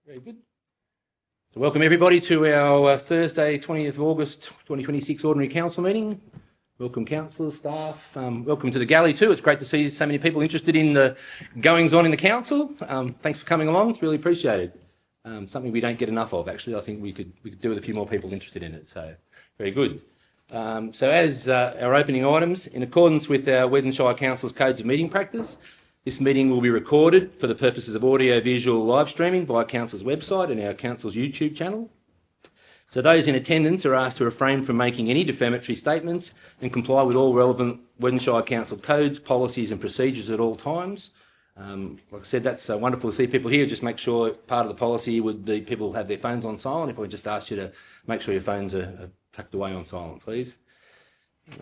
Very good. So welcome everybody to our Thursday, 20th of August 2026 Ordinary Council meeting. Welcome councillors, staff. Welcome to the galley too. It's great to see so many people interested in the goings-on in the council. Thanks for coming along. It's really appreciated. Something we don't get enough of, actually. I think we could do with a few more people interested in it. So very good. So as our opening items, in accordance with our Weddin Shire Council's Codes of Meeting Practice, this meeting will be recorded for the purposes of audio-visual live streaming via Council's website and our Council's YouTube channel. So those in attendance are asked to refrain from making any defamatory statements and comply with all relevant Weddin Shire Council codes, policies and procedures at all times. Like I said, that's wonderful to see people here. Just make sure part of the policy would be people have their phones on silent. If I just ask you to make sure your phones are tucked away on silent, please.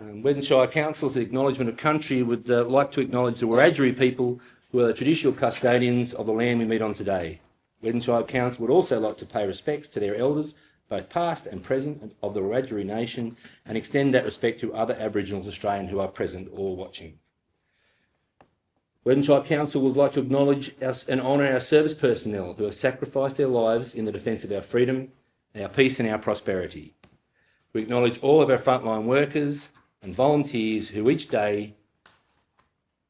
Weddin Shire Council's acknowledgement of country would like to acknowledge the Wiradjuri people who are the traditional custodians of the land we meet on today. Weddin Shire Council would also like to pay respects to their elders, both past and present, of the Wiradjuri nation, and extend that respect to other Aboriginals Australian who are present or watching. Weddin Shire Council would like to acknowledge us and honour our service personnel who have sacrificed their lives in the defence of our freedom, our peace and our prosperity. We acknowledge all of our frontline workers and volunteers who each day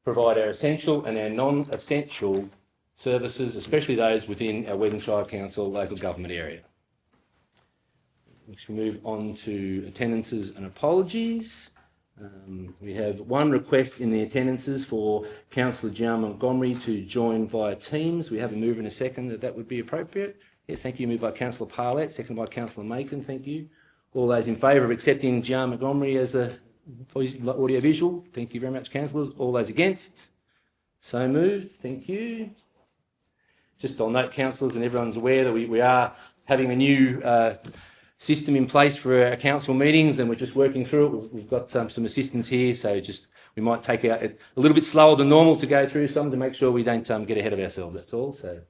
provide our essential and our non-essential services, especially those within our Weddin Shire Council local government area. Next we move on to attendances and apologies. We have one request in the attendances for Councillor Gian Montgomery to join via Teams. We have a mover in a second that would be appropriate. Yes, thank you. Moved by Councillor Parlett, seconded by Councillor Macon. Thank you. All those in favour of accepting Gian Montgomery as a audio-visual, thank you very much, councillors. All those against? So moved. Thank you. Just I'll note, councillors, and everyone's aware that we are having a new system in place for our council meetings, and we're just working through it. We've got some assistance here, so we might take out a little bit slower than normal to go through some to make sure we don't get ahead of ourselves. That's all. So,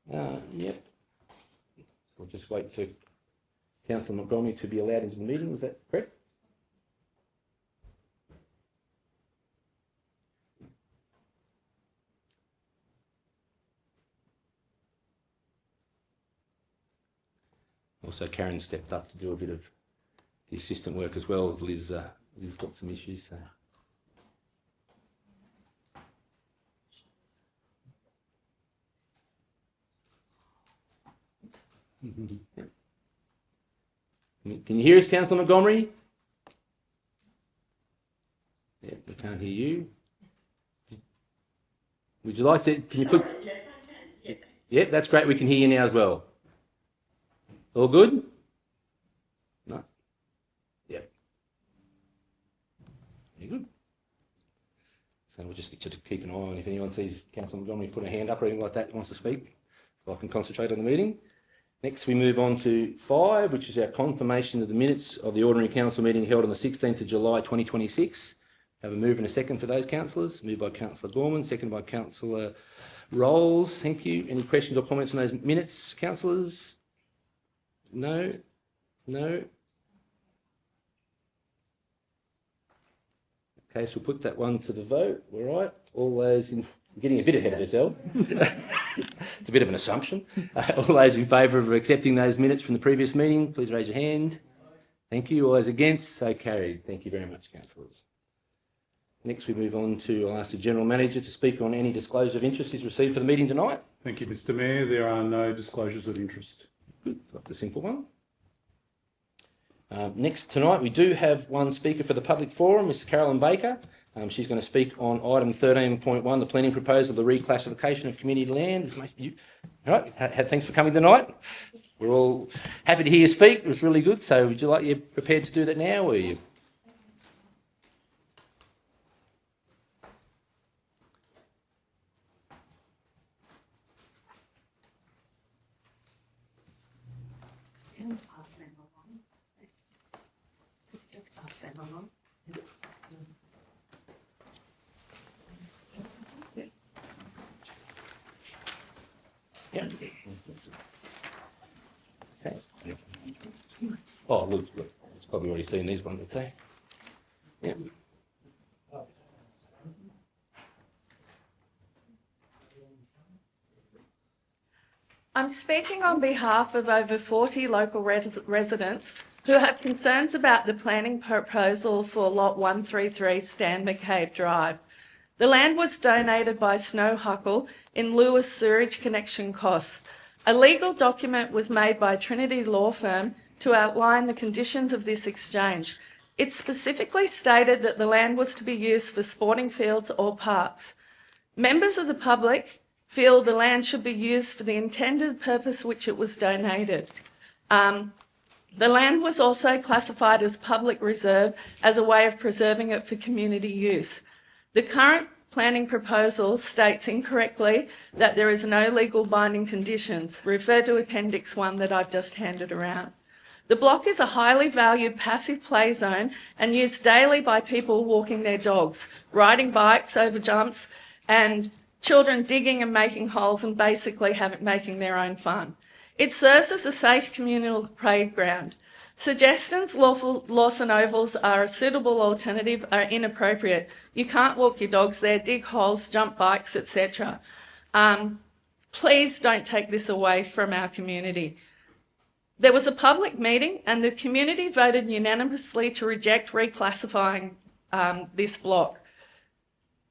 yep. We'll just wait for Councillor Montgomery to be allowed into the meeting. Is that correct? Also, Karen stepped up to do a bit of the assistant work as well. Liz got some issues. So. Can you hear us, Councillor Montgomery? Yeah, we can't hear you. Would you like to? Can you put? Yes, I can. Yep, that's great. We can hear you now as well. All good? No. Yep. Very good. So we'll just keep an eye on if anyone sees Councillor Montgomery put a hand up or anything like that wants to speak, so I can concentrate on the meeting. Next, we move on to 5, which is our confirmation of the minutes of the Ordinary Council meeting held on the 16th of July 2026. Have a move and a second for those councillors. Moved by Councillor Gorman, seconded by Councillor Rolls. Thank you. Any questions or comments on those minutes, councillors? No? No? Okay, so we'll put that one to the vote. All right. All those in... I'm getting a bit ahead of yourself. It's a bit of an assumption. All those in favour of accepting those minutes from the previous meeting, please raise your hand. Thank you. All those against, so carried. Thank you very much, councillors. Next, we move on to, I'll ask the General Manager to speak on any disclosure of interest he's received for the meeting tonight. Thank you, Mr Mayor. There are no disclosures of interest. Good. That's a simple one. Next, tonight, we do have one speaker for the public forum, Mr Carolyn Baker. She's going to speak on item 13.1, the planning proposal, the reclassification of community land. All right, thanks for coming tonight. We're all happy to hear you speak. It was really good. So would you like, you prepared to do that now, or are you? Yeah. Okay. Oh, look, it's probably already seen these ones, I'd say. Yeah. I'm speaking on behalf of over 40 local residents who have concerns about the planning proposal for Lot 133 Stan McCabe Drive. The land was donated by Snow Huckle in lieu of sewerage connection costs. A legal document was made by Trinity Law Firm to outline the conditions of this exchange. It specifically stated that the land was to be used for sporting fields or parks. Members of the public feel the land should be used for the intended purpose which it was donated. The land was also classified as public reserve as a way of preserving it for community use. The current planning proposal states incorrectly that there is no legal binding conditions. Refer to Appendix 1 that I've just handed around. The block is a highly valued passive play zone and used daily by people walking their dogs, riding bikes over jumps, and children digging and making holes and basically making their own fun. It serves as a safe communal playground. Suggestions Lawson Ovals are a suitable alternative are inappropriate. You can't walk your dogs there, dig holes, jump bikes, etc. Please don't take this away from our community. There was a public meeting and the community voted unanimously to reject reclassifying this block.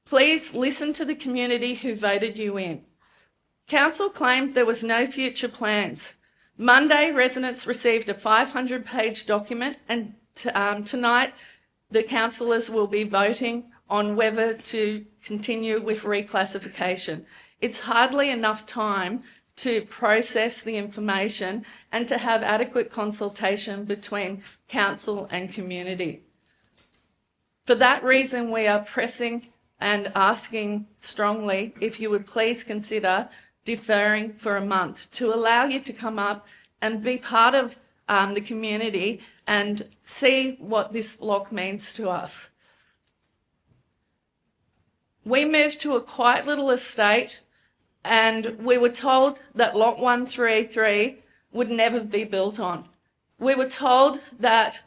Please listen to the community who voted you in. Council claimed there was no future plans. Monday, residents received a 500-page document and tonight the councillors will be voting on whether to continue with reclassification. It's hardly enough time to process the information and to have adequate consultation between council and community. For that reason, we are pressing and asking strongly if you would please consider deferring for a month to allow you to come up and be part of the community and see what this block means to us. We moved to a quiet little estate and we were told that Lot 133 would never be built on. We were told that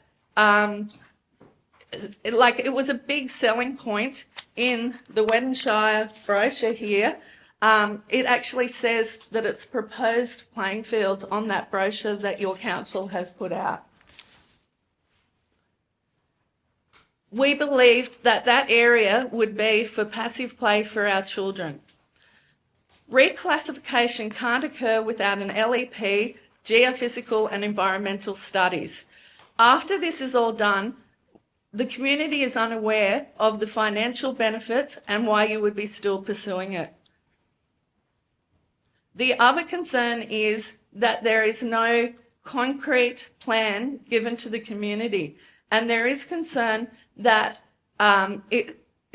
it was a big selling point in the Weddin Shire brochure here. It actually says that it's proposed playing fields on that brochure that your council has put out. We believed that that area would be for passive play for our children. Reclassification can't occur without an LEP, geophysical and environmental studies. After this is all done, the community is unaware of the financial benefits and why you would be still pursuing it. The other concern is that there is no concrete plan given to the community, and there is concern that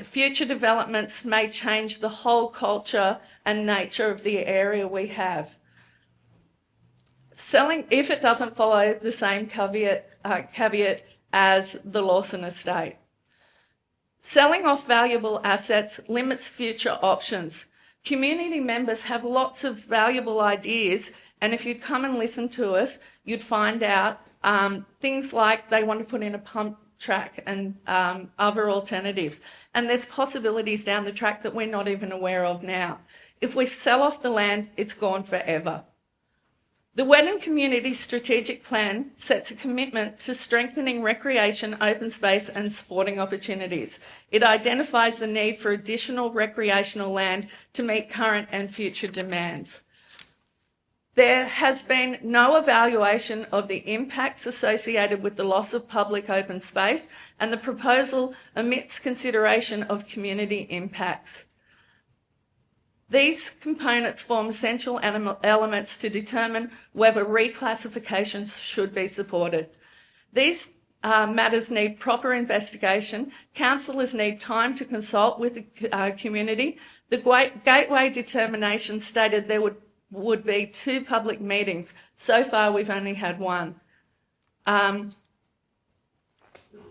future developments may change the whole culture and nature of the area we have. Selling, if it doesn't follow the same caveat as the Lawson estate. Selling off valuable assets limits future options. Community members have lots of valuable ideas, and if you'd come and listen to us, you'd find out things like they want to put in a pump track and other alternatives. And there's possibilities down the track that we're not even aware of now. If we sell off the land, it's gone forever. The Weddin Community Strategic Plan sets a commitment to strengthening recreation, open space and sporting opportunities. It identifies the need for additional recreational land to meet current and future demands. There has been no evaluation of the impacts associated with the loss of public open space, and the proposal omits consideration of community impacts. These components form essential elements to determine whether reclassifications should be supported. These matters need proper investigation. Councillors need time to consult with the community. The gateway determination stated there would be 2 public meetings. So far, we've only had 1.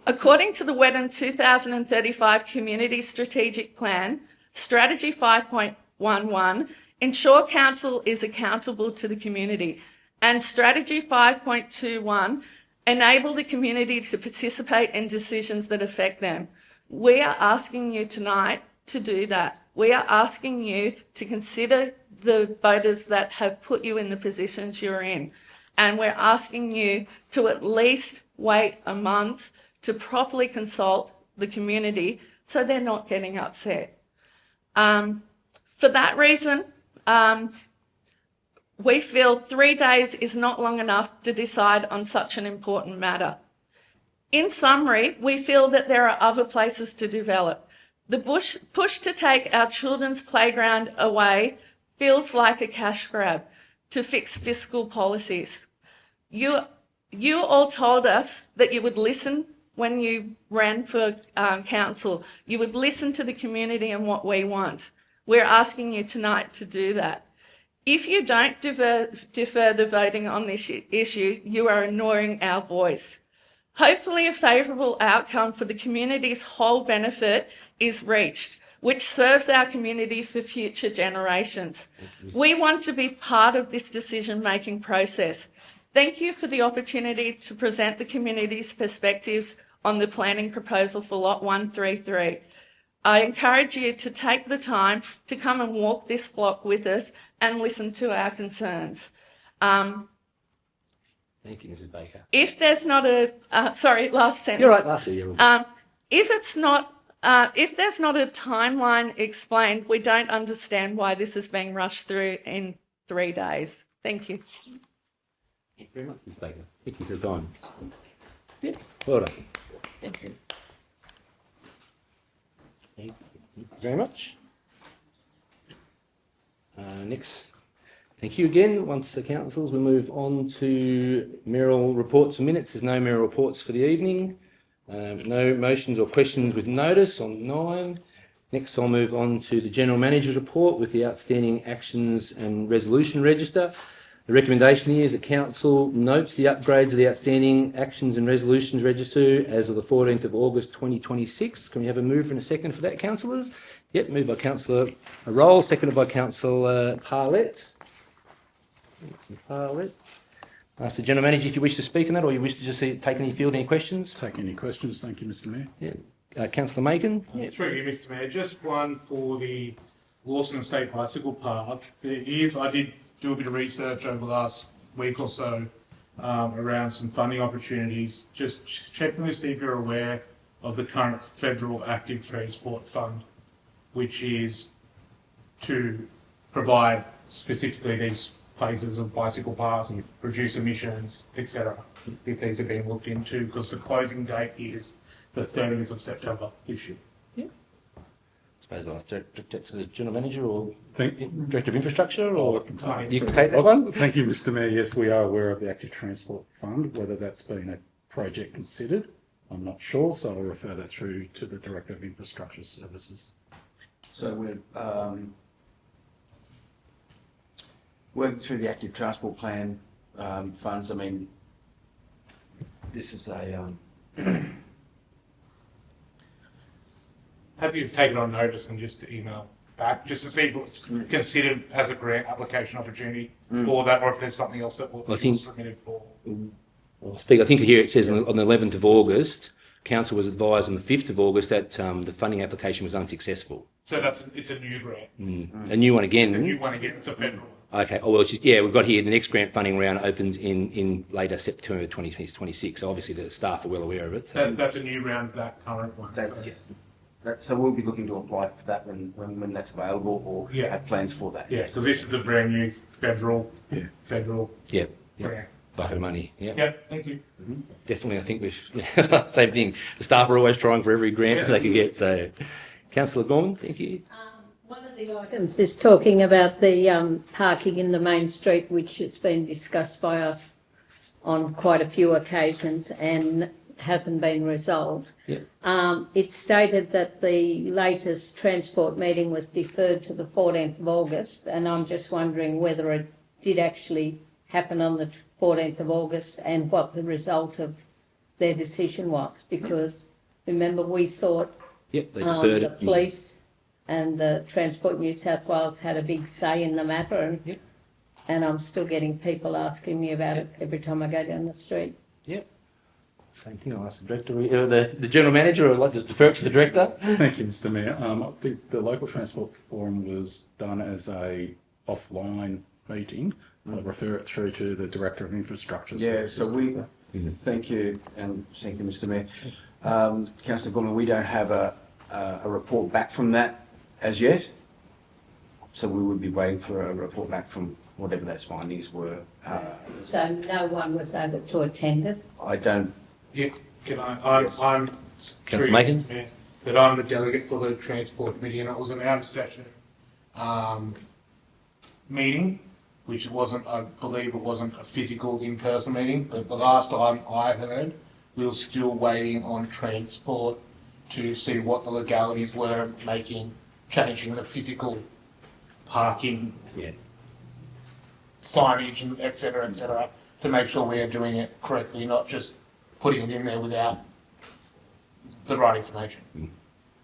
According to the Weddin 2035 Community Strategic Plan, Strategy 5.11, ensure council is accountable to the community, and Strategy 5.21, enable the community to participate in decisions that affect them. We are asking you tonight to do that. We are asking you to consider the voters that have put you in the positions you're in. And we're asking you to at least wait a month to properly consult the community so they're not getting upset. For that reason, we feel 3 days is not long enough to decide on such an important matter. In summary, we feel that there are other places to develop. The push to take our children's playground away feels like a cash grab to fix fiscal policies. You all told us that you would listen when you ran for council. You would listen to the community and what we want. We're asking you tonight to do that. If you don't defer the voting on this issue, you are ignoring our voice. Hopefully a favourable outcome for the community's whole benefit is reached, which serves our community for future generations. We want to be part of this decision-making process. Thank you for the opportunity to present the community's perspectives on the planning proposal for Lot 133. I encourage you to take the time to come and walk this block with us and listen to our concerns. Thank you, Mrs. Baker. If there's not a last sentence. You're right, last year. If there's not a timeline explained, we don't understand why this is being rushed through in 3 days. Thank you. Thank you very much, Ms. Baker. Thank you for your time. Yeah, well done. Thank you. Thank you very much. Next, thank you again. Once the councils, we move on to mayoral reports and minutes. There's no mayoral reports for the evening. No motions or questions with notice on 9. Next, I'll move on to the General Manager's report with the outstanding actions and resolution register. The recommendation here is that Council notes the upgrades of the outstanding actions and resolutions register as of the 14th of August 2026. Can we have a move and a second for that, councillors? Yep, moved by Councillor Roll, seconded by Councillor Parlett. Ask the General Manager if you wish to speak on that, or you wish to just take any field, any questions? Take any questions. Thank you, Mr. Mayor. Yeah. Councillor Macon? Yeah. Through you, Mr. Mayor. Just one for the Lawson Estate bicycle path. I did do a bit of research over the last week or so around some funding opportunities. Just checking to see if you're aware of the current federal active transport fund, which is to provide specifically these places of bicycle paths, reduce emissions, etc. If these are being looked into, because the closing date is the 30th of September this year. I suppose I'll direct that to the General Manager or Thank Director of Infrastructure, or you. you can take that one. Thank you, Mr. Mayor. Yes, we are aware of the Active Transport Fund. Whether that's been a project considered, I'm not sure, so I'll refer that through to the Director of Infrastructure Services. So we're working through the Active Transport Plan funds. I mean, this is a... Happy to take it on notice and just to email back, just to see if it's considered as a grant application opportunity for that, or if there's something else that was submitted for. I think here it says on the 11th of August, Council was advised on the 5th of August that the funding application was unsuccessful. So it's a new grant. A new one again. It's a new one again. It's a federal one. Okay. Oh, well, we've got here the next grant funding round opens in later September 2026. So obviously the staff are well aware of it. So. That's a new round of that current one. So we'll be looking to apply for that when that's available, or have plans for that. Yeah, so this is a brand new federal Yeah. grant. Bucket of money. Yeah. Yep, thank you. Definitely, I think same thing. The staff are always trying for every grant they can get. So, Councillor Gorman, thank you. One of the items is talking about the parking in the main street, which has been discussed by us on quite a few occasions and hasn't been resolved. Yep. It stated that the latest transport meeting was deferred to the 14th of August, and I'm just wondering whether it did actually happen on the 14th of August and what the result of their decision was, because remember we thought they deferred the police and the Transport New South Wales had a big say in the matter, and I'm still getting people asking me about it every time I go down the street. Yep. Same thing. I'll ask the director, the general manager, or I'd like to defer it to the director. Thank you, Mr. Mayor. I think the local transport forum was done as a offline meeting, I'll refer it through to the Director of Infrastructure. Yeah, so thank you, and thank you, Mr Mayor. Councillor Gorman, we don't have a report back from that as yet, so we would be waiting for a report back from whatever those findings were. So no one was able to attend it? I don't. Yeah, can I? Yes. I'm Councillor Macon? yeah, that I'm the delegate for the Transport Committee, and it was an out of session meeting, which wasn't, I believe it wasn't a physical in-person meeting, but the last time I heard, we were still waiting on Transport to see what the legalities were changing the physical parking Yeah. signage and et cetera, to make sure we are doing it correctly, not just putting it in there without the right information.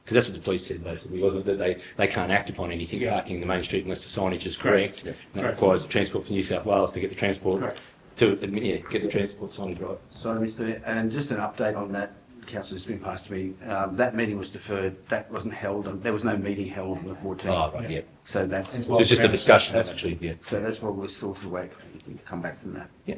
Because that's what the police said basically, wasn't it? That they can't act upon anything parking in the main street unless the signage is correct. Yeah. And that requires the Transport for New South Wales to get the transport Correct. get the transport signage right. Sorry, Mr Mayor, and just an update on that, Councillor, it's been passed to me. That meeting was deferred. That wasn't held. There was no meeting held on the 14th. Oh, right, yeah. So that's It's So it's just a discussion, actually, yeah. so that's what we're still to wait. Come back from that. Yeah.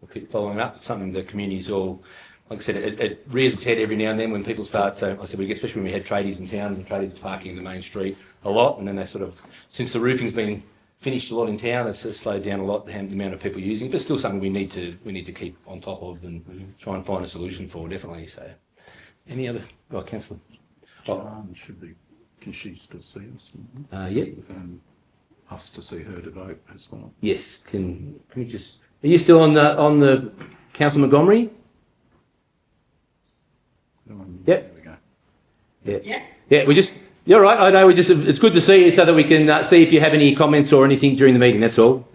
We'll keep following up. It's something the community's all, like I said, it rears its head every now and then when people start, I said, especially when we had tradies in town, and tradies are parking in the main street a lot, and then they sort of, since the roofing's been finished a lot in town, it's slowed down a lot, the amount of people using it, but still something we need to keep on top of and try and find a solution for, definitely. So, any other, Councillor? Should be, can she still see us? Yeah. And us to see her to vote as well. Yes. Can we just, are you still on the Councillor Montgomery? Yep. There we go. Yeah. Yeah, you're right, I know, it's good to see you so that we can see if you have any comments or anything during the meeting, that's all.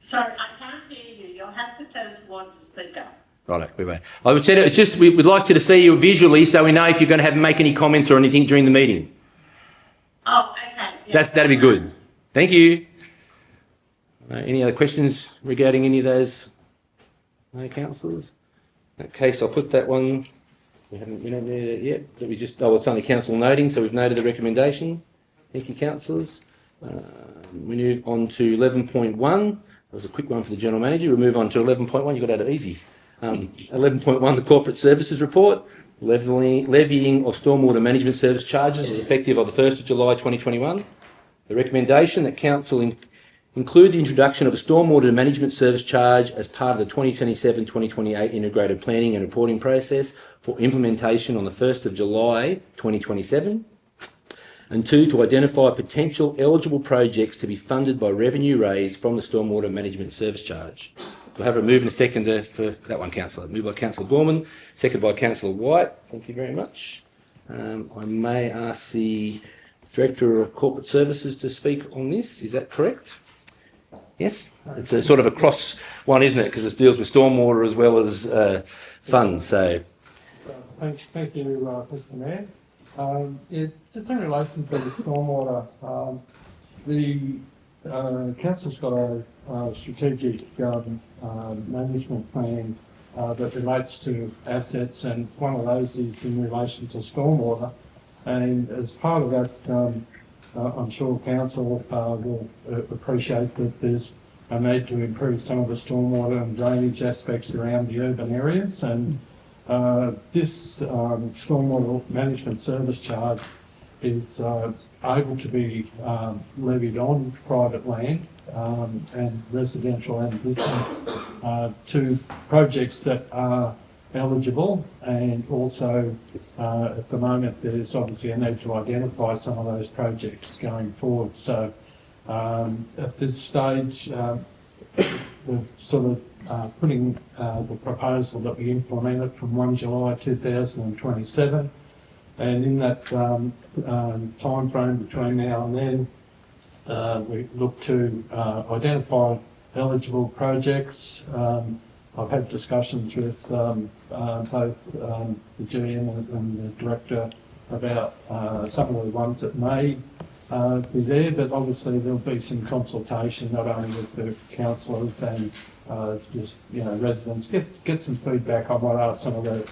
Sorry, I can't hear you. You'll have to turn towards the speaker. Right, we won't. I would say it's just we would like to see you visually so we know if you're going to make any comments or anything during the meeting. Oh, okay. Yeah, That'd be good. Thank you. Any other questions regarding any of those councillors? In that case, I'll put that one. We don't need it yet. It's only council noting, so we've noted the recommendation. Thank you, councillors. We move on to 11.1. That was a quick one for the general manager. We'll move on to 11.1. You got out of easy. 11.1, the corporate services report. Levying of stormwater management service charges is effective on the 1st of July 2021. The recommendation that council include the introduction of a stormwater management service charge as part of the 2027-2028 integrated planning and reporting process for implementation on the 1st of July 2027. And 2, to identify potential eligible projects to be funded by revenue raised from the stormwater management service charge. We'll have a move and a second for that one, Councillor. Moved by Councillor Gorman, seconded by Councillor White. Thank you very much. I may ask the Director of Corporate Services to speak on this. Is that correct? Yes? It's a sort of a cross one, isn't it? Because it deals with stormwater as well as funds. So. Thank you, Mr Mayor. Just in relation to the stormwater, the council's got a strategic management plan that relates to assets, and one of those is in relation to stormwater. And as part of that, I'm sure council will appreciate that there's a need to improve some of the stormwater and drainage aspects around the urban areas, and this stormwater management service charge is able to be levied on private land and residential and business to projects that are eligible, and also at the moment there's obviously a need to identify some of those projects going forward. So at this stage we're sort of putting the proposal that we implemented from 1 July 2027, and in that time frame between now and then we look to identify eligible projects. I've had discussions with both the GM and the Director about some of the ones that may be there, but obviously there'll be some consultation not only with the councillors and just residents, get some feedback on what are some of the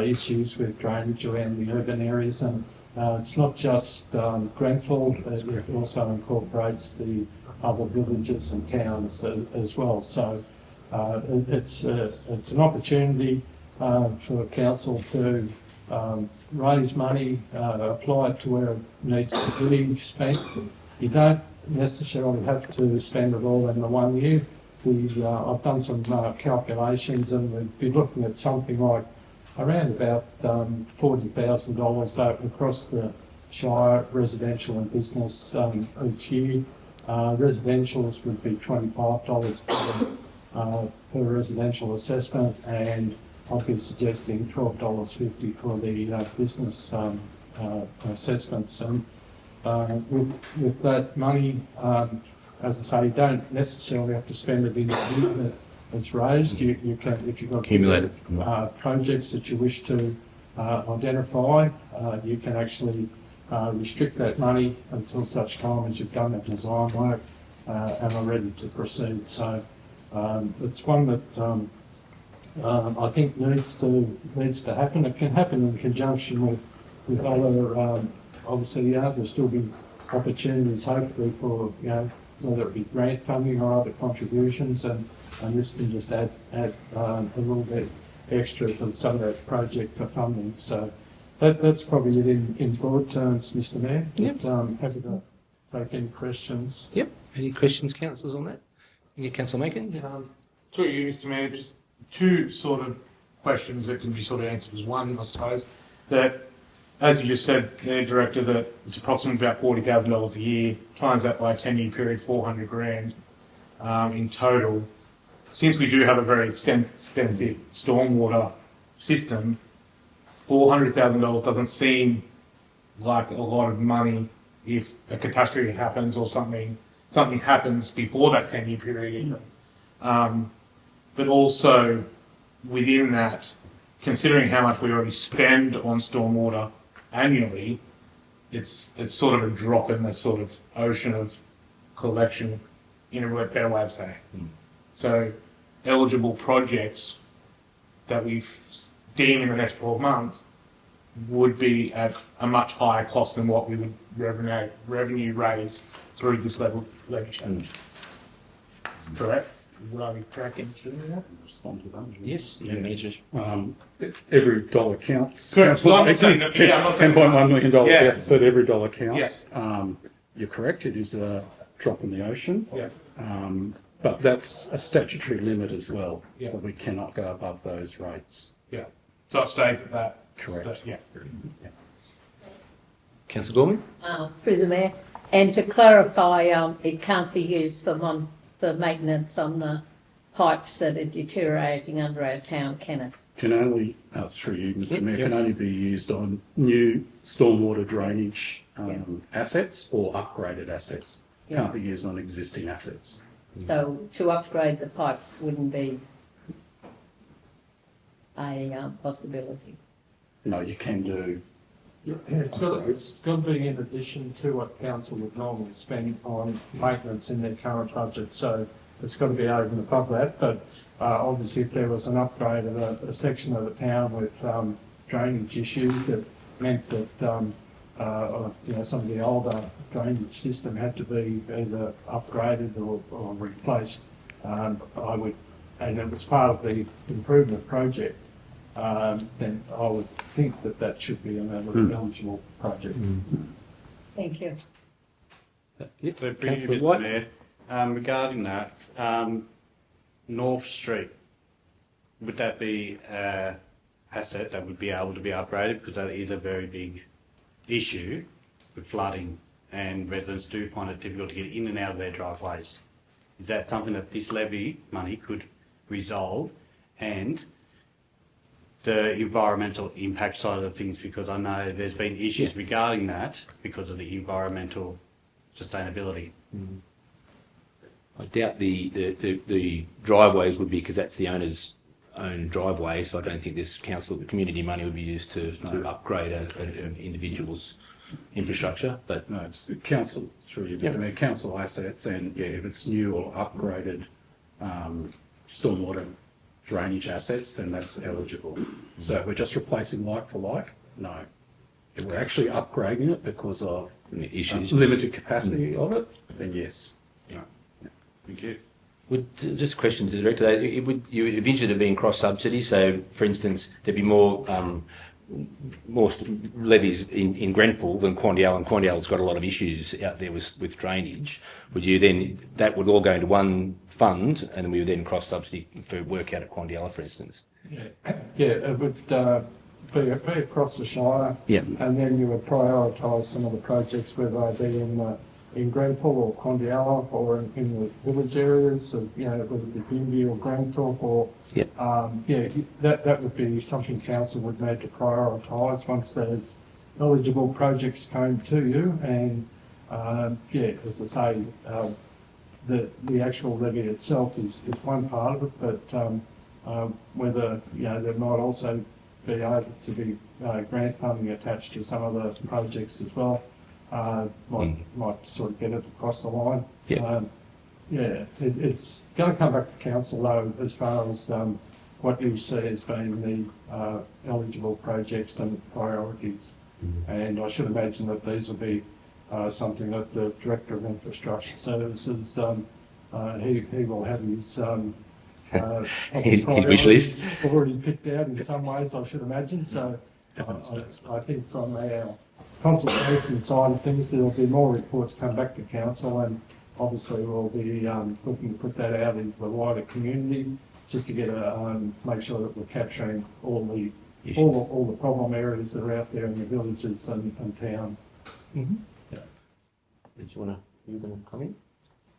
issues with drainage around the urban areas, and It's not just Grenfell, it also incorporates the other villages and towns as well. So it's an opportunity for council to raise money, apply it to where it needs to be spent. You don't necessarily have to spend it all in the 1 year. I've done some calculations, and we'd be looking at something like around about $40,000 across the Shire, residential and business each year. Residentials would be $25 per residential assessment, and I'd be suggesting $12.50 for the business assessments. And with that money, as I say, you don't necessarily have to spend it in the year that it's raised. You can, if you've got Accumulate projects that you wish to identify, you can actually restrict that money until such time as you've done the design work and are ready to proceed. So it's one that I think needs to happen. It can happen in conjunction with other. Obviously, there'll still be opportunities, hopefully, for whether it be grant funding or other contributions, and this can just add a little bit extra to some of that project for funding. So that's probably it in broad terms, Mr. Mayor. Yep. Happy to take any questions. Yep. Any questions, councillors, on that? Yeah, Councillor Macon? To you, Mr. Mayor, just two sort of questions that can be sort of answered as one, I suppose. That, as you just said there, Director, that it's approximately about $40,000 a year, times that by a 10-year period, 400 grand in total. Since we do have a very extensive stormwater system, $400,000 doesn't seem like a lot of money if a catastrophe happens or something happens before that 10-year period. But also within that, considering how much we already spend on stormwater annually, it's sort of a drop in the sort of ocean of collection, in a better way of saying. So eligible projects that we've deemed in the next 12 months would be at a much higher cost than what we would revenue raise through this levy change. Correct? Would I be correct in doing that? Respond to that. Yes. Yeah. Every dollar counts. Correct. So I'm not saying that- yeah, I'm not saying- $10.1 million Yeah. deficit, every dollar counts. Yes. You're correct, it is a drop in the ocean. Yeah. But that's a statutory limit as well. Yeah. So we cannot go above those rates. Yeah. So it stays at that. Correct. Yeah. Councillor Gorman? Through the Mayor. And to clarify, it can't be used for maintenance on the pipes that are deteriorating under our town, can it? Can only, through you, Mr. Mayor, can only be used on new stormwater drainage assets or upgraded assets. Can't be used on existing assets. So to upgrade the pipe wouldn't be a possibility. No, you can do. Yeah, it's got to be in addition to what council would normally spend on maintenance in their current budget. So it's got to be over and above that. But obviously, if there was an upgrade of a section of the town with drainage issues, it meant that some of the older drainage system had to be either upgraded or replaced. And it was part of the improvement project. Then I would think that should be an eligible project. Thank you. Yep. So for you, Councillor Mr. White? Mayor, regarding that, North Street, would that be an asset that would be able to be upgraded? Because that is a very big issue with flooding, and residents do find it difficult to get in and out of their driveways. Is that something that this levy money could resolve? And the environmental impact side of things, because I know there's been issues regarding that because of the environmental sustainability. I doubt the driveways would be, because that's the owner's own driveway, so I don't think this council community money would be used to upgrade an individual's infrastructure. But No, it's the council, through you, Mr. Mayor, council assets, and if it's new or upgraded stormwater drainage assets, then that's eligible. So if we're just replacing like for like, no. if we're actually upgrading it because of Issues. limited capacity of it, then yes. Thank you. Just a question to the director. You would envision it being cross subsidy. So, for instance, there'd be more levies in Grenfell than Quandial, and Quandial's got a lot of issues out there with drainage. Would you then, that would all go into one fund, and we would then cross subsidy for work out at Quandial, for instance? Yeah, it would be across the Shire. Yeah. And then you would prioritise some of the projects, whether they be in Grenfell or Condialla or in the village areas, of, whether it be Bimby or Granthorpe or that would be something council would need to prioritise once those eligible projects came to you. And as I say, the actual levy itself is one part of it, but whether there might also be able to be grant funding attached to some of the projects as well. Might sort of get it across the line. It's going to come back to council though, as far as what you see as being the eligible projects and priorities. And I should imagine that these will be something that the Director of Infrastructure Services, he will have his wish list already picked out in some ways, I should imagine. So I think from our consultation side of things, there will be more reports come back to council, and obviously we'll be looking to put that out into the wider community just to get make sure that we're capturing all the problem areas that are out there in the villages and town. Did you want to comment?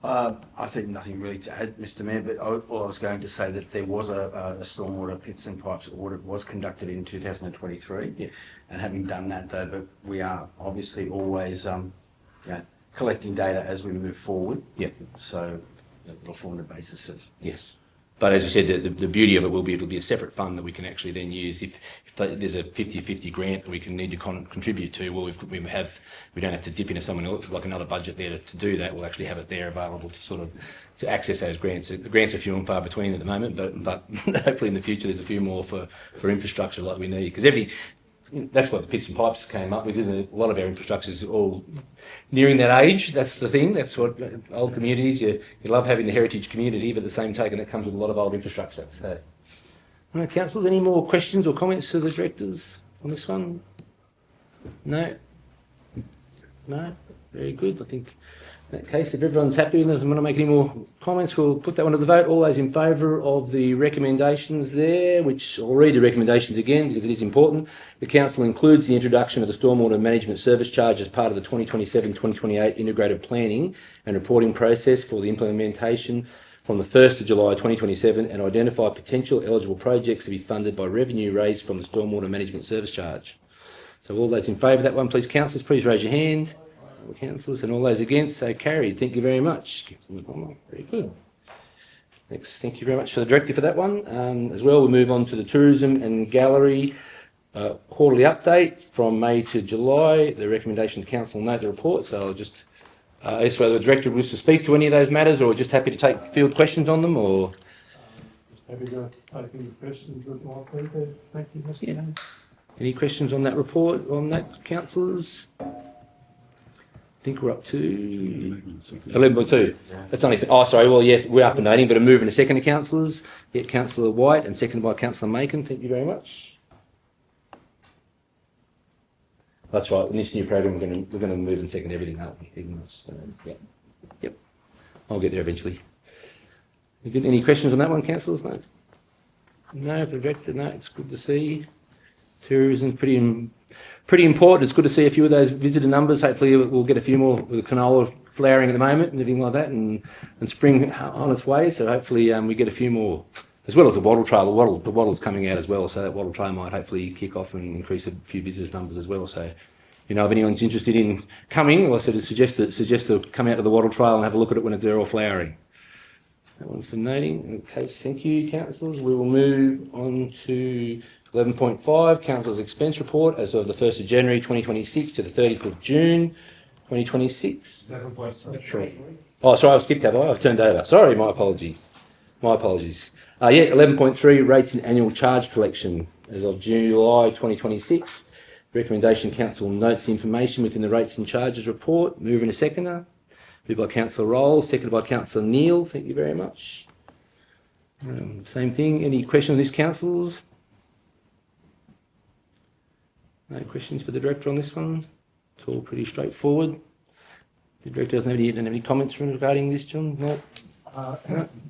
I think nothing really to add, Mr. Mayor, but I was going to say that there was a stormwater pits and pipes audit was conducted in 2023. And having done that, though, but we are obviously always collecting data as we move forward. So it'll form the basis of... Yes. But as you said, the beauty of it will be it'll be a separate fund that we can actually then use if there's a 50-50 grant that we can need to contribute to. Well, we don't have to dip into someone else like another budget there to do that. We'll actually have it there available to access those grants. The grants are few and far between at the moment, but hopefully in the future there's a few more for infrastructure like we need, because that's what the pits and pipes came up with, isn't it? A lot of our infrastructure is all nearing that age. That's the thing. That's what old communities, you love having the heritage community, but at the same token, it comes with a lot of old infrastructure. So, all right, councillors, any more questions or comments to the directors on this one? No? No? Very good. I think in that case, if everyone's happy and doesn't want to make any more comments, we'll put that one to the vote. All those in favour of the recommendations there, which I'll read the recommendations again because it is important. The council includes the introduction of the Stormwater Management Service Charge as part of the 2027-2028 integrated planning and reporting process for the implementation from the 1st of July 2027 and identify potential eligible projects to be funded by revenue raised from the Stormwater Management Service Charge. So all those in favour of that one, please, councillors, please raise your hand. Councillors, and all those against, so carried. Thank you very much. Very good. Next, thank you very much for the director for that one. As well, we move on to the Tourism and Gallery quarterly update from May to July. The recommendation to council note the report, so I'll just ask whether the director wishes to speak to any of those matters, or just happy to take field questions on them, or... Just happy to take any questions that might be there. Thank you, Mr. Mayor. Any questions on that report, on that, councillors? I think we're up to 11.2. That's only. Oh, sorry. Well, yeah, we're up and noting, but a move in a second to councillors. Yeah, Councillor White and seconded by Councillor Macon. Thank you very much. That's right. In this new program, we're going to move and second everything, aren't we? So, yep. I'll get there eventually. Any questions on that one, councillors? No. No, for the director. No. It's good to see. Tourism's pretty important. It's good to see a few of those visitor numbers. Hopefully we'll get a few more with the canola flowering at the moment and everything like that, and spring on its way. So hopefully we get a few more, as well as the wattle trail. The wattle's coming out as well, so that wattle trail might hopefully kick off and increase a few visitors numbers as well. So, if anyone's interested in coming, well, I sort of suggest to come out to the wattle trail and have a look at it when they're all flowering. That one's for noting. Okay, thank you, councillors. We will move on to 11.5, Council's Expense Report as of the 1st of January 2026 to the 30th of June 2026. 11.3. Oh, sorry, I've skipped, have I? I've turned over. Sorry, my apologies. 11.3, Rates and Annual Charge Collection as of July 2026. Recommendation council notes the information within the rates and charges report. Mover and a seconder. Moved by Councillor Rolls, seconded by Councillor Neal. Thank you very much. Same thing. Any questions on this, councillors? No questions for the director on this one? It's all pretty straightforward. The director doesn't have any comments regarding this, John? No?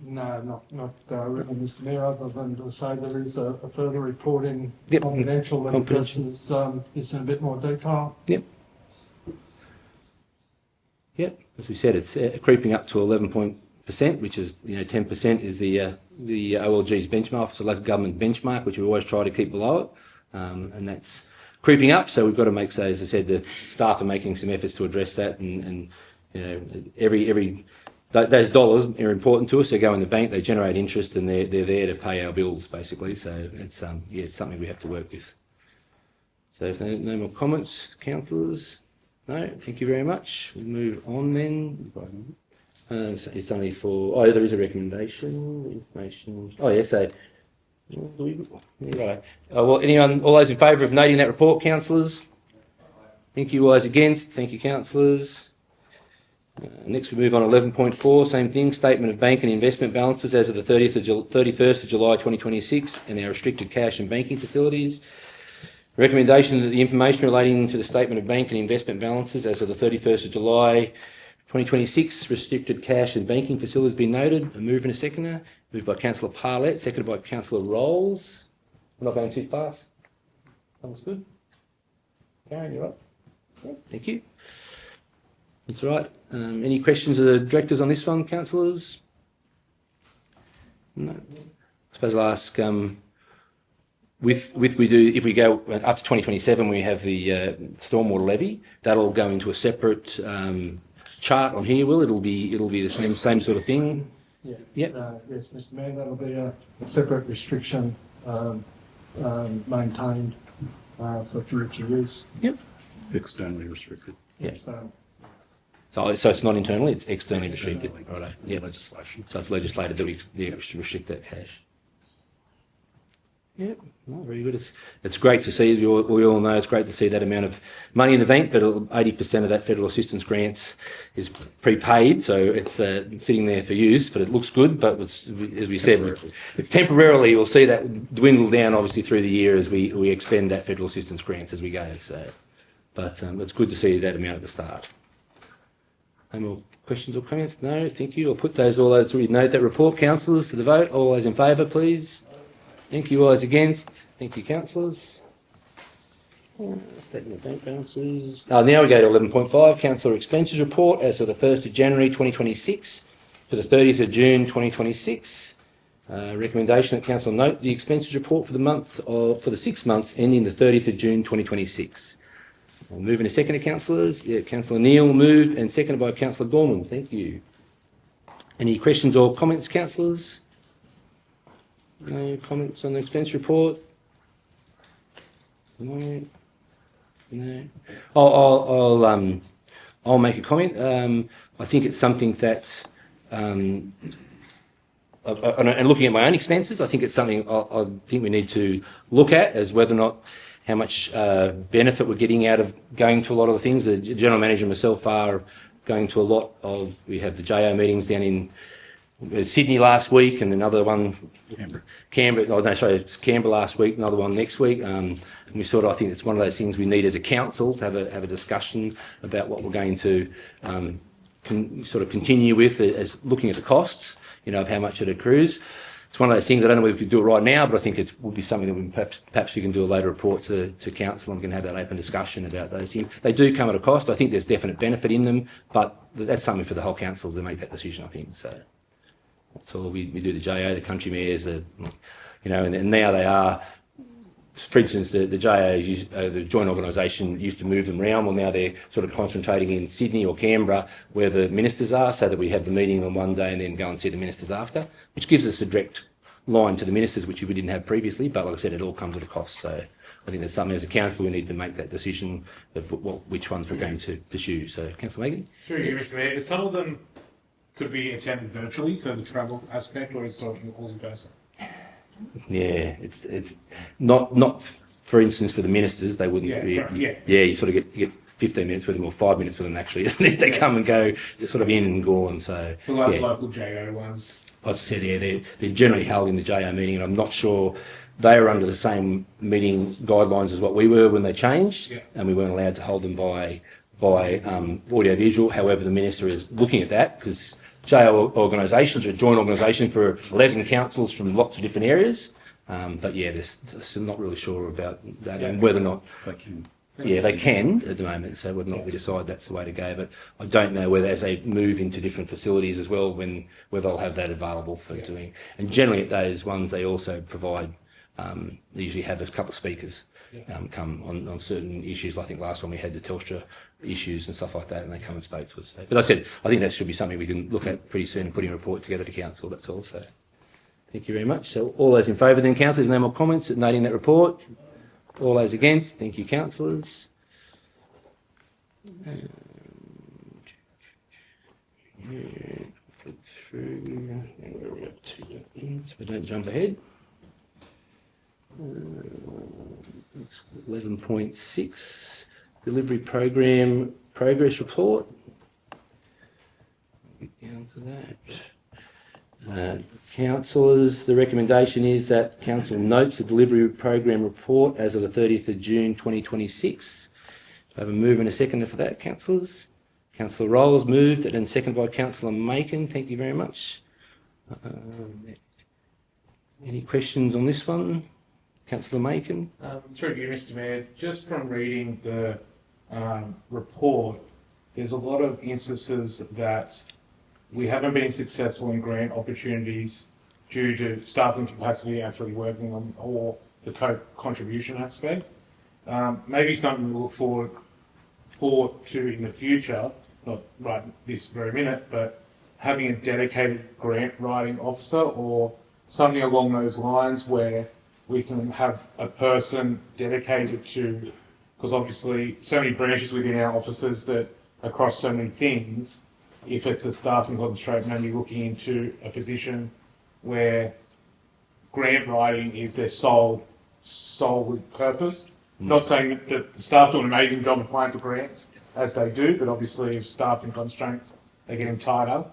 No, not really, Mr Mayor, other than to say there is a further report in Yep. confidential that Confidential. addresses this in a bit more detail. Yep. Yep. As we said, it's creeping up to 11%, which is 10% is the OLG's benchmark, it's a local government benchmark, which we always try to keep below it, and that's creeping up. So we've got to make, so as I said, the staff are making some efforts to address that, and every those dollars are important to us. They go in the bank, they generate interest, and they're there to pay our bills, basically. So it's it's something we have to work with. So if no more comments, councillors? No, thank you very much. We'll move on then. So it's only for, there is a recommendation, information. Oh, yeah, so, right. Well, all those in favour of noting that report, councillors? Thank you. All those against? Thank you, councillors. Next we move on 11.4, same thing, statement of bank and investment balances as of the 31st of July 2026 and our restricted cash and banking facilities. Recommendation that the information relating to the statement of bank and investment balances as of the 31st of July 2026 restricted cash and banking facilities be noted. A move and a seconder. Moved by Councillor Parlett, seconded by Councillor Rolls. I'm not going too fast. Sounds good. Karen, you're right. Yeah, thank you. That's all right. Any questions of the directors on this one, councillors? No. I suppose I'll ask, if we go up to 2027, we have the stormwater levy. That'll go into a separate chart on here. It'll be the same sort of thing. Yeah. Yep. Yes, Mr Mayor, that'll be a separate restriction maintained for future use. Yep. Externally restricted. Yeah. So, So it's not internally; it's externally restricted. Right. Yeah. Legislation. So it's legislated that we should restrict that cash. Yeah, no, very good. It's great to see. We all know it's great to see that amount of money in the bank, but 80% of that federal assistance grants is prepaid, so it's sitting there for use. But it looks good. But as we said, it's temporarily. We'll see that dwindle down, obviously, through the year as we expend that federal assistance grants as we go. So, but it's good to see that amount at the start. Any more questions or comments? No, thank you. I'll put all those. We note that report, councillors, to the vote. All those in favour, please. Thank you. All those against? Thank you, councillors. Statement of bank balances. Now we go to 11.5, councillor expenses report as of the 1st of January 2026 to the 30th of June 2026. Recommendation that council note the expenses report for the 6 months ending the 30th of June 2026. I'll move in a second, councillors. Yeah, Councillor Neal moved and seconded by Councillor Gorman. Thank you. Any questions or comments, councillors? No comments on the expense report? No. I'll make a comment. I think it's something that, and looking at my own expenses, I think it's something I think we need to look at as whether or not how much benefit we're getting out of going to a lot of the things. The general manager and myself are going to a lot of. We have the JO meetings down in Sydney last week, and another one, Canberra. Oh no, sorry, it's Canberra last week. Another one next week. And we I think it's one of those things we need as a council to have a discussion about what we're going to continue with as looking at the costs. Of how much it accrues. It's one of those things. I don't know whether we could do it right now, but I think it would be something that perhaps we can do a later report to council and we can have that open discussion about those things. They do come at a cost. I think there's definite benefit in them, but that's something for the whole council to make that decision. I think so. That's all. We do the JO, the country mayors, and now they are. For instance, the JO, the joint organisation, used to move them around. Well, now they're sort of concentrating in Sydney or Canberra, where the ministers are, so that we have the meeting on one day and then go and see the ministers after, which gives us a direct line to the ministers, which we didn't have previously. But like I said, it all comes at a cost. So I think there's something as a council we need to make that decision of which ones we're going to pursue. So, Councillor Megan. Through you, Mr. Mayor. Some of them could be attended virtually, so the travel aspect, or is it all in person? Yeah, it's not for instance, for the ministers, they wouldn't Yeah, be. right, yeah. You sort of get 15 minutes with them or 5 minutes with them actually. They come and go, they're sort of in and gone. So The like yeah. local JO ones. As I said, yeah, they're generally held in the JO meeting, and I'm not sure they were under the same meeting guidelines as what we were when they changed, Yeah. and we weren't allowed to hold them by audio visual. However, the minister is looking at that because JO organisations are a joint organisation for 11 councils from lots of different areas. But yeah, they're still not really sure about that and whether or not They can. yeah, they can at the moment, so whether or not we decide that's the way to go. But I don't know whether as they move into different facilities as well, whether they'll have that available for doing. And generally at those ones, they also provide, they usually have a couple of speakers come on certain issues. I think last time we had the Telstra issues and stuff like that, and they come and spoke to us. But like I said, I think that should be something we can look at pretty soon and putting a report together to council, that's all. So thank you very much. So all those in favour then, council, there's no more comments noting that report. All those against? Thank you, councillors. Flick through. Where are we up to? So we don't jump ahead. 11.6, delivery program progress report. Get down to that. Councillors, the recommendation is that council notes the delivery program report as of the 30th of June 2026. I have a move and a seconder for that, councillors. Councillor Rolls moved and seconded by Councillor Macon. Thank you very much. Any questions on this one? Councillor Macon? Through you, Mr. Mayor, just from reading the report, there's a lot of instances that we haven't been successful in grant opportunities due to staffing capacity actually working on, or the co-contribution aspect. Maybe something to look forward to in the future, not right this very minute, but having a dedicated grant writing officer or something along those lines where we can have a person dedicated to, because obviously so many branches within our offices that across so many things. If it's a staffing constraint, maybe looking into a position where grant writing is their sole purpose. Not saying that the staff do an amazing job applying for grants, as they do, but obviously if staffing constraints are getting tighter,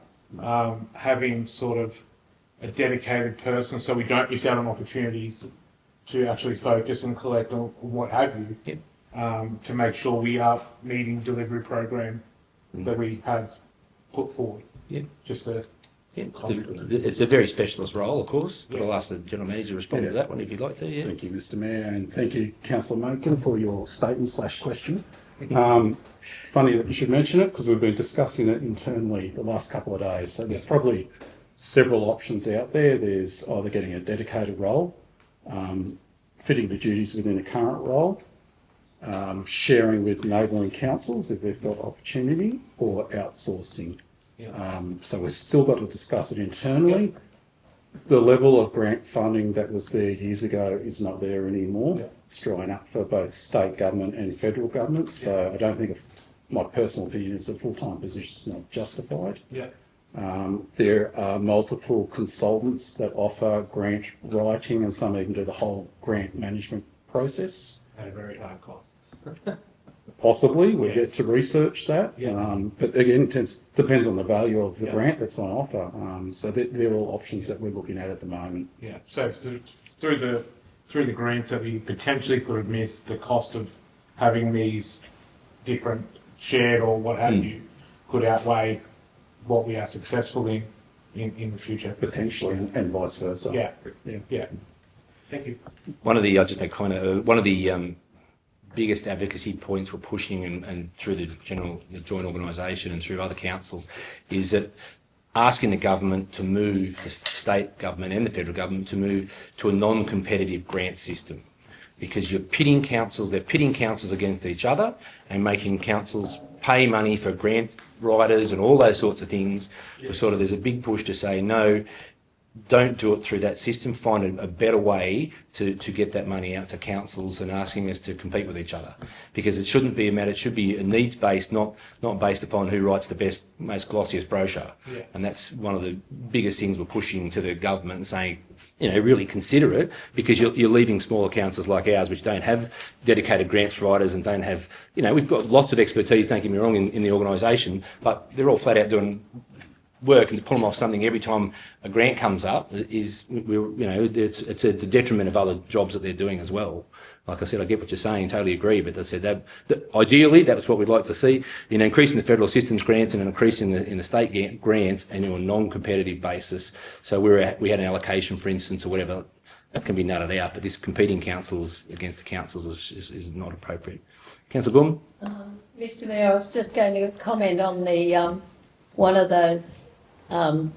having sort of a dedicated person so we don't miss out on opportunities to actually focus and collect on what have you, to make sure we are meeting delivery program that we have put forward. Yeah. Just a It's a very specialist role, of course, but I'll ask the General Manager to respond to that one if you'd like to. Yeah. Thank you, Mr. Mayor, and thank you, Councillor Macon, for your statement/question. Funny that you should mention it because we've been discussing it internally the last couple of days. So there's probably several options out there. There's either getting a dedicated role, fitting the duties within a current role, sharing with neighbouring councils if they've got opportunity, or outsourcing. So we've still got to discuss it internally. The level of grant funding that was there years ago is not there anymore. It's drying up for both state government and federal government. So I don't think, my personal opinion is a full-time position is not justified. There are multiple consultants that offer grant writing, and some even do the whole grant management process. at a very high cost. Possibly, we get to research that. But again, it depends on the value of the grant that's on offer. So they're all options that we're looking at the moment. Yeah. So through the grants that we potentially could have missed, the cost of having these different shared or what have you could outweigh what we are successful in the future. Potentially, and vice versa. Yeah. Thank you. One of the, I just make comment, one of the biggest advocacy points we're pushing and through the joint organisation and through other councils is that asking the government to move, the state government and the federal government to move to a non-competitive grant system, because you're pitting councils, they're pitting councils against each other and making councils pay money for grant writers and all those sorts of things. There's a big push to say no, don't do it through that system. Find a better way to get that money out to councils and asking us to compete with each other, because it shouldn't be a matter. It should be a needs based, not based upon who writes the best, most glossiest brochure. Yeah. And that's one of the biggest things we're pushing to the government and saying, really consider it, because you're leaving smaller councils like ours, which don't have dedicated grants writers and don't have, we've got lots of expertise, don't get me wrong, in the organisation, but they're all flat out doing work, and to pull them off something every time a grant comes up it's the detriment of other jobs that they're doing as well. Like I said, I get what you're saying, totally agree, but I said that ideally that's what we'd like to see, increasing the federal assistance grants and increasing in the state grants and on a non-competitive basis. So we had an allocation, for instance, or whatever, that can be nutted out, but this competing councils against the councils is not appropriate. Councillor Gorman? Mr Mayor, I was just going to comment on the one of those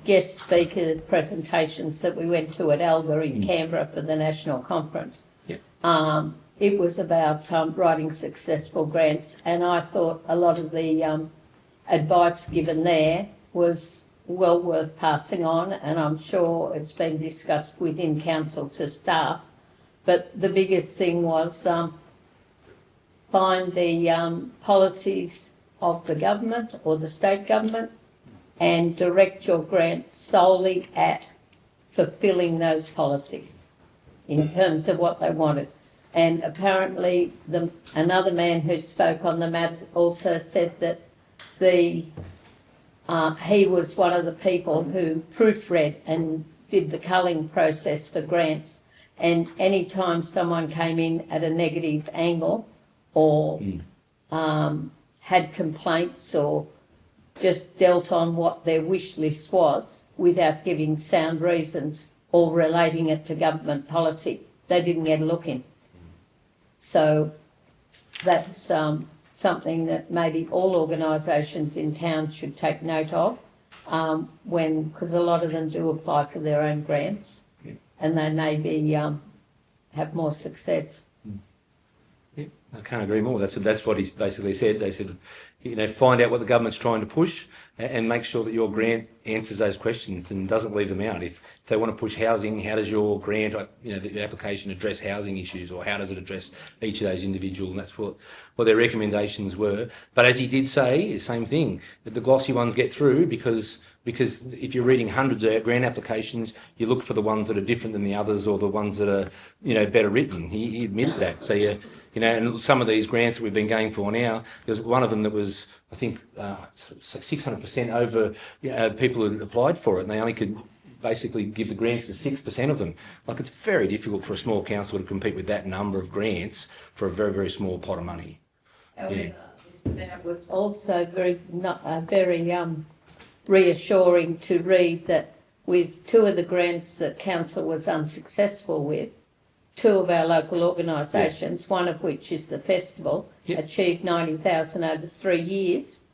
guest speaker presentations that we went to at Alba in Canberra for the national conference. Yep. It was about writing successful grants, and I thought a lot of the advice given there was well worth passing on, and I'm sure it's been discussed within council to staff. But the biggest thing was find the policies of the government or the state government and direct your grants solely at fulfilling those policies in terms of what they wanted. And apparently another man who spoke on the matter also said that he was one of the people who proofread and did the culling process for grants, and any time someone came in at a negative angle or had complaints or just dealt on what their wish list was without giving sound reasons or relating it to government policy, they didn't get a look in. So that's something that maybe all organisations in town should take note of, because a lot of them do apply for their own grants, and they maybe have more success. Yeah, I can't agree more. That's what he's basically said. They said, find out what the government's trying to push and make sure that your grant answers those questions and doesn't leave them out. If they want to push housing, how does your grant, the application address housing issues, or how does it address each of those individual? And that's what their recommendations were. But as he did say, the same thing, that the glossy ones get through because if you're reading hundreds of grant applications, you look for the ones that are different than the others, or the ones that are, better written. He admitted that. So, and some of these grants that we've been going for now, there's one of them that was, I think, 600% over people who applied for it, and they only could basically give the grants to 6% of them. Like, it's very difficult for a small council to compete with that number of grants for a very, very small pot of money. However, that was also very reassuring to read that with two of the grants that council was unsuccessful with, two of our local organisations, one of which is the festival, achieved 90,000 over 3 years,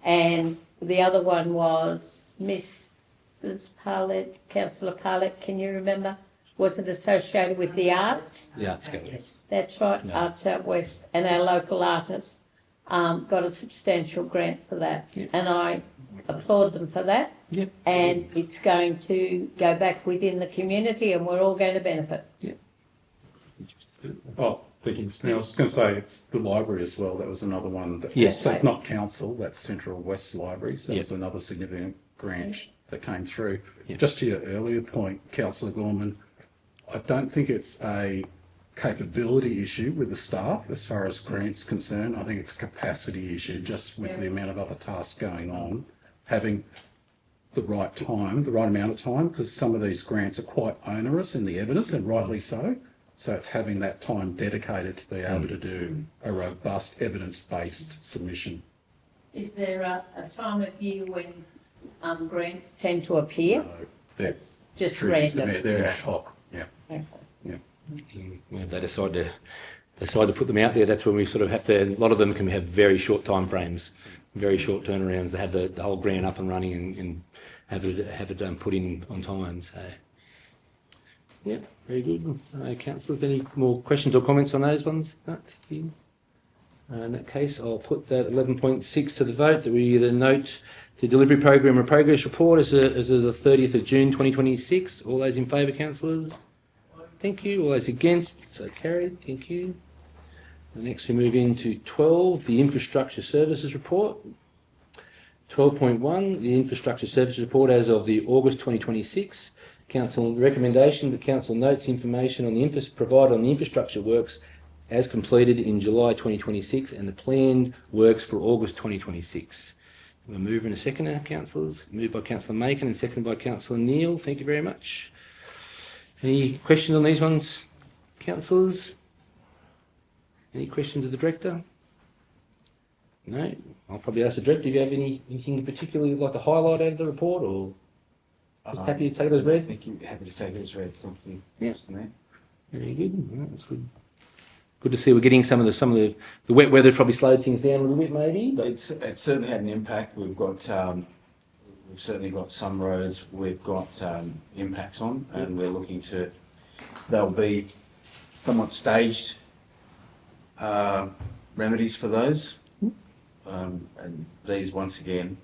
and the other one was Mrs. Parlett, Councillor Parlett, can you remember? Was it associated with the arts? The Arts Gallery. That's right, no. Arts Out West, and our local artists got a substantial grant for that, and I applaud them for that. And it's going to go back within the community, and we're all going to benefit. Oh, thank you. Now, I was just going to say it's the library as well. That was another one. So it's not council, that's Central West Library. So that's another significant grant that came through. Just to your earlier point, Councillor Gorman, I don't think it's a capability issue with the staff as far as grants concerned. I think it's a capacity issue, just with the amount of other tasks going on, having the right amount of time, because some of these grants are quite onerous in the evidence, and rightly so. So it's having that time dedicated to be able to do a robust evidence-based submission. Is there a time of year when grants tend to appear? No, they're just random. They're ad hoc. When they decide to put them out there, that's when we sort of have to. A lot of them can have very short time frames, very short turnarounds. They have the whole grant up and running and have it put in on time. So, yeah, very good. Councillors, any more questions or comments on those ones? No? In that case, I'll put that 11.6 to the vote, that we note the delivery program and progress report as of the 30th of June 2026. All those in favour, councillors? Thank you. All those against? So carried. Thank you. Next we move into 12, the infrastructure services report. 12.1, the infrastructure services report as of the August 2026. Council recommendation, the council notes information on the provided on the infrastructure works as completed in July 2026 and the planned works for August 2026. We'll move in a second, councillors. Moved by Councillor Macon and seconded by Councillor Neal. Thank you very much. Any questions on these ones, councillors? Any questions of the director? No? I'll probably ask the director, do you have anything particularly you'd like to highlight out of the report, or just happy to take it as read? Thank you. Happy to take it as read. Thank you. Yeah. Mr. Mayor. Very good. Well, that's good. Good to see we're getting some of the wet weather probably slowed things down a little bit, maybe. But It's certainly had an impact. We've certainly got some roads we've got impacts on, and we're looking to. They'll be somewhat staged remedies for those, and these once again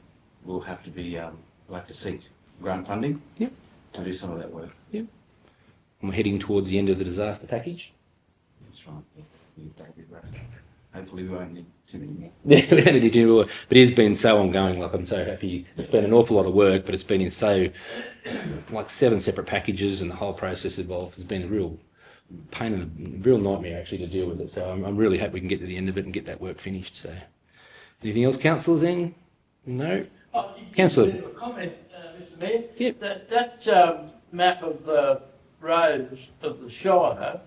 will have to be we'll have to seek grant funding to do some of that work. Yep. And we're heading towards the end of the disaster package. That's right. Hopefully we won't need too many more. Yeah, we don't need to do more, but it has been so ongoing. Like, I'm so happy. It's been an awful lot of work, but it's been in like 7 separate packages, and the whole process involved has been a real pain and a real nightmare actually to deal with it. So I'm really happy we can get to the end of it and get that work finished. So, anything else, councillors? Then, no. Councillor. A comment, Mr. Mayor. Yep. That map of the roads of the Shire,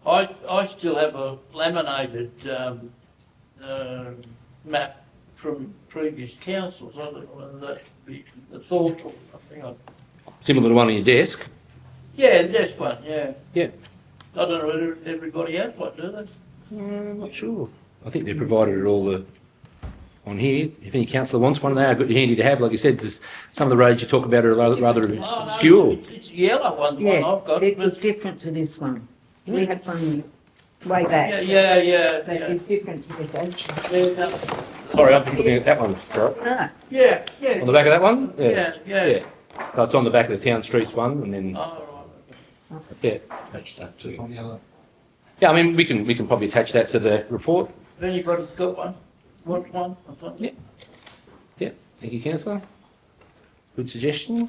I still have a laminated map from previous councils. I don't know whether that would be the thought or something. Similar to the one on your desk. Yeah, that's one. Yeah. Yeah. I don't know whether everybody has one, do they? I'm not sure. I think they've provided it all on here. If any councillor wants one, they are good, handy to have. Like you said, some of the roads you talk about are rather obscure. It's a yellow one, the one I've got. It was different to this one. We had one way back. Yeah. That is different to this actually. Yeah, Sorry, I'm just looking at that one. yeah. On the back of that one? Yeah. So it's on the back of the town streets one, and then yeah, attach that to. Yeah, I mean we can probably attach that to the report. Have anybody got one? Want one? Yeah. Thank you, councillor. Good suggestion.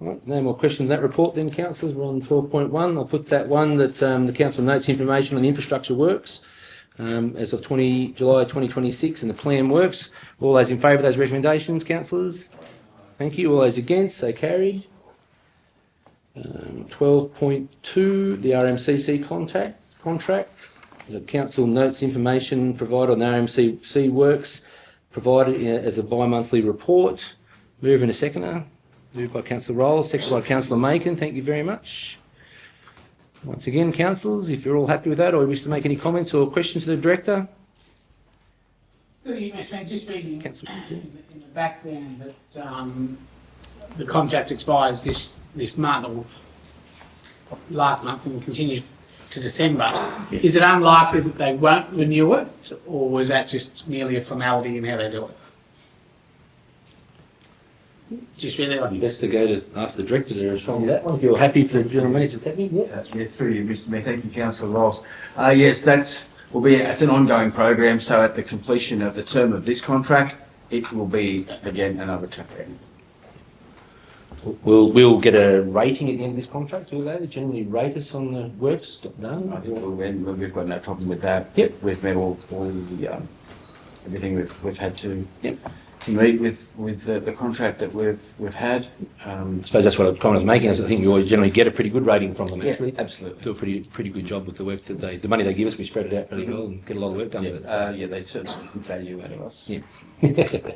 All right, no more questions on that report then, councillors. We're on 12.1. I'll put that one that the council notes information on the infrastructure works as of July 2026 and the plan works. All those in favour of those recommendations, councillors? Thank you. All those against? So carried. 12.2, the RMCC contract. The council notes information provided on the RMCC works provided as a bi-monthly report. Move in a seconder. Moved by Councillor Rolls, seconded by Councillor Macon. Thank you very much. Once again, councillors, if you're all happy with that or wish to make any comments or questions to the director. Just reading in the background that the contract expires this month or last month and continues to December. Yeah. Is it unlikely that they won't renew it, or was that just merely a formality in how they do it? Just really like best to go to ask the director to respond to that one. If you're happy for the general manager's happy, yeah. Yes, through you, Mr. Mayor. Thank you, Councillor Ross. Yes, it's an ongoing program. So at the completion of the term of this contract, it will be again another term. We'll get a rating at the end of this contract, will they? They generally rate us on the works done? I think we've got no problem with that. Yep. We've met all the everything we've had to meet with the contract that we've had. I suppose that's what the comment I was making. I think we always generally get a pretty good rating from them. Actually, yeah, absolutely. Do a pretty good job with the work that the money they give us. We spread it out fairly well and get a lot of work done with it. Yeah, they certainly value out of us. Yeah. Yeah.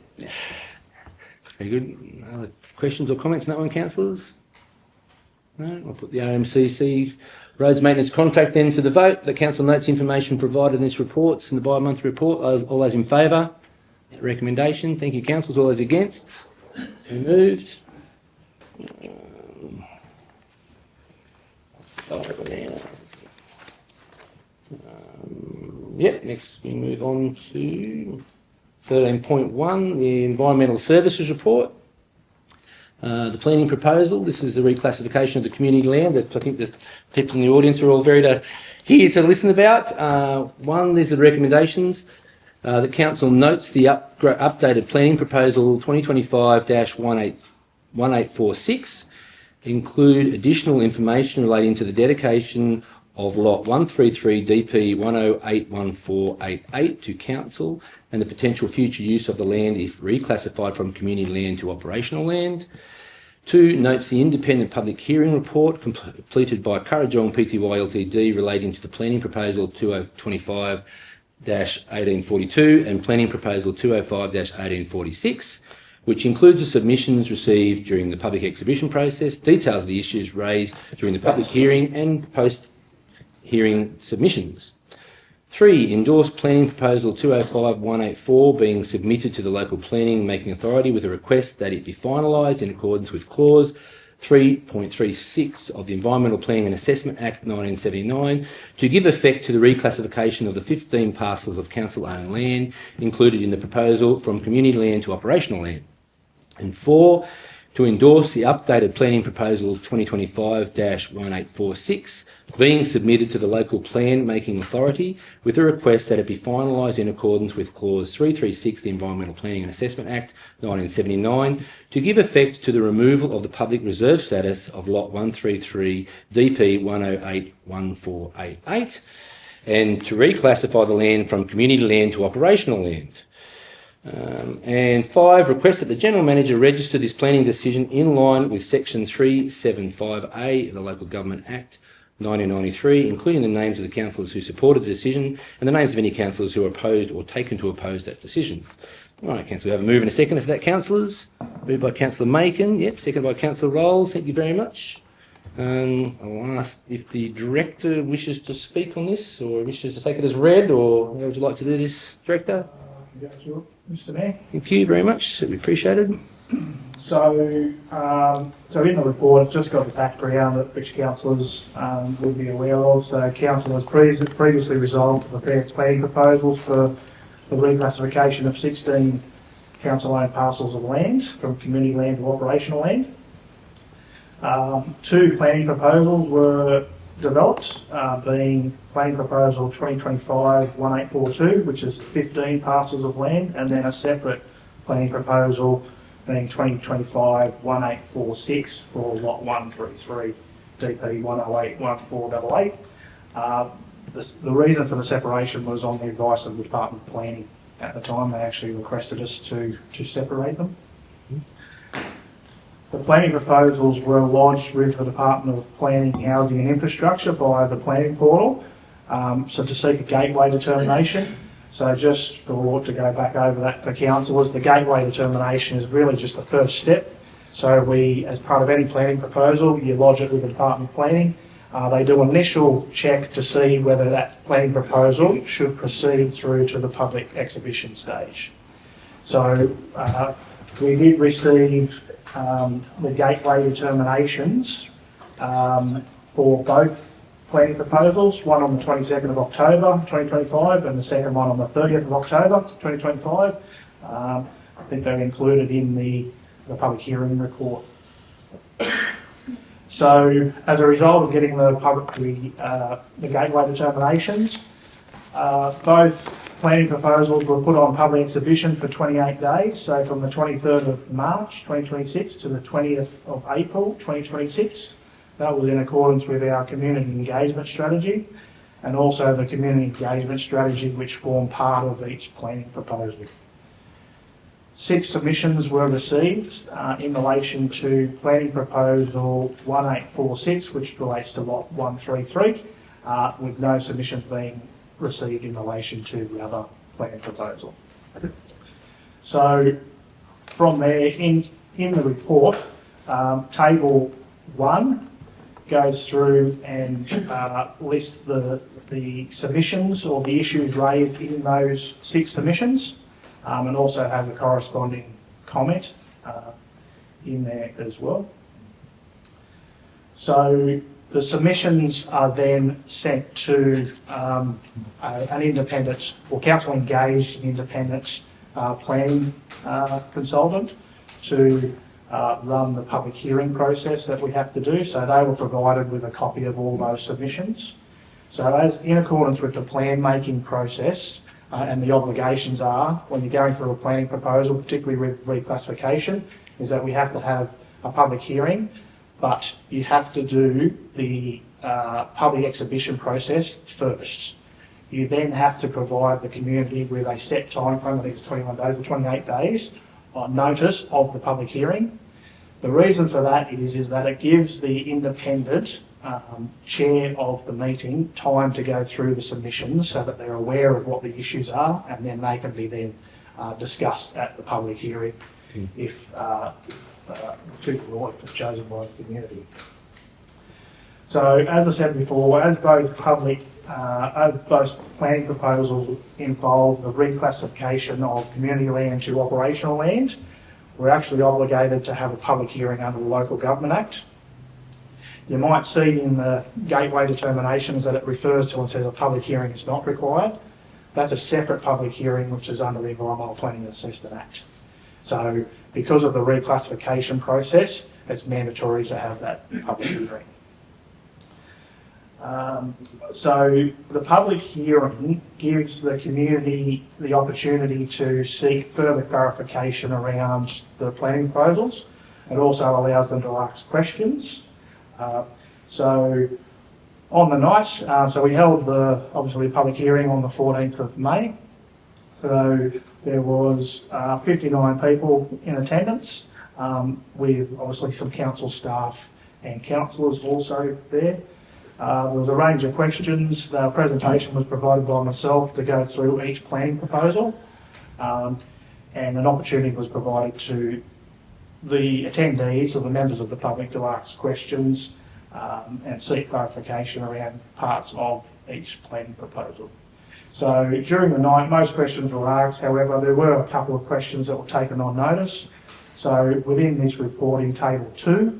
Very good. Other questions or comments on that one, councillors? No? I'll put the RMCC roads maintenance contract then to the vote. The council notes information provided in its reports in the bi-monthly report. All those in favour? Recommendation. Thank you, councillors. All those against? So moved. Yep, next we move on to 13.1, the Environmental Services Report. The planning proposal, this is the reclassification of the community land that I think the people in the audience are all very here to listen about. One, these are the recommendations. The Council notes the updated planning proposal 2025-1846 include additional information relating to the dedication of Lot 133 DP 1081488 to Council and the potential future use of the land if reclassified from community land to operational land. 2, notes the independent public hearing report completed by Currajong Pty Ltd relating to the planning proposal 2025-1842 and planning proposal 205-1846, which includes the submissions received during the public exhibition process, details of the issues raised during the public hearing and post-hearing submissions. 3, endorse planning proposal 205184 being submitted to the local planning making authority with a request that it be finalised in accordance with clause 3.36 of the Environmental Planning and Assessment Act 1979 to give effect to the reclassification of the 15 parcels of council-owned land included in the proposal from community land to operational land. And 4, to endorse the updated planning proposal 2025-1846 being submitted to the local plan making authority with a request that it be finalised in accordance with clause 336 of the Environmental Planning and Assessment Act 1979 to give effect to the removal of the public reserve status of Lot 133 DP 1081488 and to reclassify the land from community land to operational land. And 5, request that the General Manager register this planning decision in line with Section 375A of the Local Government Act 1993, including the names of the councillors who supported the decision and the names of any councillors who are opposed or taken to oppose that decision. All right, Councillor, we have a move and a second for that, councillors. Moved by Councillor Macon, yep, second by Councillor Rolls. Thank you very much. I'll ask if the Director wishes to speak on this or wishes to take it as read, or how would you like to do this, Director? Go through it, Mr. Mayor. Thank you very much. That'd be appreciated. So in the report, it's just got the background that which councillors would be aware of. So council has previously resolved to prepare planning proposals for the reclassification of 16 council-owned parcels of land from community land to operational land. 2 planning proposals were developed, being planning proposal 2025-1842, which is 15 parcels of land, and then a separate planning proposal being 2025-1846 for Lot 133, DP 1081488. The reason for the separation was on the advice of the Department of Planning. At the time, they actually requested us to separate them. The planning proposals were lodged with the Department of Planning, Housing and Infrastructure via the planning portal, so to seek a gateway determination. So just to go back over that for councillors, the gateway determination is really just the first step. So we, as part of any planning proposal, you lodge it with the Department of Planning. They do an initial check to see whether that planning proposal should proceed through to the public exhibition stage. So we did receive the gateway determinations for both planning proposals, one on the 22nd of October 2025 and the second one on the 30th of October 2025. I think they're included in the public hearing report. So as a result of getting the gateway determinations, both planning proposals were put on public exhibition for 28 days, so from the 23rd of March 2026 to the 20th of April 2026. That was in accordance with our community engagement strategy and also the community engagement strategy which form part of each planning proposal. 6 submissions were received in relation to planning proposal 1846, which relates to lot 133, with no submissions being received in relation to the other planning proposal. So from there, in the report, table 1 goes through and lists the submissions or the issues raised in those 6 submissions, and also has a corresponding comment in there as well. So The submissions are then sent to an independent, or council engaged independent planning consultant to run the public hearing process that we have to do. So they were provided with a copy of all those submissions. So as in accordance with the plan making process and the obligations are when you're going through a planning proposal, particularly with reclassification, is that we have to have a public hearing, but you have to do the public exhibition process first. You then have to provide the community with a set time frame, I think it's 21 days or 28 days, on notice of the public hearing. The reason for that is that it gives the independent chair of the meeting time to go through the submissions so that they're aware of what the issues are, and then they can be then discussed at the public hearing if chosen by the community. So, as I said before, as both planning proposals involve the reclassification of community land to operational land, we're actually obligated to have a public hearing under the Local Government Act. You might see in the gateway determinations that it refers to and says a public hearing is not required. That's a separate public hearing which is under the Environmental Planning and Assessment Act. So, because of the reclassification process, it's mandatory to have that public hearing. So the public hearing gives the community the opportunity to seek further clarification around the planning proposals. It also allows them to ask questions. So on the night, so we held obviously a public hearing on the 14th of May. So there was 59 people in attendance, with obviously some council staff and councillors also there. There was a range of questions. The presentation was provided by myself to go through each planning proposal, and an opportunity was provided to the attendees or the members of the public to ask questions and seek clarification around parts of each planning proposal. So during the night, most questions were asked. However, there were a couple of questions that were taken on notice. So within this report in Table 2,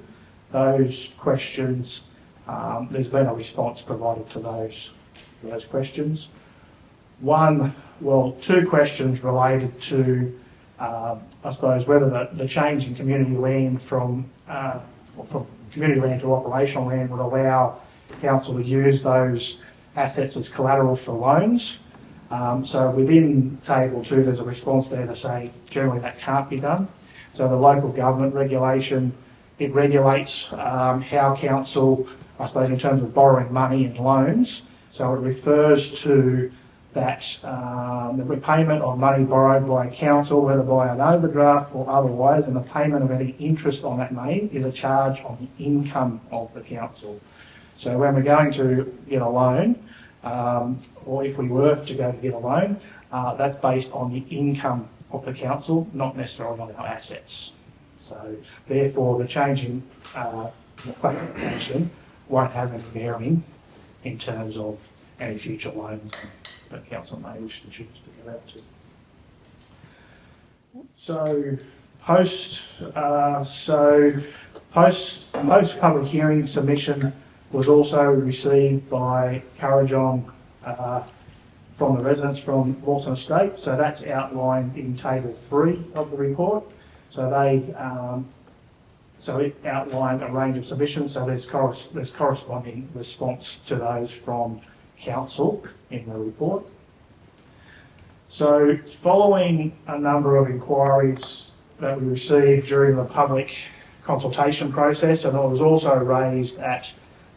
those questions, there's been a response provided to those questions. Two questions related to, I suppose, whether the change in community land from community land to operational land would allow council to use those assets as collateral for loans. So within Table 2, there's a response there to say generally that can't be done. So the local government regulation, it regulates how council, I suppose, in terms of borrowing money and loans. So it refers to that the repayment of money borrowed by a council, whether by an overdraft or otherwise, and the payment of any interest on that money is a charge on the income of the council. So when we're going to get a loan, or if we were to go to get a loan, that's based on the income of the council, not necessarily on our assets. So therefore, the change in classification won't have any bearing in terms of any future loans that council may wish to choose to go out to. So post public hearing submission was also received by Currajong from the residents from Lawson Estate. So that's outlined in Table 3 of the report. So it outlined a range of submissions. So there's corresponding response to those from council in the report. So following a number of inquiries that we received during the public consultation process, and it was also raised at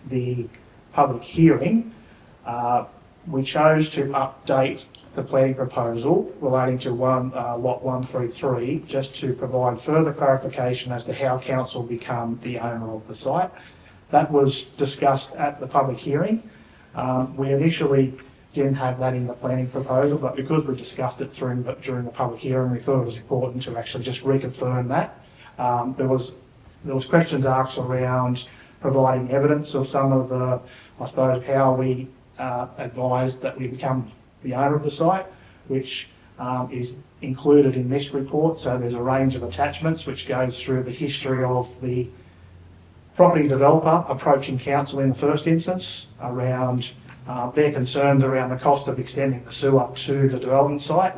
the public hearing, we chose to update the planning proposal relating to Lot 133, just to provide further clarification as to how council become the owner of the site. That was discussed at the public hearing. We initially didn't have that in the planning proposal, but because we discussed it during the public hearing, we thought it was important to actually just reconfirm that. There was questions asked around providing evidence of some of the, I suppose, how we advised that we become the owner of the site, which is included in this report. So there's a range of attachments which goes through the history of the property developer approaching council in the first instance around their concerns around the cost of extending the sewer to the development site,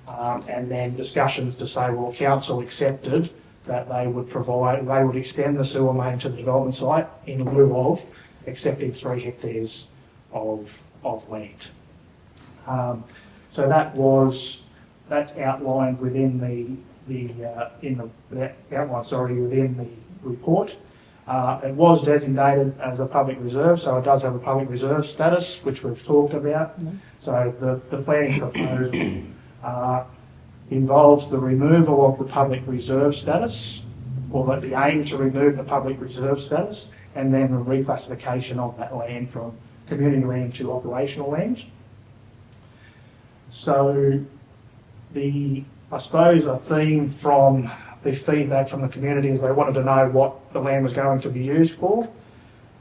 and then discussions to say, well, council accepted that they would extend the sewer main to the development site in lieu of accepting 3 hectares of land. So that's outlined within within the report. It was designated as a public reserve, so it does have a public reserve status, which we've talked about. So the planning proposal involves the removal of the public reserve status, or the aim to remove the public reserve status, and then the reclassification of that land from community land to operational land. So I suppose a theme from the feedback from the community is they wanted to know what the land was going to be used for.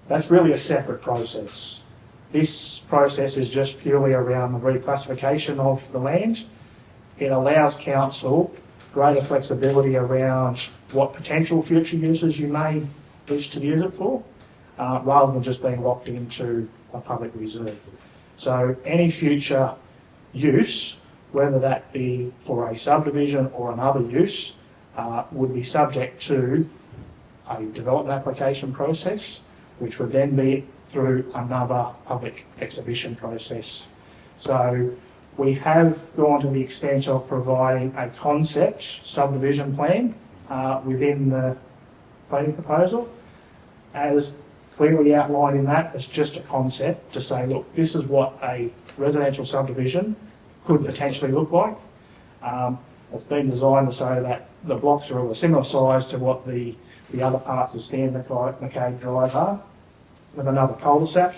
That's really a separate process. This process is just purely around the reclassification of the land. It allows council greater flexibility around what potential future uses you may wish to use it for, rather than just being locked into a public reserve. So any future use, whether that be for a subdivision or another use, would be subject to a development application process, which would then be through another public exhibition process. So we have gone to the extent of providing a concept subdivision plan within the planning proposal. As clearly outlined in that, it's just a concept to say, look, this is what a residential subdivision could potentially look like. It's been designed so that the blocks are of a similar size to what the other parts of Stan McCabe Drive are, with another cul-de-sac.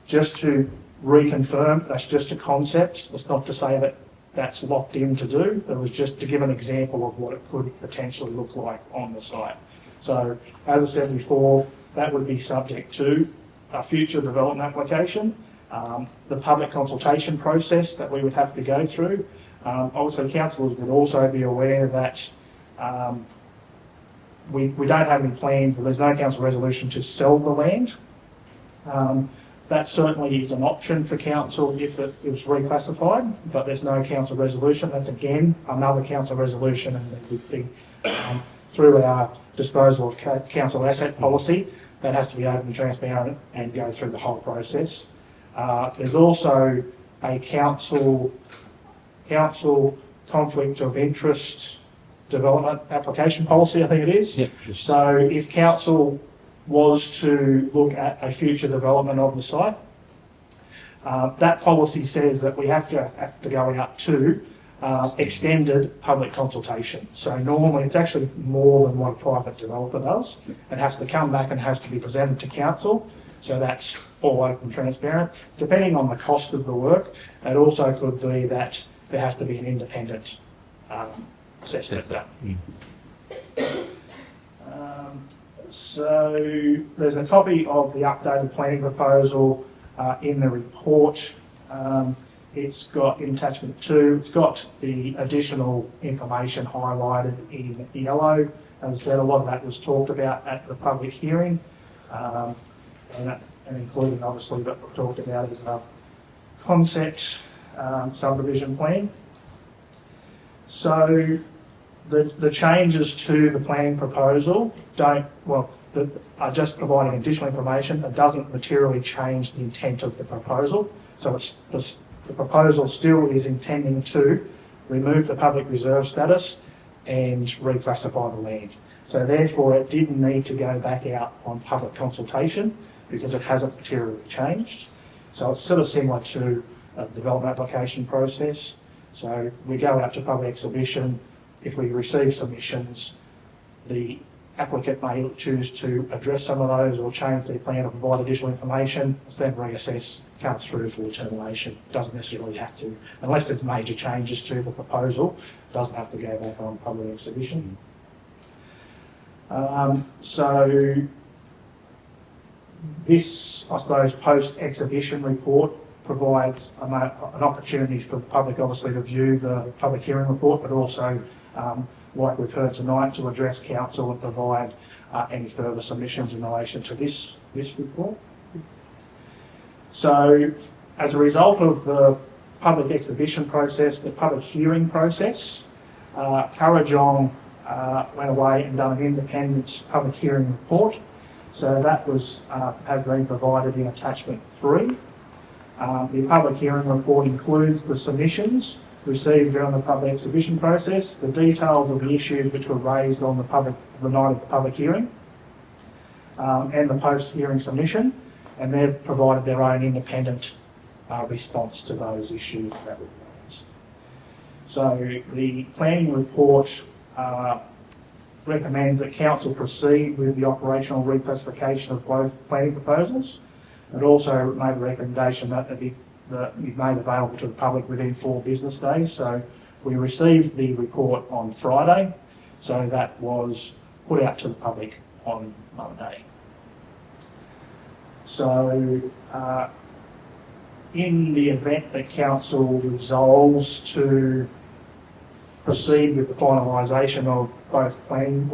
Just to reconfirm, that's just a concept. It's not to say that that's locked in to do. It was just to give an example of what it could potentially look like on the site. So, as I said before, that would be subject to a future development application, the public consultation process that we would have to go through. Obviously, councillors would also be aware that we don't have any plans, and there's no council resolution to sell the land. That certainly is an option for council if it was reclassified, but there's no council resolution. That's again another council resolution, and it would be through our disposal of council asset policy. That has to be open and transparent and go through the whole process. There's also a council conflict of interest development application policy, I think it is. Yep. So if council was to look at a future development of the site, that policy says that we have to go out to extended public consultation. So normally it's actually more than what a private developer does. It has to come back and has to be presented to council. So that's all open and transparent. Depending on the cost of the work, it also could be that there has to be an independent assessment done. So there's a copy of the updated planning proposal in the report. It's got in attachment 2, it's got the additional information highlighted in yellow. As I said, a lot of that was talked about at the public hearing, and including obviously that we've talked about is the concept subdivision plan. So the changes to the planning proposal are just providing additional information. It doesn't materially change the intent of the proposal. So the proposal still is intending to remove the public reserve status and reclassify the land. So therefore it didn't need to go back out on public consultation because it hasn't materially changed. So it's sort of similar to a development application process. So we go out to public exhibition. If we receive submissions, the applicant may choose to address some of those or change their plan or provide additional information. It's then reassessed, comes through for determination. Doesn't necessarily have to, unless there's major changes to the proposal, doesn't have to go back on public exhibition. So this, I suppose, post-exhibition report provides an opportunity for the public, obviously, to view the public hearing report, but also, like we've heard tonight, to address council and provide any further submissions in relation to this report. So, as a result of the public exhibition process, the public hearing process, Kurrajong went away and done an independent public hearing report. So that has been provided in attachment 3. The public hearing report includes the submissions received during the public exhibition process, the details of the issues which were raised on the night of the public hearing, and the post-hearing submission, and they've provided their own independent response to those issues that were raised. So the planning report recommends that Council proceed with the operational reclassification of both planning proposals. It also made a recommendation that it be made available to the public within 4 business days. So we received the report on Friday, so that was put out to the public on Monday. So in the event that Council resolves to proceed with the finalisation of both planning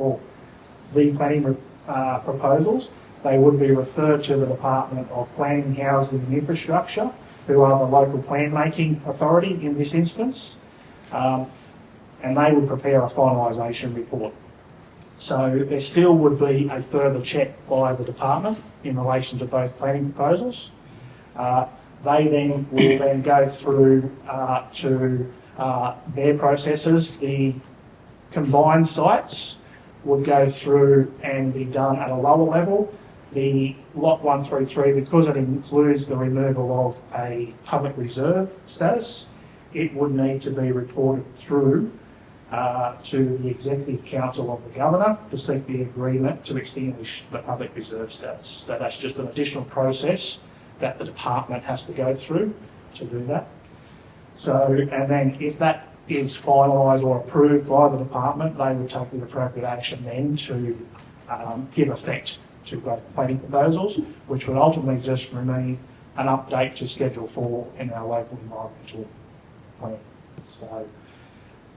proposals, they would be referred to the Department of Planning, Housing and Infrastructure, who are the local plan-making authority in this instance, and they would prepare a finalisation report. So there still would be a further check by the department in relation to both planning proposals. They then will then go through to their processes. The combined sites would go through and be done at a lower level. The lot 133, because it includes the removal of a public reserve status, it would need to be reported through to the Executive Council of the Governor to seek the agreement to extinguish the public reserve status. So that's just an additional process that the department has to go through to do that. So, and then if that is finalised or approved by the department, they would take the appropriate action then to give effect to both planning proposals, which would ultimately just remain an update to Schedule 4 in our local environmental plan.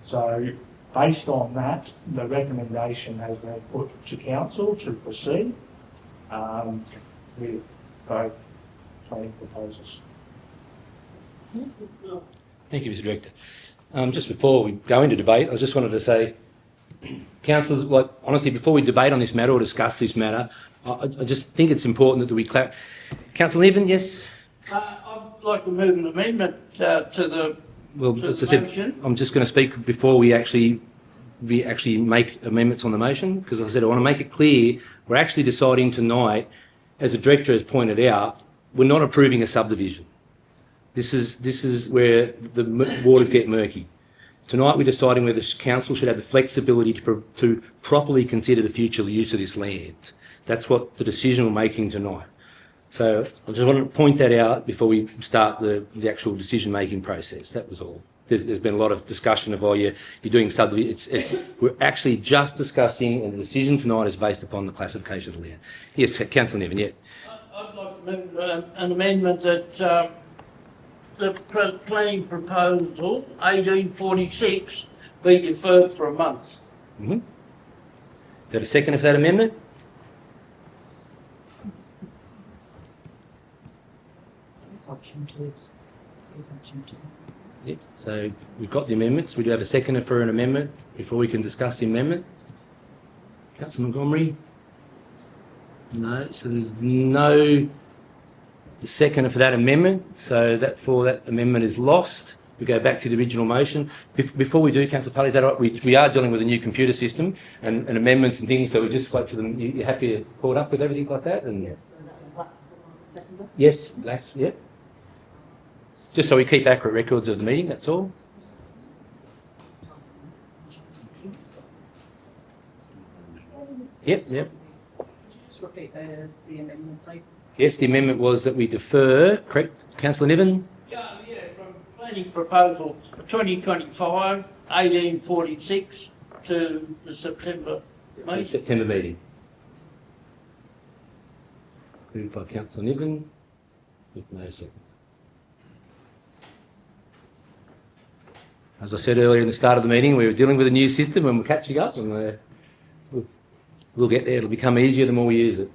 So based on that, the recommendation has been put to Council to proceed with both planning proposals. Thank you, Mr. Director. Just before we go into debate, I just wanted to say, councillors, like honestly, before we debate on this matter or discuss this matter, I just think it's important that we clarify. Councillor Niven, yes? I'd like to move an amendment to the motion. I'm just going to speak before we actually make amendments on the motion, because as I said, I want to make it clear we're actually deciding tonight, as the Director has pointed out, we're not approving a subdivision. This is where the waters get murky. Tonight we're deciding whether the council should have the flexibility to properly consider the future use of this land. That's what the decision we're making tonight. So I just wanted to point that out before we start the actual decision-making process. That was all. There's been a lot of discussion of, you're doing subdivision. We're actually just discussing, and the decision tonight is based upon the classification of the land. Yes, Councillor Niven, yeah. I'd like to move an amendment that the planning proposal 1846 be deferred for a month. Mm-hmm. Do you have a second for that amendment? Option 2 is option 2. Yes, so we've got the amendments. We do have a seconder for an amendment before we can discuss the amendment. Councillor Montgomery? No, so there's no seconder for that amendment, so that amendment is lost. We go back to the original motion. Before we do, Councillor Pally, is that right? We are dealing with a new computer system and amendments and things, so we just wait for them. You're happy to caught up with everything like that? And Yes, so that was what was the seconder? yes, that's, yeah. Just so we keep accurate records of the meeting, that's all. Yep. Just repeat the amendment, please. Yes, the amendment was that we defer, correct, Councillor Niven? Yeah, from planning proposal 2025 1846 to the September meeting. September meeting. Moved by Councillor Niven, with no second. As I said earlier in the start of the meeting, we were dealing with a new system and we're catching up, and We'll get there. It'll become easier the more we use it.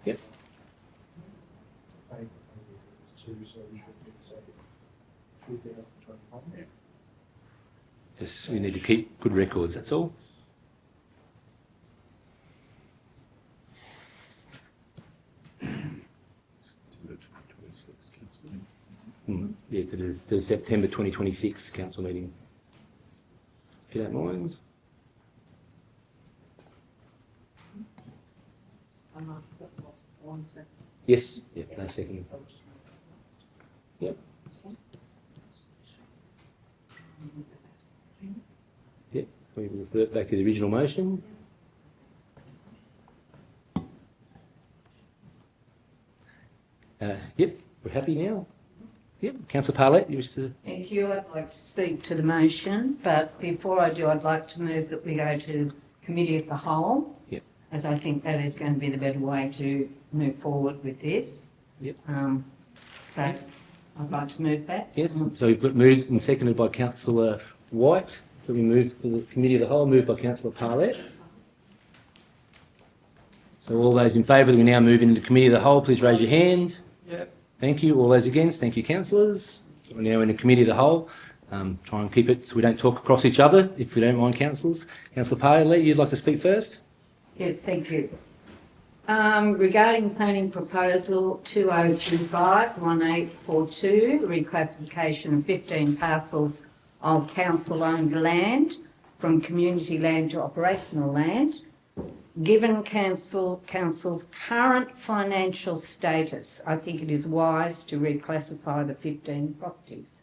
Yep. Just, we need to keep good records, that's all. Yeah, to the September 2026 council meeting. If you don't mind. Yes, yeah, no second. Yep. Yep, we revert back to the original motion. Yep, we're happy now. Yep, Councillor Parlett, you wish to... Thank you. I'd like to speak to the motion, but before I do, I'd like to move that we go to Committee of the Whole, Yep. as I think that is going to be the better way to move forward with this. Yep. So I'd like to move that. Yes, so we've got moved and seconded by Councillor White. So we move to the Committee of the Whole, moved by Councillor Parlett. So all those in favour that we now move into the Committee of the Whole, please raise your hand. Yep. Thank you. All those against, thank you, councillors. So we're now in the Committee of the Whole. Try and keep it so we don't talk across each other, if you don't mind, councillors. Councillor Parlett, you'd like to speak first? Yes, thank you. Regarding planning proposal 2025-1842, reclassification of 15 parcels of council-owned land from community land to operational land, given council's current financial status, I think it is wise to reclassify the 15 properties.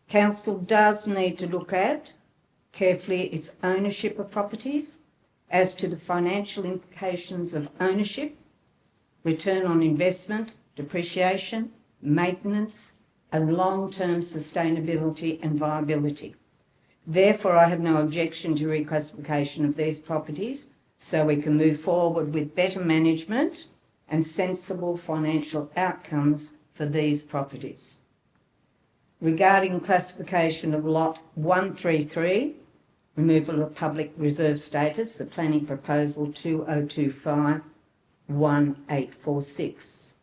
Council does need to look at carefully its ownership of properties as to the financial implications of ownership, return on investment, depreciation, maintenance, and long-term sustainability and viability. Therefore, I have no objection to reclassification of these properties so we can move forward with better management and sensible financial outcomes for these properties. Regarding classification of lot 133, removal of public reserve status, the planning proposal 2025-1846.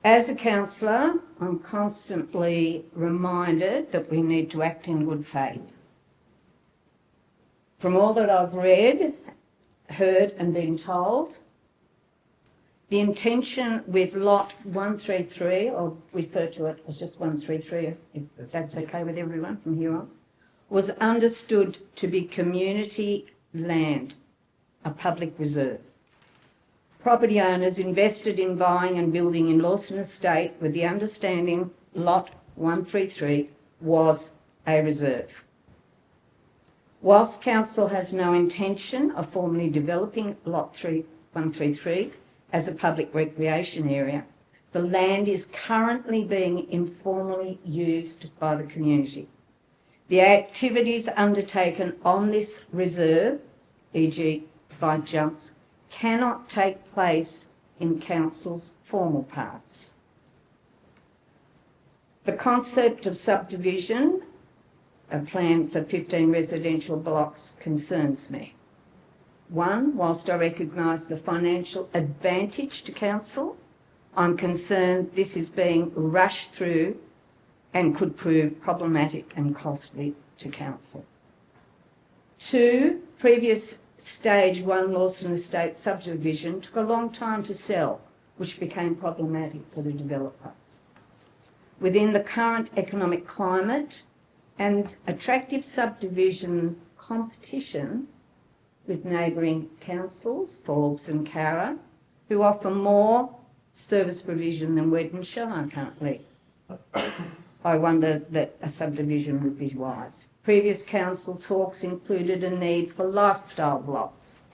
As a councillor, I'm constantly reminded that we need to act in good faith. From all that I've read, heard and been told, the intention with lot 133, I'll refer to it as just 133, if that's okay with everyone from here on, was understood to be community land, a public reserve. Property owners invested in buying and building in Lawson Estate with the understanding lot 133 was a reserve. Whilst council has no intention of formally developing lot 133 as a public recreation area, the land is currently being informally used by the community. The activities undertaken on this reserve, e.g. bike jumps, cannot take place in council's formal parts. The concept of subdivision, a plan for 15 residential blocks, concerns me. One, whilst I recognise the financial advantage to council, I'm concerned this is being rushed through and could prove problematic and costly to council. Two, previous stage 1 Lawson Estate subdivision took a long time to sell, which became problematic for the developer. Within the current economic climate and attractive subdivision competition with neighbouring councils, Forbes and Cara, who offer more service provision than Weddin Shire currently, I wonder that a subdivision would be wise. Previous council talks included a need for lifestyle blocks.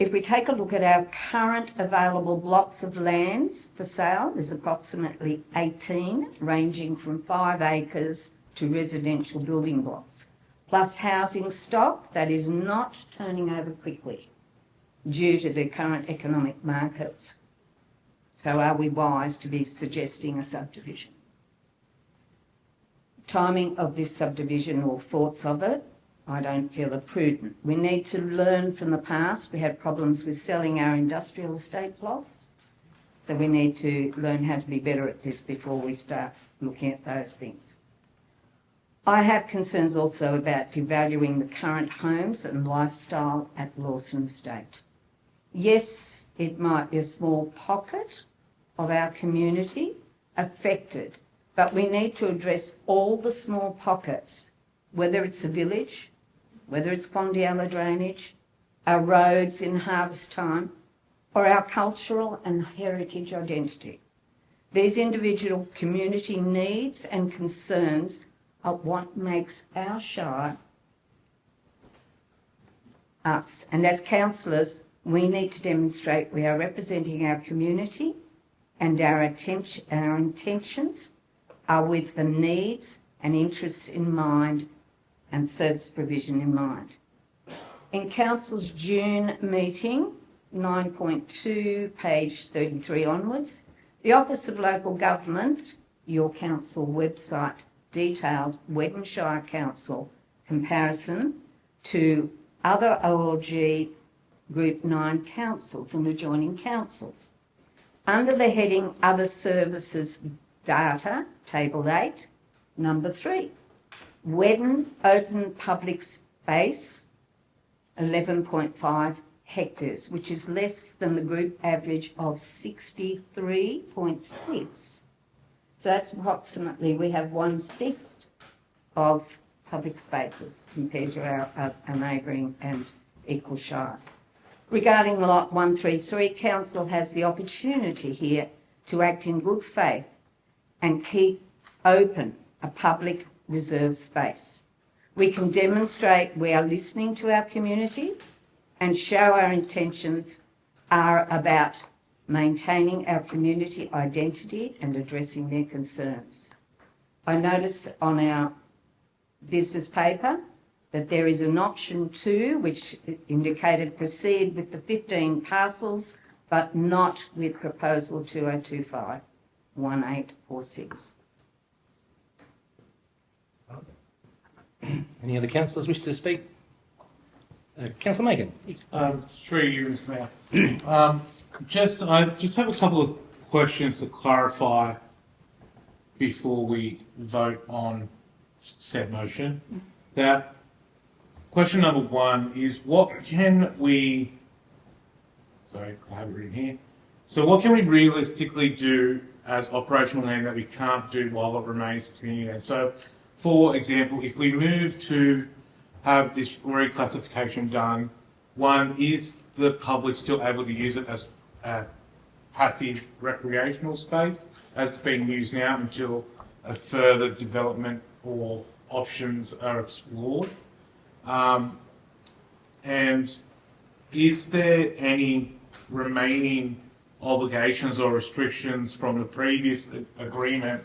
If we take a look at our current available blocks of lands for sale, there's approximately 18, ranging from 5 acres to residential building blocks, plus housing stock that is not turning over quickly due to the current economic markets. So are we wise to be suggesting a subdivision? Timing of this subdivision or thoughts of it, I don't feel are prudent. We need to learn from the past. We had problems with selling our industrial estate blocks. So we need to learn how to be better at this before we start looking at those things. I have concerns also about devaluing the current homes and lifestyle at Lawson Estate. Yes, it might be a small pocket of our community affected, but we need to address all the small pockets, whether it's a village, whether it's Pondiella drainage, our roads in harvest time, or our cultural and heritage identity. These individual community needs and concerns are what makes our shire us. And as councillors, we need to demonstrate we are representing our community and our intentions are with the needs and interests in mind and service provision in mind. In Council's June meeting, 9.2, page 33 onwards, the Office of Local Government, your council website, detailed Weddin Shire Council comparison to other OLG Group 9 councils and adjoining councils. Under the heading Other Services Data, Table 8, number 3, Weddin Open Public Space, 11.5 hectares, which is less than the group average of 63.6. So that's approximately, we have 1/6 of public spaces compared to our neighbouring and equal shires. Regarding Lot 133, Council has the opportunity here to act in good faith and keep open a public reserve space. We can demonstrate we are listening to our community and show our intentions are about maintaining our community identity and addressing their concerns. I notice on our business paper that there is an option 2 which indicated proceed with the 15 parcels but not with proposal 2025-1846. Any other councillors wish to speak? Councillor Macon. Through you, Mr. Mayor. I just have a couple of questions to clarify before we vote on said motion. That question number 1 is what can we, sorry, I have it written here. So what can we realistically do as operational land that we can't do while it remains community land? So, for example, if we move to have this reclassification done, 1, is the public still able to use it as a passive recreational space as it's being used now until a further development or options are explored? And is there any remaining obligations or restrictions from the previous agreement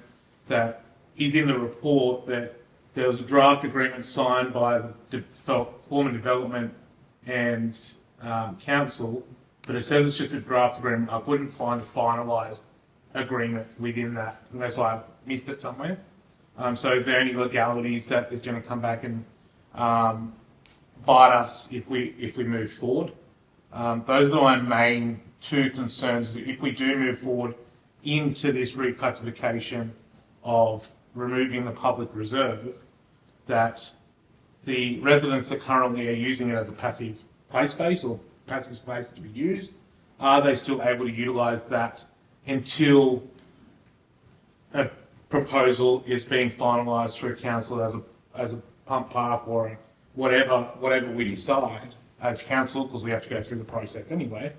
that is in the report, that there was a draft agreement signed by the former development and council, but it says it's just a draft agreement. I couldn't find a finalised agreement within that unless I missed it somewhere. So is there any legalities that is going to come back and bite us if we move forward? Those are my main 2 concerns. If we do move forward into this reclassification of removing the public reserve, that the residents that currently are using it as a passive play space or passive space to be used, are they still able to utilise that until a proposal is being finalised through council as a pump park or whatever we decide as council, because we have to go through the process anyway,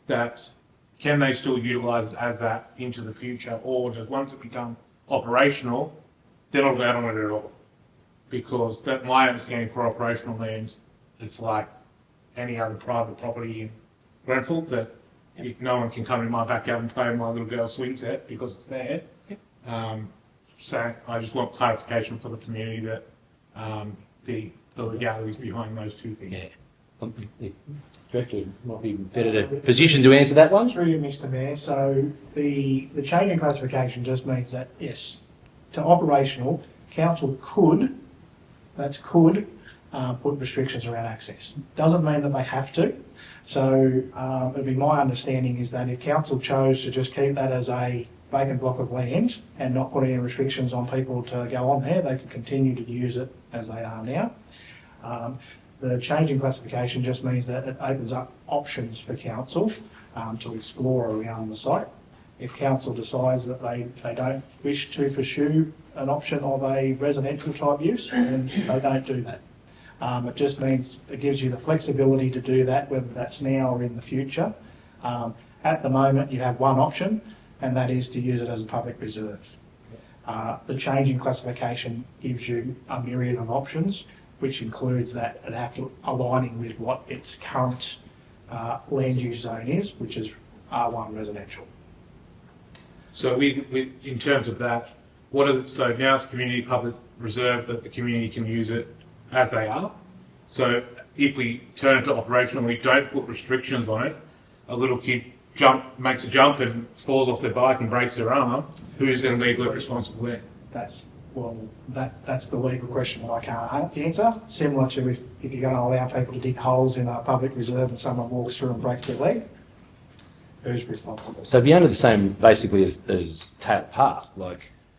that can they still utilise it as that into the future, or does once it become operational, they're not allowed on it at all? Because that my understanding for operational land, it's like any other private property in Grenfell, that if no one can come in my backyard and play my little girl swing set because it's there. So I just want clarification for the community that the legalities behind those 2 things. Yeah. Director might be better position to answer that one. Through you, Mr. Mayor. So the change in classification just means that, yes, to operational, council could put restrictions around access. Doesn't mean that they have to. So it'd be my understanding is that if council chose to just keep that as a vacant block of land and not put any restrictions on people to go on there, they could continue to use it as they are now. The change in classification just means that it opens up options for council to explore around the site. If council decides that they don't wish to pursue an option of a residential type use, then they don't do that. It just means it gives you the flexibility to do that, whether that's now or in the future. At the moment, you have one option, and that is to use it as a public reserve. The change in classification gives you a myriad of options, which includes that it have to aligning with what its current land use zone is, which is R1 residential. So in terms of that, so now it's community public reserve that the community can use it as they are. So if we turn it to operational, we don't put restrictions on it, a little kid makes a jump and falls off their bike and breaks their arm, who's then legally responsible there? That's the legal question that I can't answer. Similar to if you're going to allow people to dig holes in a public reserve and someone walks through and breaks their leg, who's responsible? So it'd be under the same, basically, as Taylor Park.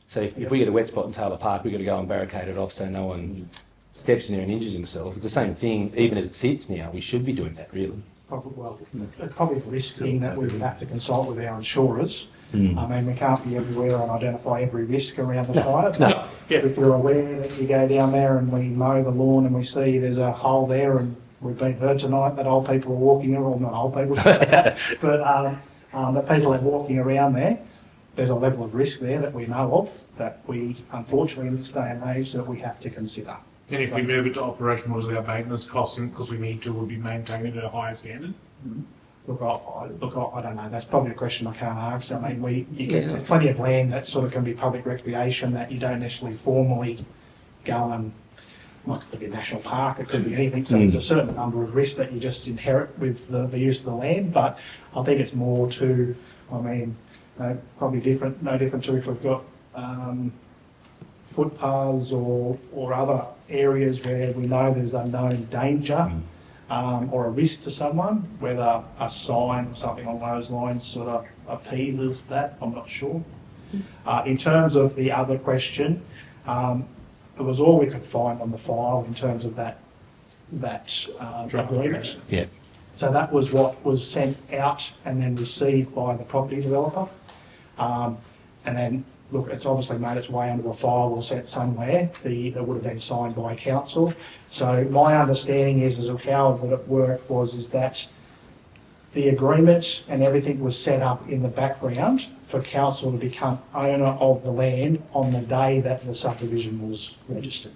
So if we get a wet spot in Taylor Park, we've got to go and barricade it off so no one steps in there and injures himself. It's the same thing, even as it sits now. We should be doing that, really. It's probably a risk thing that we would have to consult with our insurers. I mean, we can't be everywhere and identify every risk around the site. No. If you're aware that you go down there and we mow the lawn and we see there's a hole there and we've been heard tonight that old people are walking, or not old people, but the people that are walking around there, there's a level of risk there that we know of that we, unfortunately, in this day and age, that we have to consider. And if we move it to operational, what is our maintenance costs? Because we need to, will be maintained at a higher standard? Look, I don't know. That's probably a question I can't answer. I mean, there's plenty of land that sort of can be public recreation that you don't necessarily formally go and, like it could be a national park, it could be anything. So there's a certain number of risks that you just inherit with the use of the land. But I think it's more to, I mean, probably no different to if we've got footpaths or other areas where we know there's a known danger or a risk to someone, whether a sign or something along those lines sort of appeases that, I'm not sure. In terms of the other question, it was all we could find on the file in terms of that agreement. Yeah. So that was what was sent out and then received by the property developer. And then, look, it's obviously made its way onto a file or sent somewhere that would have been signed by council. So my understanding is of how that it worked is that the agreement and everything was set up in the background for council to become owner of the land on the day that the subdivision was registered.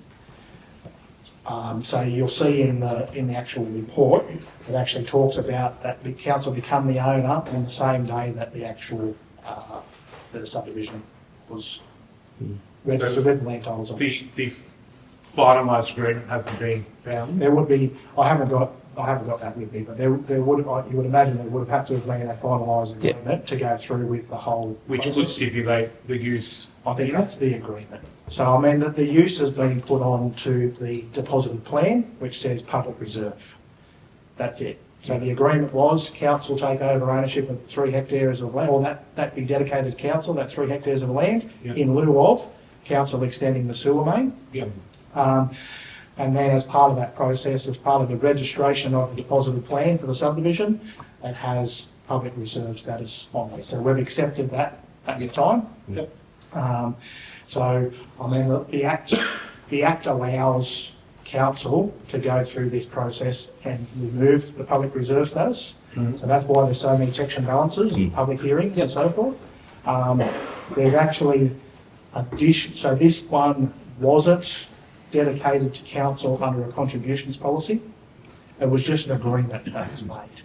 So you'll see in the actual report, it actually talks about that the council become the owner on the same day that the actual the subdivision was registered with land titles. The finalised agreement hasn't been found. There would be. I haven't got that with me, but there would. You would imagine there would have had to have been a finalised agreement to go through with the whole. Which process. would stipulate the use. I think that's the agreement. So I mean that the use has been put on to the deposited plan, which says public reserve. That's it. So the agreement was council take over ownership of 3 hectares of land, or that be dedicated to council, that 3 hectares of land, in lieu of council extending the sewer main. And then as part of that process, as part of the registration of the deposited plan for the subdivision, it has public reserve status on it. So we've accepted that at the time. So, I mean, the Act allows council to go through this process and remove the public reserve status. So that's why there's so many checks and balances and public hearings and so forth. There's actually so this one wasn't dedicated to council under a contributions policy. It was just an agreement that was made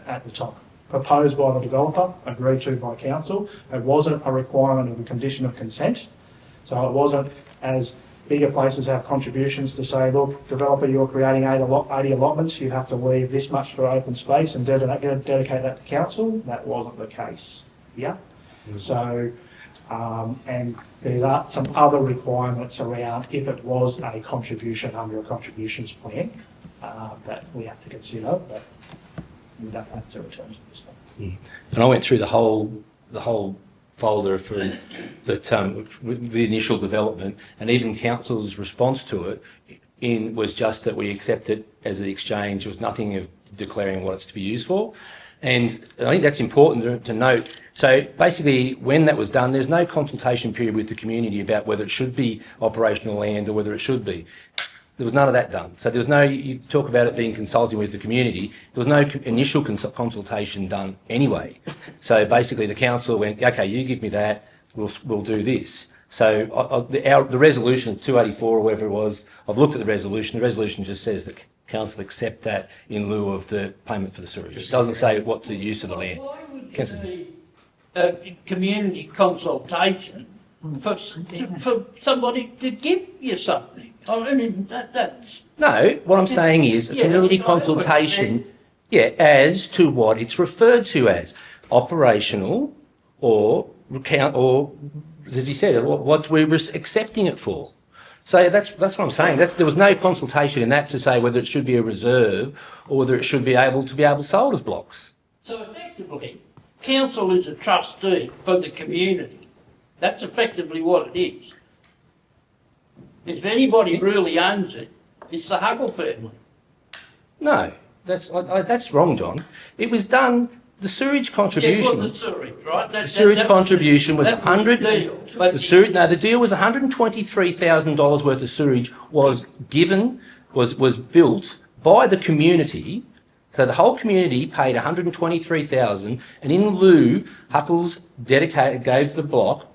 at the top. Proposed by the developer, agreed to by council. It wasn't a requirement of a condition of consent. So it wasn't as bigger places have contributions to say, look, developer, you're creating 80 allotments, you have to leave this much for open space and dedicate that to council. That wasn't the case here. So, and there are some other requirements around if it was a contribution under a contributions plan that we have to consider, but we don't have to return to this one. And I went through the whole folder for that with the initial development, and even council's response to it was just that we accept it as an exchange. There was nothing of declaring what it's to be used for, and I think that's important to note. So basically, when that was done, there's no consultation period with the community about whether it should be operational land or whether it should be. There was none of that done. So there was no, you talk about it being consulting with the community, there was no initial consultation done anyway. So basically the council went, okay, you give me that, we'll do this. So the resolution, 284 or whatever it was, I've looked at the resolution just says that council accept that in lieu of the payment for the sewage. It doesn't say what the use of the land. Why would there be community consultation for somebody to give you something? I mean, that's... No, what I'm saying is a community consultation, as to what it's referred to as, operational or, as he said, what we're accepting it for. So that's what I'm saying. There was no consultation in that to say whether it should be a reserve or whether it should be able to be sold as blocks. So effectively, council is a trustee for the community. That's effectively what it is. If anybody really owns it, it's the Huggle family. No, that's wrong, John. It was done. The sewage contribution. Yeah, well, the sewage, right? The sewage contribution was the deal was $123,000 worth of sewage was given, was built by the community. So the whole community paid $123,000, and in lieu, Huckles gave the block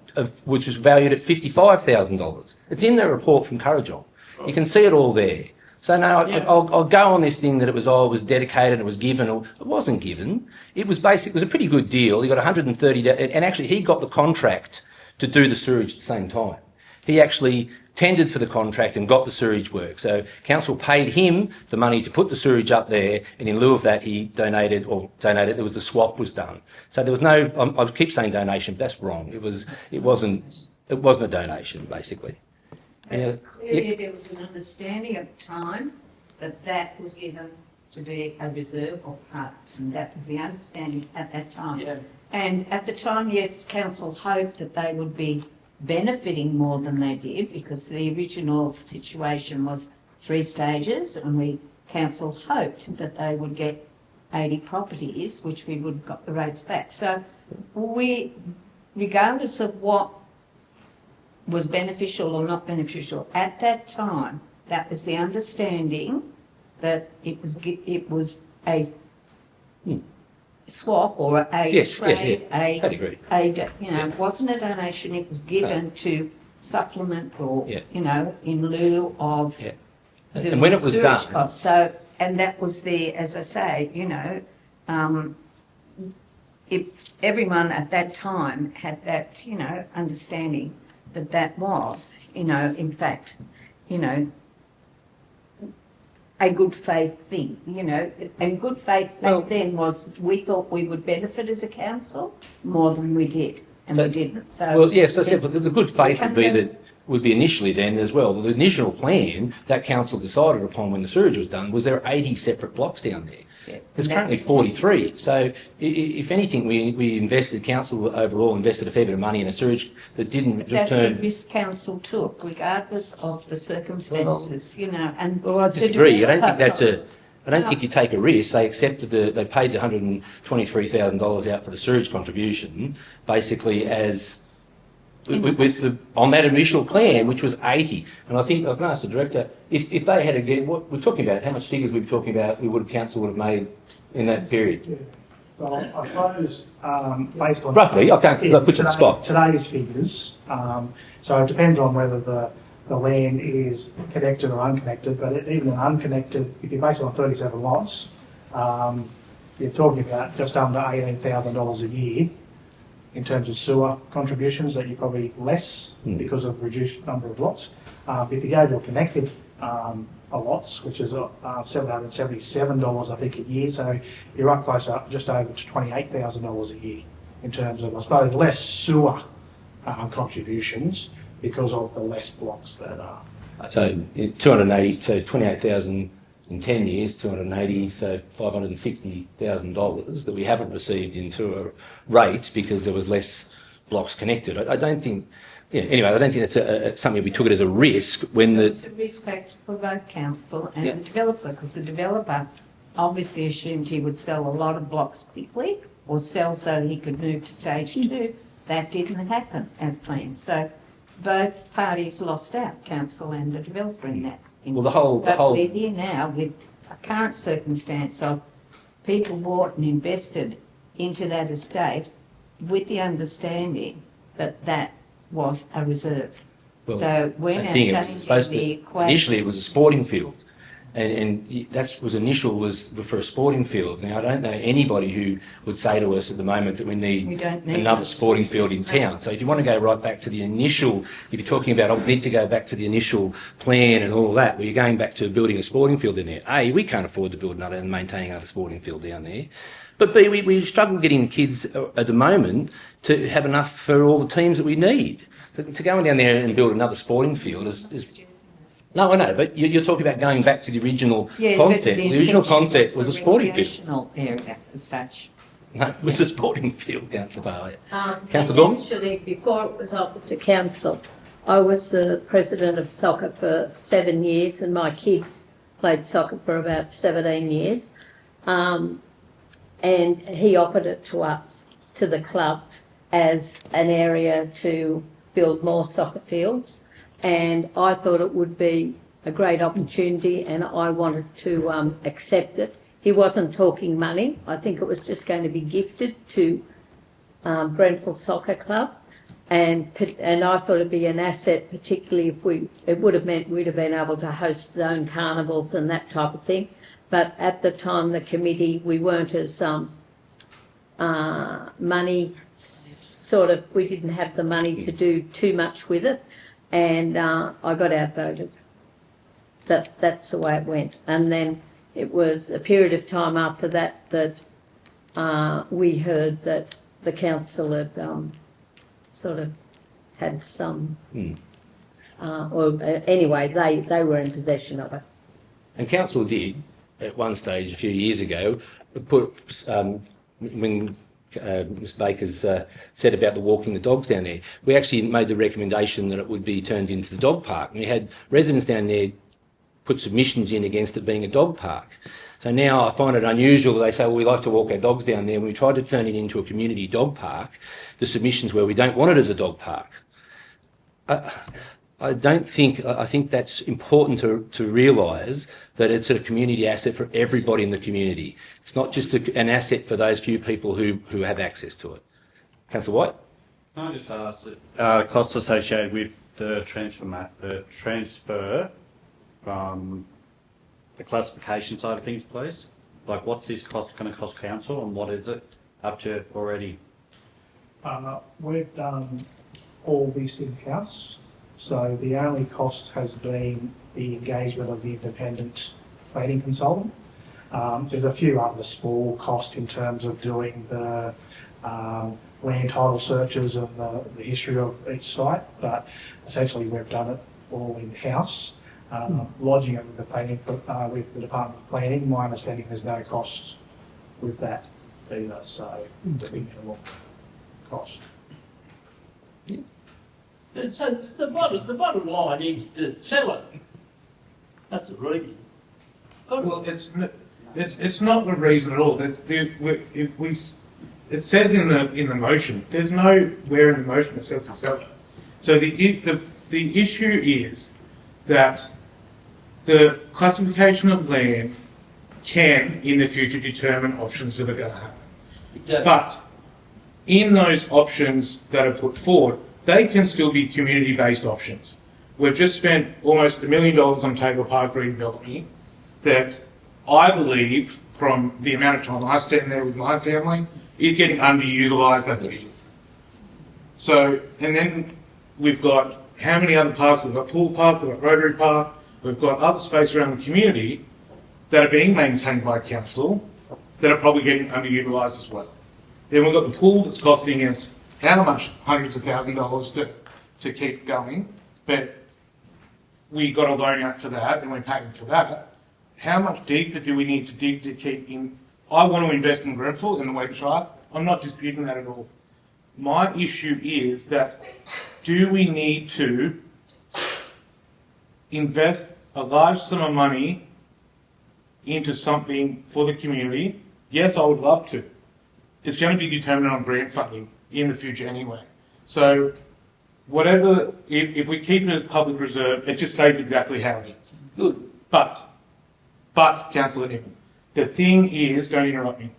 which was valued at $55,000. It's in the report from Currajong. You can see it all there. So no, I'll go on this thing that it was dedicated, it was given. It wasn't given. It was it was a pretty good deal. He got 130, and actually he got the contract to do the sewage at the same time. He actually tendered for the contract and got the sewage work. So council paid him the money to put the sewage up there, and in lieu of that, he donated. The swap was done. So there was no. I keep saying donation, but that's wrong. It wasn't a donation, basically. Clearly, there was an understanding at the time that that was given to be a reserve of parks, and that was the understanding at that time. Yeah. And at the time, yes, council hoped that they would be benefiting more than they did, because the original situation was 3 stages, and council hoped that they would get 80 properties, which we would have got the rates back. So regardless of what was beneficial or not beneficial, at that time, that was the understanding that it was a swap or a trade, it wasn't a donation, it was given to supplement or, in lieu of and when it was done. Costs. So, and that was as I say, if everyone at that time had that, understanding that was, in fact, a good faith thing, and good faith back then was we thought we would benefit as a council more than we did, and we didn't. So the good faith would be initially then as well. The initial plan that council decided upon when the sewage was done was there are 80 separate blocks down there. Yeah. There's currently 43. So if anything, council overall invested a fair bit of money in a sewage that didn't return. That's the risk council took, regardless of the circumstances, and. Well, I disagree. I don't think you take a risk. They accepted they paid the $123,000 out for the sewage contribution, basically as on that initial plan, which was 80. And I think I've asked the director if they had again what we're talking about, how much figures we're talking about, council would have made in that period. Yeah. So I suppose based on roughly, I can't put you on the spot. Today's figures. So it depends on whether the land is connected or unconnected. But even unconnected, if you base it on 37 lots, you're talking about just under $18,000 a year in terms of sewer contributions that you're probably less because of reduced number of lots. If you go to a connected lots, which is $777, I think, a year, so you're up close up just over to $28,000 a year in terms of, I suppose, less sewer contributions because of the less blocks that are. So 280, so 28,000 in 10 years, 280, so $560,000 that we haven't received into a rate because there was less blocks connected. I don't think, anyway, I don't think that's something we took it as a risk when the... It's a risk factor for both council and the developer, because the developer obviously assumed he would sell a lot of blocks quickly or sell so he could move to stage 2. That didn't happen as planned. So both parties lost out, council and the developer in that. Well, the whole... We're here now with a current circumstance of people bought and invested into that estate with the understanding that that was a reserve. Well, so we're now changing the equation. Initially, it was a sporting field, and that was for a sporting field. Now, I don't know anybody who would say to us at the moment that we need another sporting field in town. So if you want to go right back to the initial, if you're talking about, we need to go back to the initial plan and all that, where you're going back to building a sporting field in there. A, we can't afford to build another and maintaining another sporting field down there. But B, we struggle getting kids at the moment to have enough for all the teams that we need. So to go down there and build another sporting field is no, I know, but you're talking about going back to the original concept. The original concept was a sporting field. Recreational area as such. No, it was a sporting field, Councillor Barley. Councillor Gorman? Actually, before it was offered to council, I was the president of soccer for 7 years, and my kids played soccer for about 17 years. And he offered it to us, to the club, as an area to build more soccer fields. And I thought it would be a great opportunity, and I wanted to accept it. He wasn't talking money. I think it was just going to be gifted to Brentford Soccer Club, and I thought it'd be an asset, particularly if it would have meant we'd have been able to host zone carnivals and that type of thing. But at the time, the committee, we weren't as money we didn't have the money to do too much with it. And I got outvoted. That's the way it went. And then it was a period of time after that that we heard that the council had had some, anyway, they were in possession of it. And council did, at one stage a few years ago, put, when Ms Baker's said about the walking the dogs down there, we actually made the recommendation that it would be turned into the dog park. And we had residents down there put submissions in against it being a dog park. So now I find it unusual that they say, well, we like to walk our dogs down there. When we tried to turn it into a community dog park, the submissions were we don't want it as a dog park. I think that's important to realise that it's a community asset for everybody in the community. It's not just an asset for those few people who have access to it. Councillor White? Can I just ask the costs associated with the transfer from the classification side of things, please? Like, what's this cost going to cost council, and what is it up to already? We've done all this in-house. So the only cost has been the engagement of the independent planning consultant. There's a few other small costs in terms of doing the land title searches and the history of each site, but essentially we've done it all in-house. Lodging it with the planning, with the Department of Planning. My understanding there's no costs with that either, so minimal cost. Yeah. So the bottom line is to sell it. That's the reason. Well, it's not the reason at all. It says in the motion. There's nowhere in the motion that says to sell it. So the issue is that the classification of land can, in the future, determine options that are going to happen. Exactly. But in those options that are put forward, they can still be community-based options. We've just spent almost $1 million on Table Park redevelopment that I believe, from the amount of time I spend there with my family, is getting underutilised as it is. So, and then we've got how many other parks? We've got Pool Park, we've got Rotary Park, we've got other space around the community that are being maintained by council that are probably getting underutilised as well. Then we've got the pool that's costing us how much? Hundreds of $1,000s to keep going, but we got a loan out for that and we're paying for that. How much deeper do we need to dig to keep in? I want to invest in Grenfell and the Weddin Shire. I'm not disputing that at all. My issue is that do we need to invest a large sum of money into something for the community? Yes, I would love to. It's going to be determined on grant funding in the future anyway. So whatever, if we keep it as public reserve, it just stays exactly how it is. Good. But, Councillor Niven, the thing is, don't interrupt me,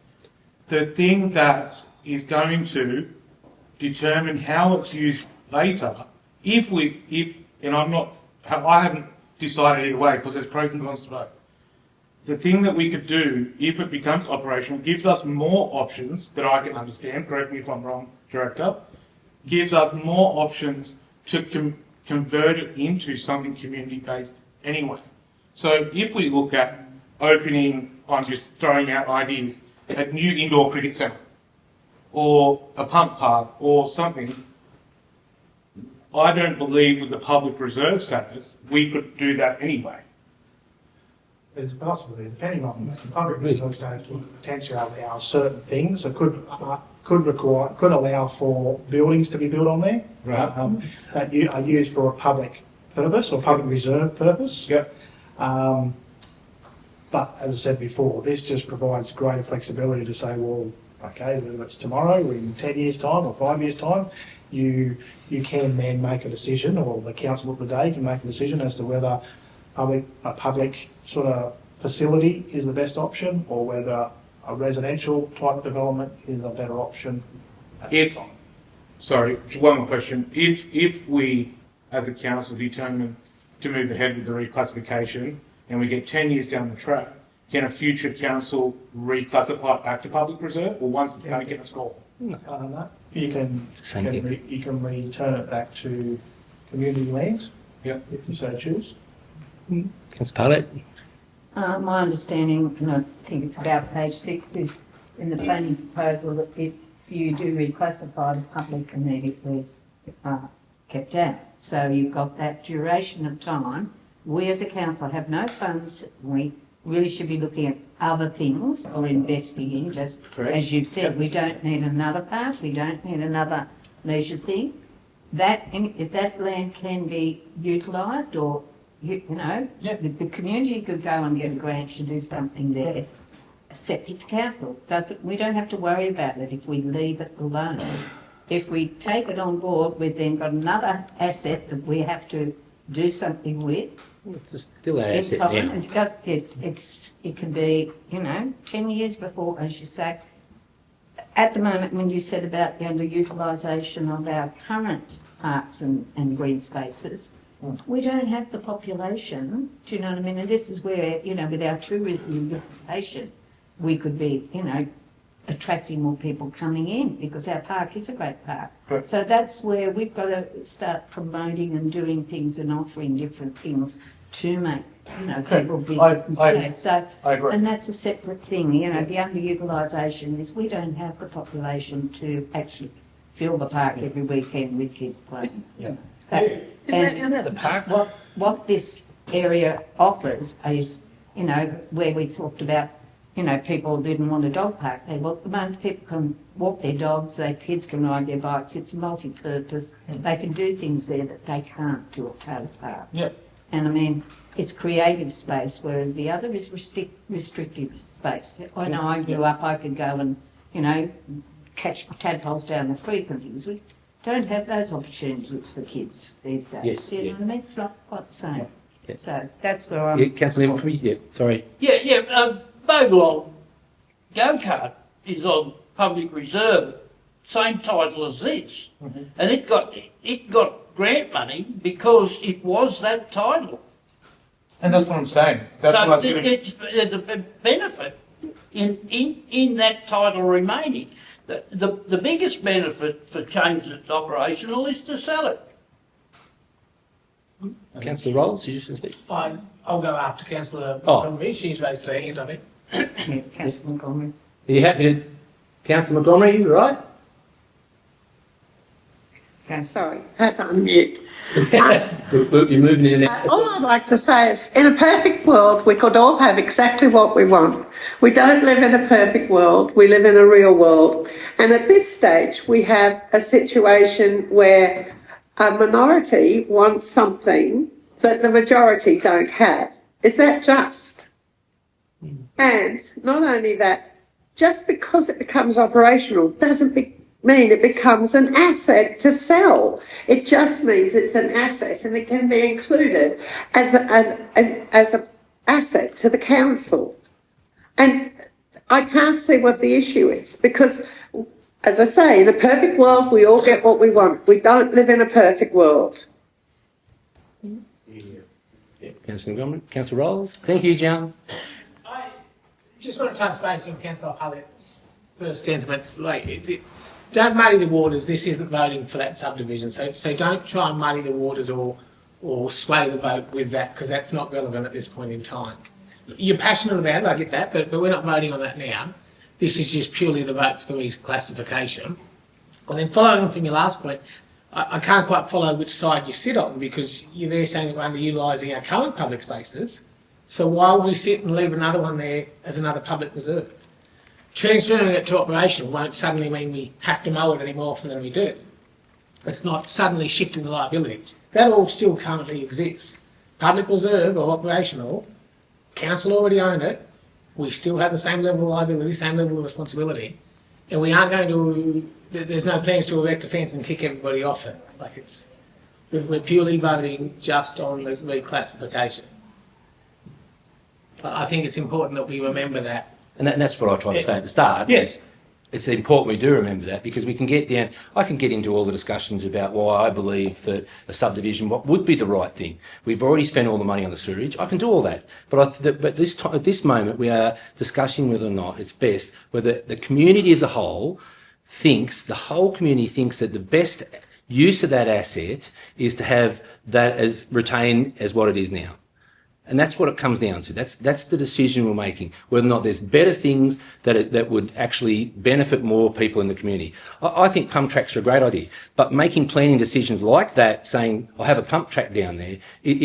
the thing that is going to determine how it's used later, and I haven't decided either way because there's pros and cons to both. The thing that we could do, if it becomes operational, gives us more options that I can understand, correct me if I'm wrong, Director, gives us more options to convert it into something community-based anyway. So if we look at opening, I'm just throwing out ideas, a new indoor cricket centre, or a pump park, or something, I don't believe with the public reserve status, we could do that anyway. There's a possibility, depending on the public reserve status, could potentially allow certain things. It could allow for buildings to be built on there that are used for a public purpose or public reserve purpose. Yep. But as I said before, this just provides greater flexibility to say, well, okay, whether it's tomorrow or in 10 years' time or 5 years' time, you can then make a decision, or the council of the day can make a decision as to whether a public sort of facility is the best option, or whether a residential type development is a better option. Sorry, one more question. If we, as a council, determine to move ahead with the reclassification and we get 10 years down the track, can a future council reclassify it back to public reserve, or once it's going to get a score? No. You can return it back to community lands, if you so choose. Councillor Parlett. My understanding, and I think it's about page 6, is in the planning proposal that if you do reclassify, the public immediately kept out. So you've got that duration of time. We as a council have no funds. We really should be looking at other things or investing in, just as you've said, we don't need another park, we don't need another leisure thing. If that land can be utilised, or the community could go and get a grant to do something there, separate to council. We don't have to worry about it if we leave it alone. If we take it on board, we've then got another asset that we have to do something with. It's still an asset now. It can be, 10 years before, as you say. At the moment, when you said about the underutilisation of our current parks and green spaces, we don't have the population, do you know what I mean? And this is where, with our tourism and visitation, we could be, attracting more people coming in, because our park is a great park. Right. So that's where we've got to start promoting and doing things and offering different things to make, people visit. So, I agree. and that's a separate thing. The underutilisation is we don't have the population to actually fill the park every weekend with kids playing. Yeah. Isn't that the park? What this area offers is, where we talked about, people didn't want a dog park. Well, at the moment people can walk their dogs, their kids can ride their bikes. It's multi-purpose. They can do things there that they can't do at Taylor Park. Yep. And it's creative space, whereas the other is restrictive space. I know I grew up, I could go and, catch tadpoles down the creek and things. We don't have those opportunities for kids these days. Yes, Do you know what I mean? It's not quite the same. Yeah. So that's where I'm... Councillor Niven, sorry. Boglong go-kart is on public reserve, same title as this, and it got grant money because it was that title. And that's what I'm saying. That's so what I was there's a benefit in that title remaining. The biggest benefit for change that's operational is to sell it. Councillor Rolls, you just speak. I'll go after Councillor Oh. Montgomery. She's raised her hand, I think. Councillor Montgomery. Are you happy to, Councillor Montgomery, you right? Sorry, that's on mute. You're moving in and out. All I'd like to say is, in a perfect world, we could all have exactly what we want. We don't live in a perfect world, we live in a real world. And at this stage, we have a situation where a minority wants something that the majority don't have. Is that just? And not only that, just because it becomes operational doesn't mean it becomes an asset to sell. It just means it's an asset and it can be included as an asset to the council. And I can't see what the issue is because, as I say, in a perfect world, we all get what we want. We don't live in a perfect world. Councillor Montgomery, Councillor Rolls. Thank you, John. I just want to touch base on Councillor Hullett's first sentiments. Don't muddy the waters. This isn't voting for that subdivision. So don't try and muddy the waters or sway the vote with that because that's not relevant at this point in time. You're passionate about it, I get that, but we're not voting on that now. This is just purely the vote for reclassification. And then following on from your last point, I can't quite follow which side you sit on because you're there saying that we're underutilising our current public spaces. So why would we sit and leave another one there as another public reserve? Transferring it to operational won't suddenly mean we have to mow it any more often than we do. It's not suddenly shifting the liability. That all still currently exists. Public reserve or operational, council already own it. We still have the same level of liability, same level of responsibility. And we aren't going to, there's no plans to erect a fence and kick everybody off it. We're purely voting just on the reclassification. I think it's important that we remember that. And that's what I tried to say at the start. Yes. It's important we do remember that because we can get down, I can get into all the discussions about why I believe that a subdivision would be the right thing. We've already spent all the money on the sewerage. I can do all that. But at this moment we are discussing whether or not it's best, whether the community as a whole thinks that the best use of that asset is to have that as retain as what it is now. And that's what it comes down to. That's the decision we're making, whether or not there's better things that would actually benefit more people in the community. I think pump tracks are a great idea, but making planning decisions like that, saying, I'll have a pump track down there,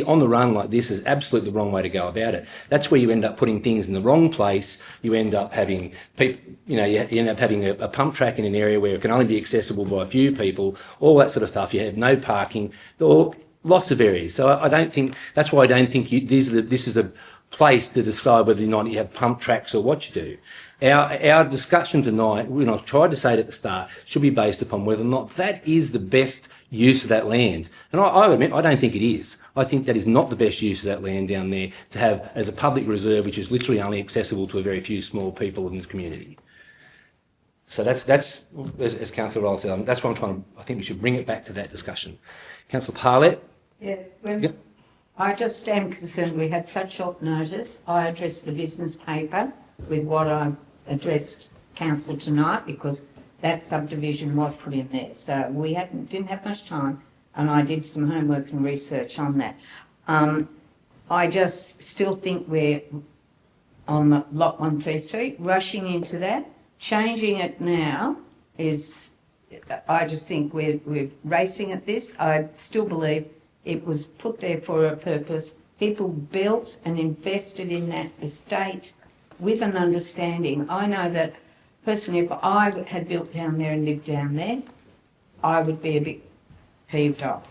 on the run like this is absolutely the wrong way to go about it. That's where you end up putting things in the wrong place. You end up having people, you end up having a pump track in an area where it can only be accessible by a few people, all that sort of stuff. You have no parking, or lots of areas. So I don't think, that's why I don't think this is a place to describe whether or not you have pump tracks or what you do. Our discussion tonight, I tried to say it at the start, should be based upon whether or not that is the best use of that land. And I admit, I don't think it is. I think that is not the best use of that land down there to have as a public reserve, which is literally only accessible to a very few small people in the community. So that's as Councillor Rolls said, that's what I think we should bring it back to that discussion. Councillor Parlett? Yeah, I just am concerned we had such short notice. I addressed the business paper with what I addressed council tonight because that subdivision was put in there. So we didn't have much time, and I did some homework and research on that. I just still think we're on the lot 133, rushing into that. Changing it now is, I just think we're racing at this. I still believe it was put there for a purpose. People built and invested in that estate with an understanding. I know that personally, if I had built down there and lived down there, I would be a bit peeved off.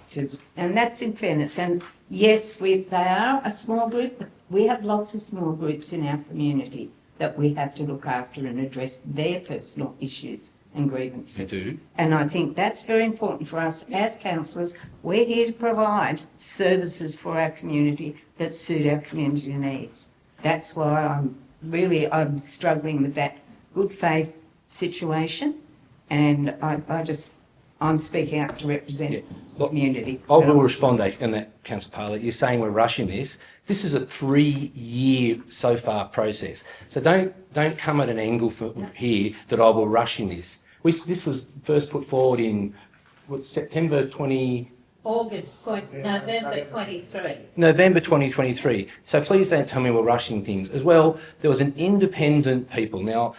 And that's in fairness. And yes, they are a small group, but we have lots of small groups in our community that we have to look after and address their personal issues and grievances. They do. And I think that's very important for us as councillors. We're here to provide services for our community that suit our community needs. That's why I'm struggling with that good faith situation, and I'm speaking out to represent the community. I will respond on that, Councillor Parlett. You're saying we're rushing this. This is a 3-year so far process. So don't come at an angle here that I will rushing this. This was first put forward in September 20. November 23. November 2023. So please don't tell me we're rushing things. As well, there was an independent people. Now,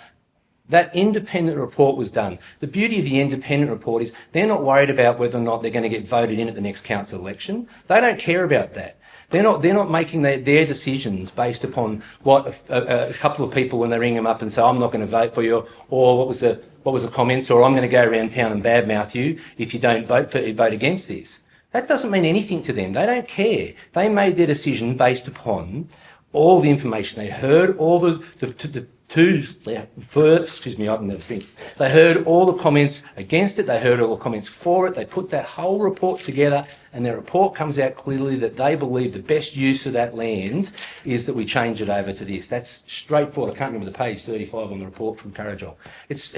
that independent report was done. The beauty of the independent report is they're not worried about whether or not they're going to get voted in at the next council election. They don't care about that. They're not making their decisions based upon what a couple of people, when they ring them up and say, I'm not going to vote for you, or what was the comments, or I'm going to go around town and badmouth you if you don't vote against this. That doesn't mean anything to them. They don't care. They made their decision based upon all the information they heard, all they heard all the comments against it, they heard all the comments for it, they put that whole report together, and their report comes out clearly that they believe the best use of that land is that we change it over to this. That's straightforward. I can't remember the page 35 on the report from Carajol. It's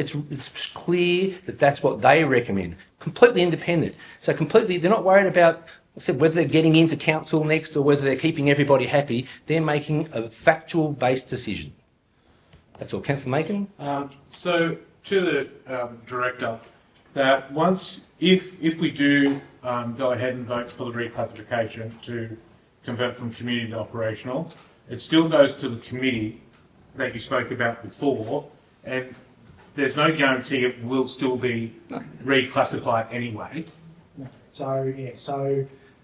clear that that's what they recommend. Completely independent. So completely, they're not worried about, I said, whether they're getting into council next or whether they're keeping everybody happy. They're making a factual-based decision. That's all. Councillor Macon? So to the director, that if we do go ahead and vote for the reclassification to convert from community to operational, it still goes to the committee that you spoke about before, and there's no guarantee it will still be reclassified anyway. So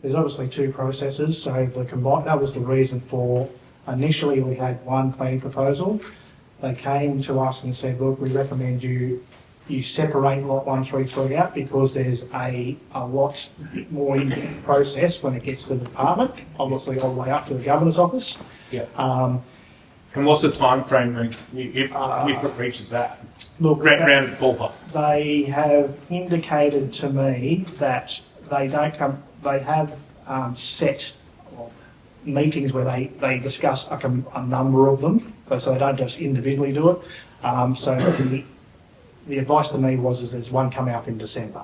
there's obviously two processes. So that was the reason for, initially we had one planning proposal. They came to us and said, look, we recommend you separate lot 133 out because there's a lot more in-depth process when it gets to the department, obviously all the way up to the Governor's office. Yeah. And what's the time frame if it reaches that? Look, round the ballpark. They have indicated to me that they have set meetings where they discuss a number of them, so they don't just individually do it. So the advice to me was there's one coming up in December.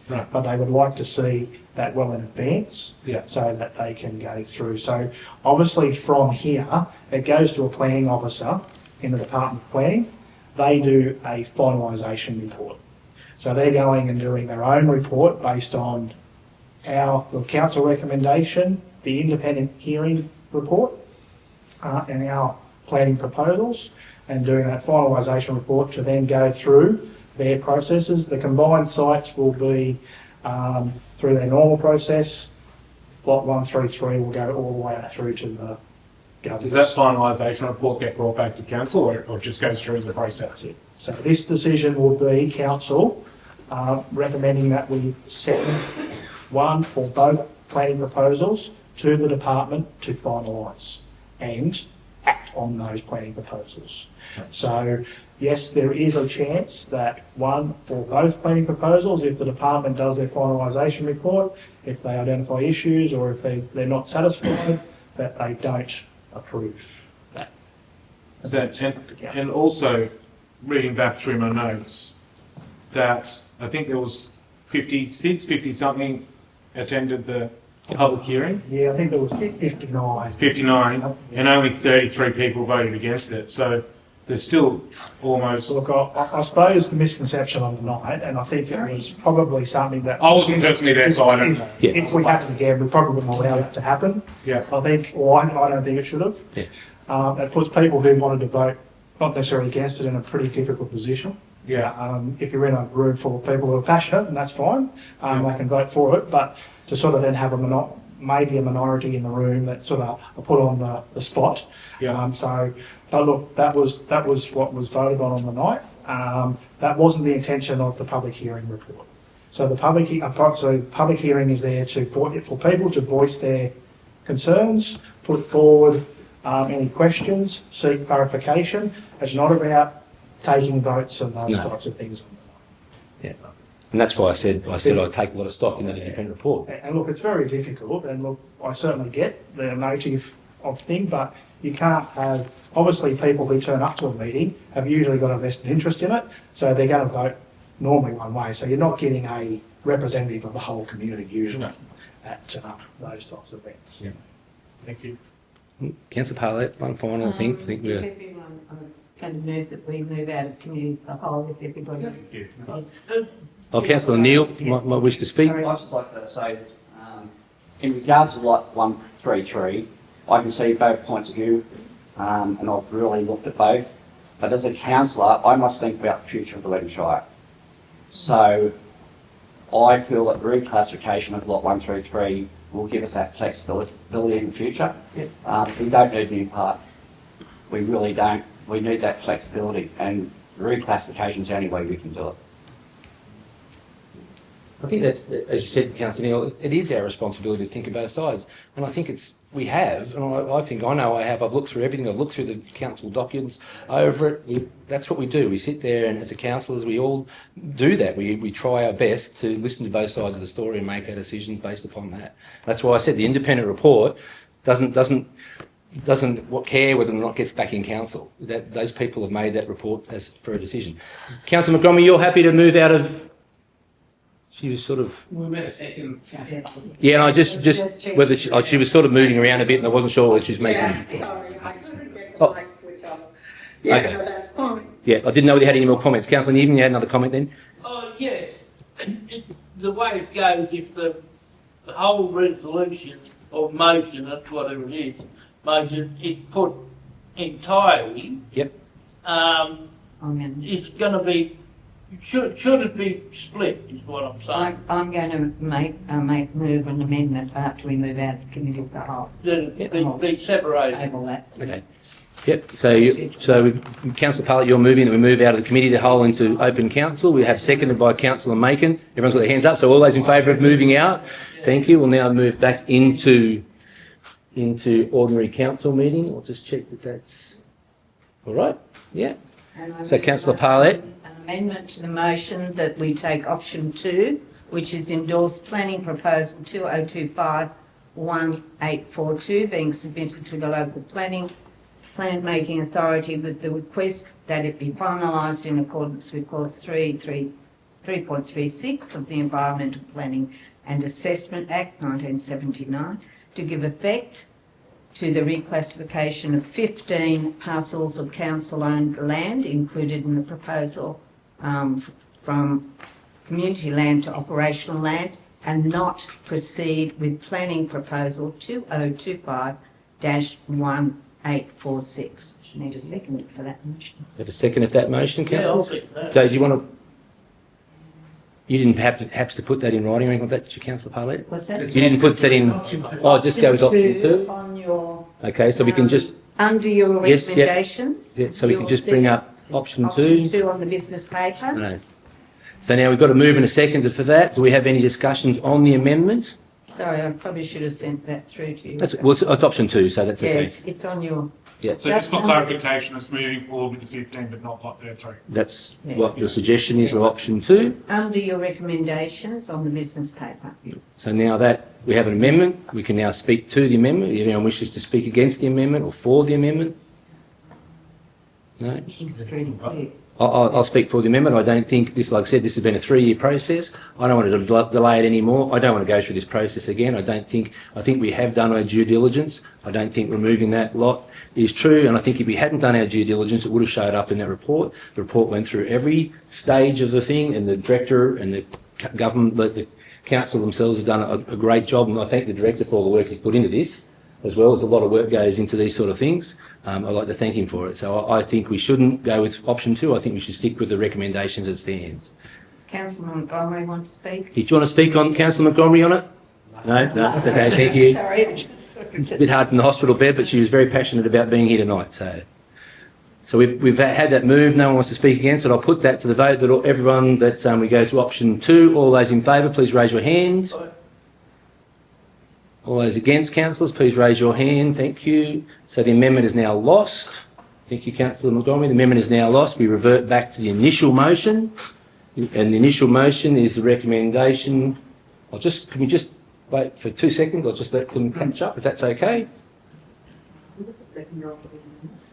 Right. But they would like to see that well in advance, so that they can go through. So obviously from here, it goes to a planning officer in the Department of Planning. They do a finalisation report. So they're going and doing their own report based on the council recommendation, the independent hearing report, and our planning proposals, and doing that finalisation report to then go through their processes. The combined sites will be through their normal process. Lot 133 will go all the way through to the government. Does that finalisation report get brought back to council or just goes through the process? So this decision will be council recommending that we send one or both planning proposals to the department to finalise and act on those planning proposals. So yes, there is a chance that one or both planning proposals, if the department does their finalisation report, if they identify issues or if they're not satisfied, that they don't approve that. And also, reading back through my notes, that I think there was 50-something attended the public hearing. Yeah, I think there was 59. 59, and only 33 people voted against it. So there's still almost... Look, I suppose the misconception on the night, and I think it was probably something that... I wasn't personally there, so I don't know. If we happened again, we probably wouldn't allow that to happen. Yeah. I don't think it should have. Yeah. It puts people who wanted to vote, not necessarily against it, in a pretty difficult position. Yeah. If you're in a room full of people who are passionate, and that's fine, they can vote for it, but to sort of then have maybe a minority in the room that sort of are put on the spot. Yeah. But look, that was what was voted on the night. That wasn't the intention of the public hearing report. So the public hearing is there for people to voice their concerns, put forward any questions, seek clarification. It's not about taking votes and those types of things. Yeah. And that's why I said I'd take a lot of stock in that independent report. And look, it's very difficult, and look, I certainly get the motive of thing, but you can't have, obviously people who turn up to a meeting have usually got a vested interest in it, so they're going to vote normally one way, so you're not getting a representative of the whole community usually at those types of events. Yeah. Thank you. Councillor Parlett, one final thing. If everyone, going to move that we move out of committee as a whole if everybody is. Oh, Councillor Neal might wish to speak. I'd just like to say, in regard to lot 133, I can see both points of view, and I've really looked at both. But as a councillor, I must think about the future of the Weddin Shire. So I feel that reclassification of lot 133 will give us that flexibility in the future. We don't need a new park. We really don't. We need that flexibility, and reclassification is the only way we can do it. I think that's, as you said, Councillor Neal, it is our responsibility to think of both sides. And I think we have, and I've looked through everything, I've looked through the council documents over it. That's what we do. We sit there, and as a councillors, we all do that. We try our best to listen to both sides of the story and make our decisions based upon that. That's why I said the independent report doesn't care whether or not it gets back in council. Those people have made that report for a decision. Councillor Montgomery, you're happy to move out of... She was sort of... We met a second, Councillor. Yeah, and I just whether she was sort of moving around a bit, and I wasn't sure what she was making. Yeah, sorry, I couldn't get the mic switch off. Yeah, Okay. no, that's fine. Yeah, I didn't know whether you had any more comments. Councillor Needham, you had another comment then? Oh, yes. The way it goes, if the whole resolution or motion, that's whatever it is, motion is put entirely, Yep. it's going to be, should it be split, is what I'm saying. I'm going to move an amendment after we move out of committee as a whole. Then it be separated. Table that. Okay. Yep. So Councillor Parlett, you're moving that we move out of the committee of the whole into open council. We have seconded by Councillor Macon. Everyone's got their hands up. So all those in favour of moving out, thank you. We'll now move back into ordinary council meeting. I'll just check that that's all right. Yeah. So Councillor Parlett. An amendment to the motion that we take option 2, which is endorsed planning proposal 2025-1842 being submitted to the local plan making authority with the request that it be finalised in accordance with clause 3.36 of the Environmental Planning and Assessment Act 1979 to give effect to the reclassification of 15 parcels of council-owned land included in the proposal from community land to operational land, and not proceed with planning proposal 2025-1846. Need a second for that motion. Have a second of that motion, Yeah, I'll Councillor? second that. So do you want to... You didn't have to put that in writing or anything like that, did you, Councillor Parlett? What's that? You didn't put that in... Oh, just go with option 2? On your, Okay, so we can just... under your Yes, yep. recommendations. Yeah, so we can you'll just see bring up option 2. Option 2 on the business paper. No. So now we've got to move in a second for that. Do we have any discussions on the amendment? Sorry, I probably should have sent that through to you. Well, it's option 2, so that's yeah, okay. it's on your... Yeah. So just for clarification, it's moving forward with the 15 but not lot 33. That's what your suggestion is for option 2. Under your recommendations on the business paper. So now that we have an amendment, we can now speak to the amendment. If anyone wishes to speak against the amendment or for the amendment? No? It's pretty clear. I'll speak for the amendment. I don't think this, like I said, this has been a 3-year process. I don't want to delay it anymore. I don't want to go through this process again. I think we have done our due diligence. I don't think removing that lot is true. And I think if we hadn't done our due diligence, it would have showed up in that report. The report went through every stage of the thing, and the director and the government, the council themselves have done a great job. And I thank the director for all the work he's put into this as well. There's a lot of work goes into these sort of things. I'd like to thank him for it. So I think we shouldn't go with option 2. I think we should stick with the recommendations as stands. Does Councillor Montgomery want to speak? Do you want to speak on Councillor Montgomery on it? No, that's okay. Thank you. Sorry, It's a bit hard from the hospital bed, but she was very passionate about being here tonight. So we've had that move. No one wants to speak against it. I'll put that to the vote. That everyone that we go to option 2. All those in favour, please raise your hand. All those against, councillors, please raise your hand. Thank you. So the amendment is now lost. Thank you, Councillor Montgomery. The amendment is now lost. We revert back to the initial motion. And the initial motion is the recommendation. Can we just wait for 2 seconds? I'll just let them catch up, if that's okay.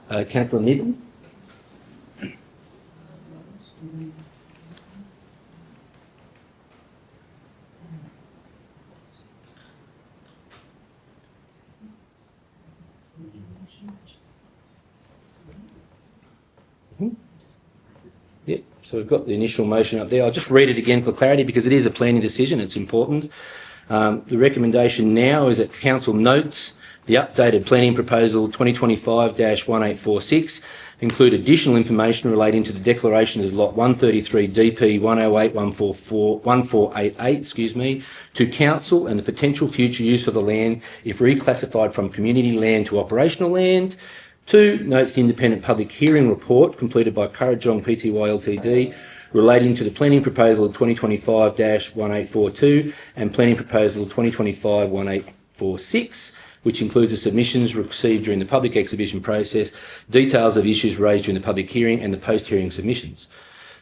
Councillor Niven. Yep, so we've got the initial motion up there. I'll just read it again for clarity because it is a planning decision, it's important. The recommendation now is that Council notes the updated planning proposal 2025-1846 include additional information relating to the declaration as Lot 133 DP 108-144-1488, to Council and the potential future use of the land if reclassified from community land to operational land. 2. Notes the independent public hearing report completed by Currajong Pty Ltd relating to the planning proposal 2025-1842 and planning proposal 2025-1846, which includes the submissions received during the public exhibition process, details of issues raised during the public hearing and the post-hearing submissions.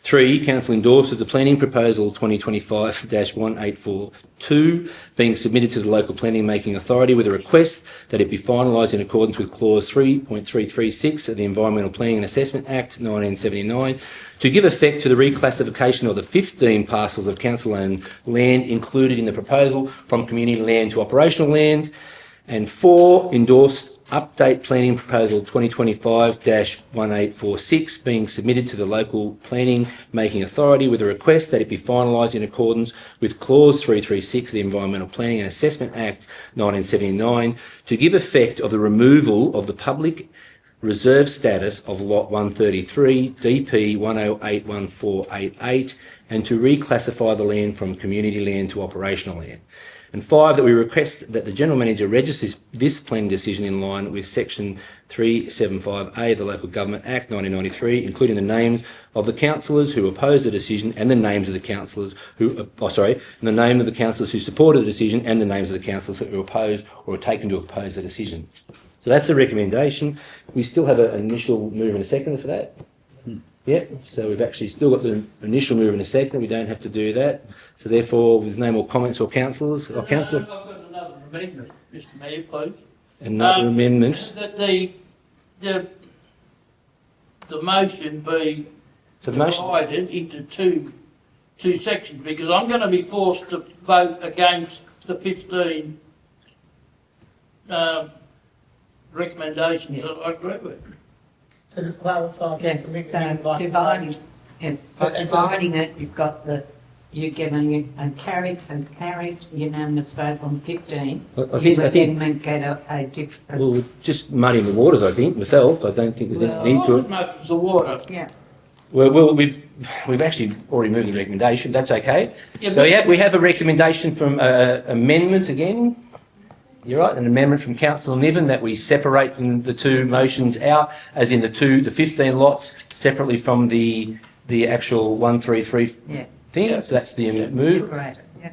3. Council endorses the planning proposal 2025-1842 being submitted to the local planning making authority with a request that it be finalised in accordance with clause 3.336 of the Environmental Planning and Assessment Act 1979 to give effect to the reclassification of the 15 parcels of council-owned land included in the proposal from community land to operational land. And 4. Endorse update planning proposal 2025-1846 being submitted to the local planning making authority with a request that it be finalised in accordance with clause 336 of the Environmental Planning and Assessment Act 1979 to give effect of the removal of the public reserve status of Lot 133 DP 108-1488 and to reclassify the land from community land to operational land. And 5, that we request that the General Manager registers this planning decision in line with Section 375A of the Local Government Act 1993, including the names of the councillors who oppose the decision and the names of the councillors who, and the name of the councillors who supported the decision and the names of the councillors who oppose or are taken to oppose the decision. So that's the recommendation. We still have an initial move and a second for that. Yeah, so we've actually still got the initial move and a second. We don't have to do that. So therefore, there's no more comments or councillors. Or councillor. I've got another amendment, Mr Mayor, please. Another amendment. That the motion be So divided into two sections, because I'm going to be forced to vote against the 15 recommendations that I agree with. So to clarify, Councillor Mick, So dividing it, you've got you're getting a carried unanimous vote on 15. I think amendment get a different. Well, just muddying the waters, I think, myself. I don't think there's any need to it. The water. Yeah. Well, we've actually already moved the recommendation. That's okay. Yeah, So we have a recommendation from amendment again. You're right, an amendment from Councillor Niven that we separate the two motions out, as in the 15 lots separately from the actual 133 thing. So that's the move.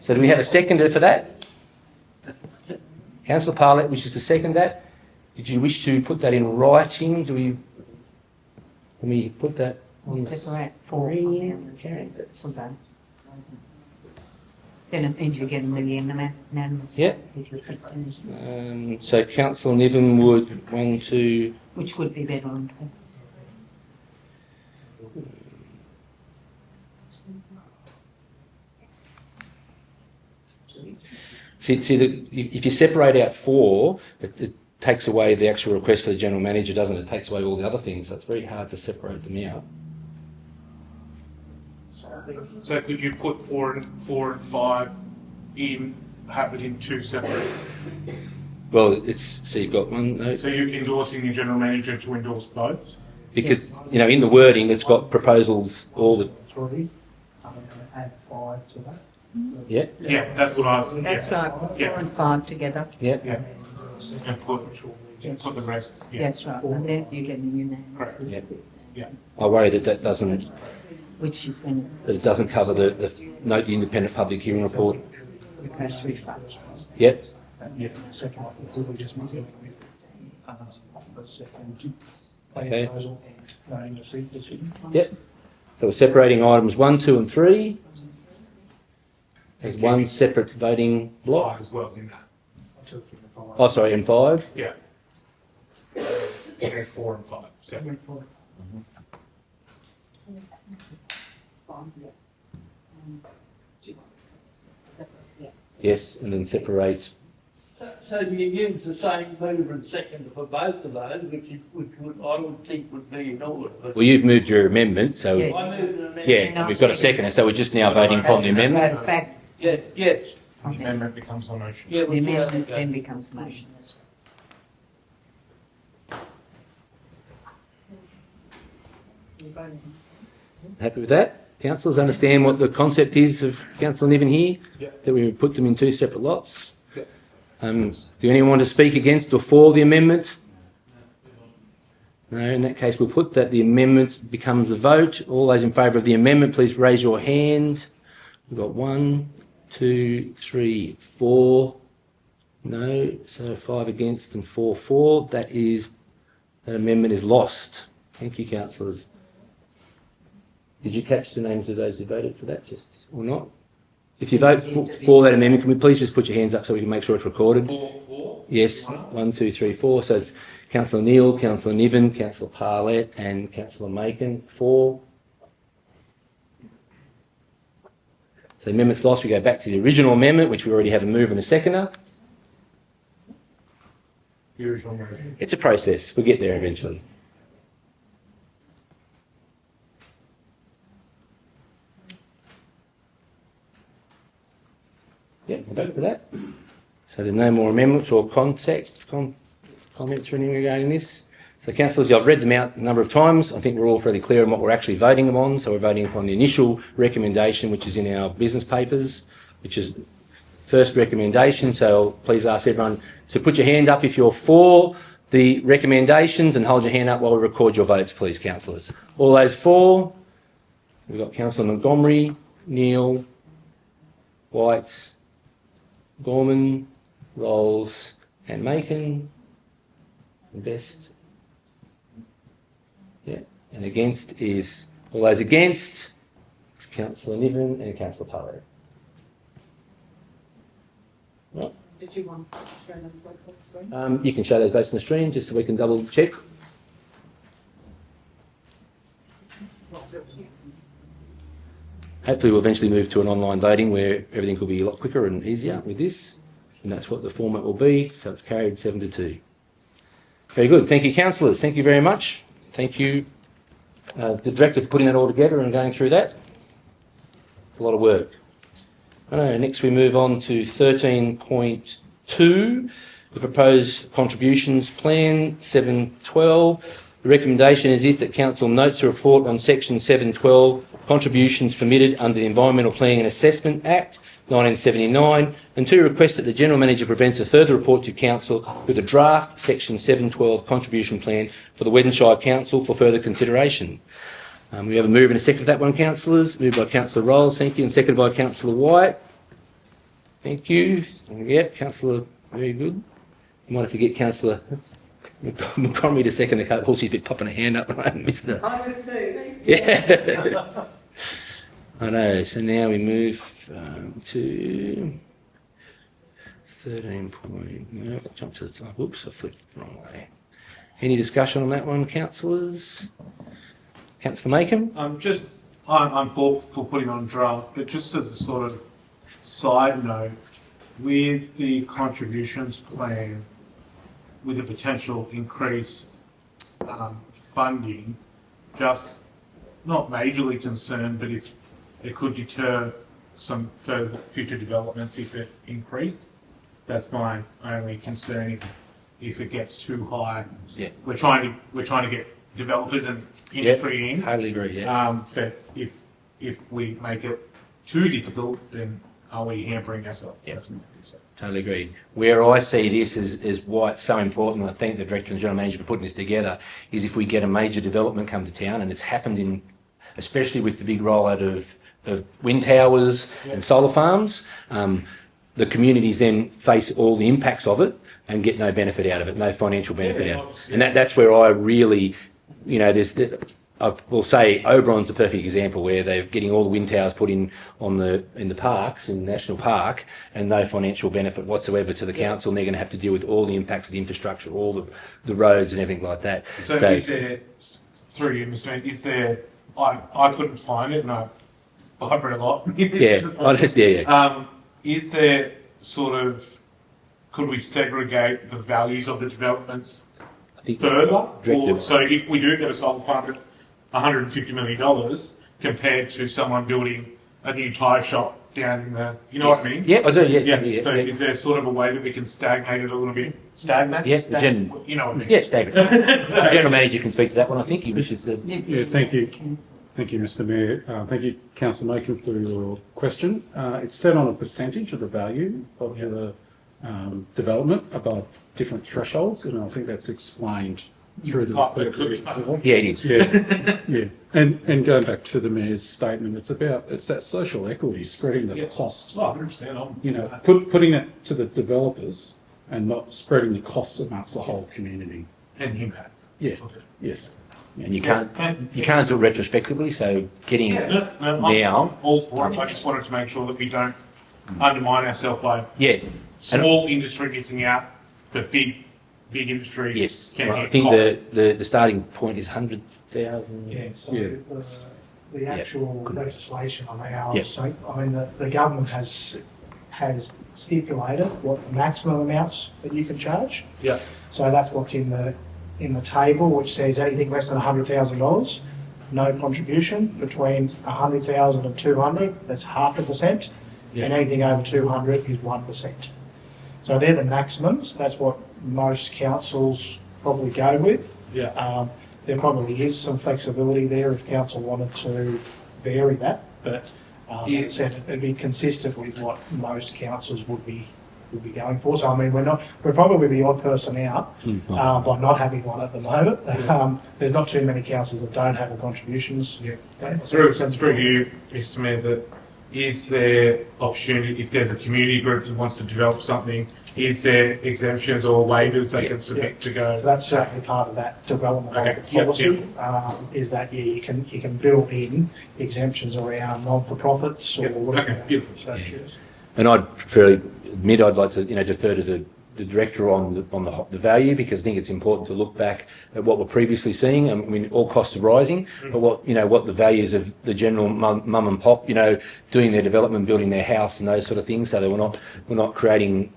So do we have a seconder for that? Councillor Parlett wishes to second that. Did you wish to put that in writing? Can we put that on? Separate 4 then it means you get a unanimous. Yeah. So Councillor Niven would want to. Which would be better on purpose. See, if you separate out 4, it takes away the actual request for the General Manager, doesn't it? It takes away all the other things, so it's very hard to separate them out. So could you put 4 and 5 have it in 2 separate? Well, so you've got one. No, So you're endorsing the General Manager to endorse both? because in the wording it's got proposals all the. 3, add 5 to that. Yeah. Yeah, that's what I was. That's yeah. right, 4 Yeah. and 5 together. Yeah. Yeah. And put the rest. Yeah. That's right, and then you get a unanimous. Correct. Yeah. Yeah. I worry that doesn't. Which is going That it doesn't cover the note the independent public hearing report. to press refunds. Yep. Yeah, second, I think we just move it with the second Okay. proposal and noting the seat decision. Yep. So we're separating items 1, 2, and 3 as one separate voting block. 5 as well in that. Oh, sorry, and 5. Yeah. 4 and 5. Separate. Yes, and then separate So you use the same mover and seconder for both of those, I would think would be in order. Well, you've moved your amendment, so I moved an amendment. yeah, we've got a seconder, so we're just now voting upon the amendment. Goes back, Yeah, yes. The amendment becomes a motion. Yeah, the we amendment then becomes a motion. Happy with that? Councillors understand what the concept is of Councillor Niven here? Yep. That we put them in two separate lots? Do anyone want to speak against or for the amendment? No, in that case we'll put that the amendment becomes a vote. All those in favour of the amendment, please raise your hand. We've got 1, 2, 3, 4. No, so 5 against and 4 for. That amendment is lost. Thank you, councillors. Did you catch the names of those who voted for that, just or not? If you vote for that amendment, can we please just put your hands up so we can make sure it's recorded? For? Yes, 1, 2, 3, 4. So it's Councillor Neal, Councillor Niven, Councillor Parlett and Councillor Macon. 4. So the amendment's lost. We go back to the original amendment, which we already have a mover and a seconder. The original motion. It's a process. We'll get there eventually. Yeah, we'll go for that. So there's no more amendments or comments or anything regarding this. So councillors, I've read them out a number of times. I think we're all fairly clear on what we're actually voting on. So we're voting upon the initial recommendation, which is in our business papers, which is first recommendation. So please ask everyone to put your hand up if you're for the recommendations and hold your hand up while we record your votes, please, councillors. All those for? We've got Councillor Montgomery, Neal, White, Gorman, Rolls and Macon. And Best. Yeah. And against is, all those against, it's Councillor Niven and Councillor Parlett. Right. Did you want to show those votes on the screen? You can show those votes on the screen just so we can double check. Hopefully we'll eventually move to an online voting where everything will be a lot quicker and easier with this. And that's what the format will be. So it's carried 7-2. Very good. Thank you, councillors. Thank you very much. Thank you, the director, for putting that all together and going through that. It's a lot of work. Next we move on to 13.2, the proposed contributions plan, 7.12. The recommendation is that council notes a report on section 7.12, contributions permitted under the Environmental Planning and Assessment Act 1979, and 2, request that the General Manager presents a further report to Council with a draft Section 712 contribution plan for the Weddin Shire Council for further consideration. We have a move and a second for that one, councillors. Moved by Councillor Rolls, thank you, and seconded by Councillor White. Thank you. Yep, Councillor, very good. You might have to get Councillor Montgomery to second the cut. Oh, she's been popping her hand up and I haven't missed her. I was moving. Yeah. I know, so now we move to 13 point, no, jump to the top, whoops, I flipped the wrong way. Any discussion on that one, councillors? Councillor Macon? I'm for putting on draft, but just as a sort of side note, with the contributions plan, with the potential increase funding, just not majorly concerned, but if it could deter some further future developments if it increased. That's my only concern. If it gets too high, yeah, we're trying to get developers and industry in. Totally agree. Yeah. But if we make it too difficult, then are we hampering ourselves? Yeah. Totally agree. Where I see this is why it's so important, and I thank the Director and General Manager for putting this together, is if we get a major development come to town, and it's happened especially with the big rollout of wind towers and solar farms, the communities then face all the impacts of it and get no benefit out of it, no financial benefit out of it. And that's where I really, I will say Oberon's a perfect example where they're getting all the wind towers put in the parks, in the national park, and no financial benefit whatsoever to the council, and they're going to have to deal with all the impacts of the infrastructure, all the roads and everything like that. So is there, through you, Mr. Mayor, is there, I couldn't find it, no, I've read a lot. Yeah, yeah. Is there sort of could we segregate the values of the developments think further? directive. Or, so if we do get a solar farm that's $150 million compared to someone building a new tyre shop down in the, you know what I mean? Yeah, I do. Yeah. So is there sort of a way that we can stagnate it a little bit? Stagnate? Yes, the general. You know what I mean? Yeah, stagnate. The general manager can speak to that one. I think he wishes to. Yeah, thank you. Thank you, Mr Mayor. Thank you, Councillor Macon, for your question. It's set on a percentage of the value of the development above different thresholds, and I think that's explained through the Yeah, it is. yeah. And going back to the Mayor's statement, it's that social equity, spreading the costs. 100%. You know, putting it to the developers and not spreading the costs amongst the whole community. And the impacts. Yeah. Yes. And you can't do it retrospectively. So getting now. I'm all for it. I just wanted to make sure that we don't undermine ourselves by small industry missing out, but big industry. Yes, can right. I hit think top. the starting point is 100,000. Yeah, so the actual legislation on ours, so, I mean, the government has stipulated what the maximum amounts that you can charge. Yeah. So that's what's in the table, which says anything less than $100,000, no contribution. Between 100,000 and 200, that's 0.5%, and anything over 200 is 1%. So they're the maximums. That's what most councils probably go with. Yeah. There probably is some flexibility there if council wanted to vary that, but it said it'd be consistent with what most councils would be going for. So I mean, we're probably the odd person out by not having one at the moment. There's not too many councils that don't have the contributions. Yeah. Through you, Mr. Mayor, that is there opportunity if there's a community group that wants to develop something? Is there exemptions or waivers they can submit to go? So that's certainly part of that development of the policy. Is that you can build in exemptions around non-for-profits or whatever. And I'd fairly admit I'd like to defer to the director on the value, because I think it's important to look back at what we're previously seeing. I mean, all costs are rising, but what the values of the general mum and pop, doing their development, building their house and those sort of things, so that we're not creating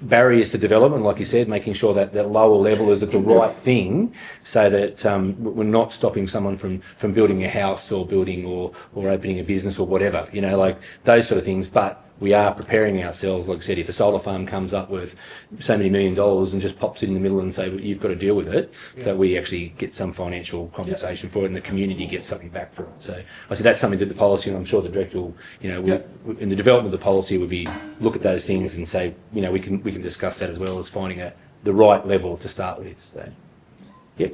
barriers to development, like you said, making sure that that lower level is at the right thing, so that we're not stopping someone from building a house or building or opening a business or whatever, like those sort of things. But we are preparing ourselves, like I said, if a solar farm comes up with so many $1 million and just pops it in the middle and say, well, you've got to deal with it, that we actually get some financial compensation for it and the community gets something back for it. So I said that's something that the policy, and I'm sure the director will, in the development of the policy would be look at those things and say, we can discuss that as well as finding the right level to start with. So,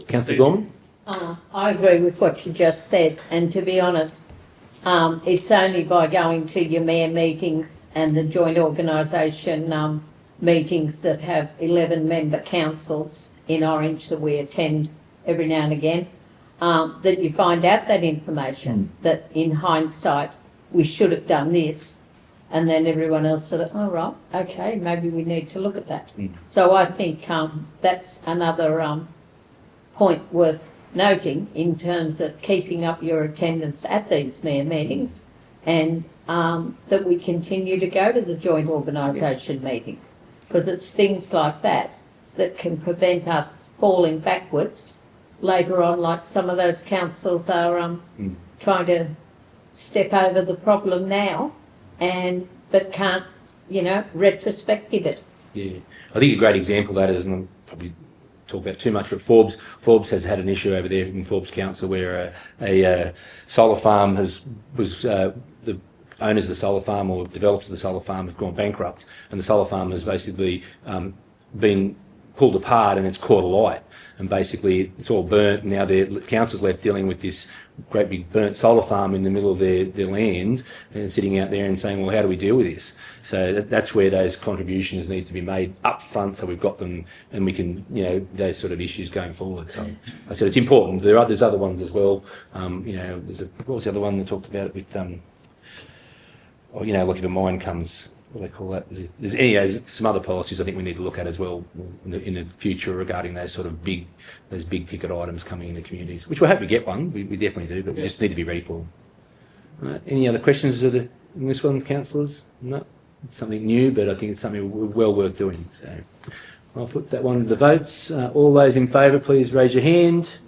Councillor Gorman? I agree with what you just said, and to be honest, it's only by going to your mayor meetings and the joint organisation meetings that have 11-member councils in Orange that we attend every now and again, that you find out that information, that in hindsight we should have done this, and then everyone else sort of, oh right, okay, maybe we need to look at that. So I think that's another point worth noting in terms of keeping up your attendance at these mayor meetings, and that we continue to go to the joint organisation meetings, because it's things like that that can prevent us falling backwards later on, like some of those councils are trying to step over the problem now, but can't, retrospective it. Yeah, I think a great example of that is, and I'm probably talk about too much, but Forbes has had an issue over there in Forbes Council where a solar farm the owners of the solar farm or developers of the solar farm have gone bankrupt, and the solar farm has basically been pulled apart and it's caught alight, and basically it's all burnt. Now the council's left dealing with this great big burnt solar farm in the middle of their land, and sitting out there and saying, well, how do we deal with this? So that's where those contributions need to be made up front, so we've got them and we can, those sort of issues going forward. So I said it's important. There's other ones as well. What was the other one that talked about it with, like if a mine comes, what do they call that? There's some other policies I think we need to look at as well in the future regarding those sort of big ticket items coming into communities, which we hope we get one. We definitely do, but we just need to be ready for them. Any other questions in this one, councillors? No? It's something new, but I think it's something well worth doing. So I'll put that one to the votes. All those in favour, please raise your hand.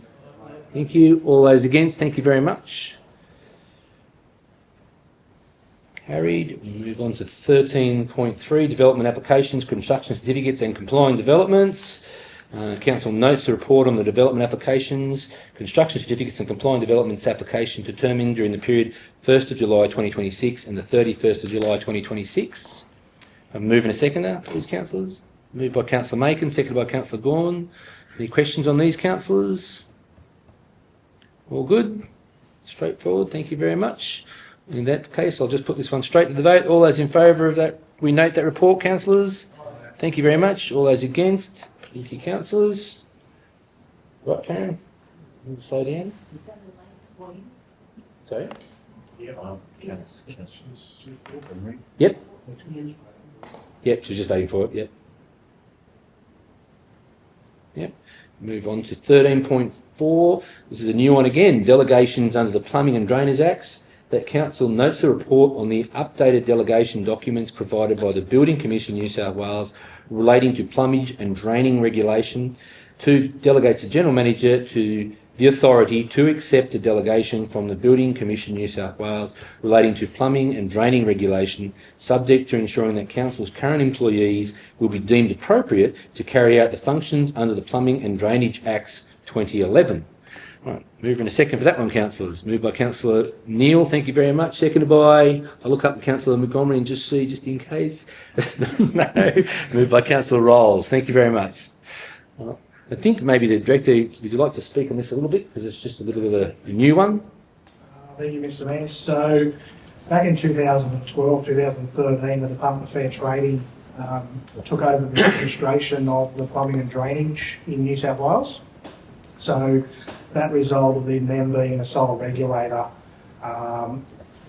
Thank you. All those against, thank you very much. Carried. We move on to 13.3, development applications, construction certificates and complying developments. Council notes the report on the development applications, construction certificates and complying developments application determined during the period 1st of July 2026 and the 31st of July 2026. Move and a seconder, please, councillors. Moved by Councillor Macon, seconded by Councillor Gawn. Any questions on these, councillors? All good? Straightforward, thank you very much. In that case, I'll just put this one straight to the vote. All those in favour of that, we note that report, councillors. Thank you very much. All those against? Thank you, councillors. Right, Karen? Slow down. Sorry? Yep. Yep, she's just voting for it, yep. Yep. Move on to 13.4. This is a new one again. Delegations under the Plumbing and Drainage Acts. That council notes the report on the updated delegation documents provided by the Building Commission New South Wales relating to plumbage and draining regulation. 2. Delegates the General Manager to the authority to accept a delegation from the Building Commission New South Wales relating to plumbing and draining regulation, subject to ensuring that council's current employees will be deemed appropriate to carry out the functions under the Plumbing and Drainage Acts 2011. Right, move in a second for that one, councillors. Moved by Councillor Neal, thank you very much. Seconded by, I'll look up Councillor Montgomery and just see, just in case. No. Moved by Councillor Rolls, thank you very much. I think maybe the Director, would you like to speak on this a little bit, because it's just a little bit of a new one? Thank you, Mr Mayor. So, back in 2012, 2013, the Department of Fair Trading took over the administration of the plumbing and drainage in New South Wales. So, that resulted in them being a sole regulator under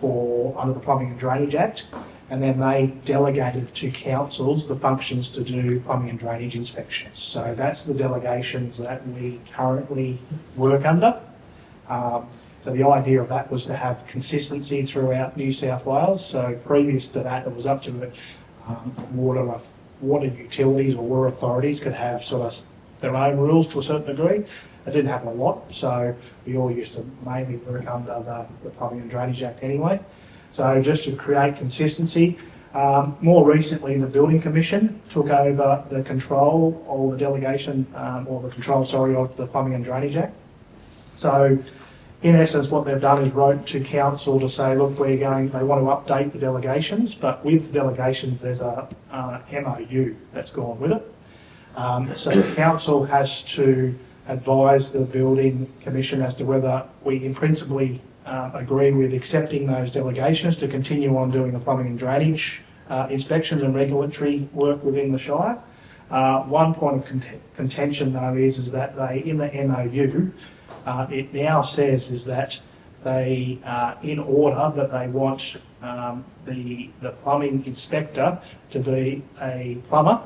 the Plumbing and Drainage Act, and then they delegated to councils the functions to do plumbing and drainage inspections. So that's the delegations that we currently work under. So the idea of that was to have consistency throughout New South Wales. So previous to that, it was up to water utilities or water authorities could have sort of their own rules to a certain degree. It didn't happen a lot, so we all used to mainly work under the Plumbing and Drainage Act anyway. So just to create consistency, more recently the Building Commission took over the control or the delegation, of the Plumbing and Drainage Act. So in essence what they've done is wrote to council to say, look, they want to update the delegations, but with the delegations there's a MOU that's gone with it. So the council has to advise the Building Commission as to whether we in principle agree with accepting those delegations to continue on doing the plumbing and drainage inspections and regulatory work within the Shire. One point of contention though is that they, in the MOU, it now says is that they, in order that they want the plumbing inspector to be a plumber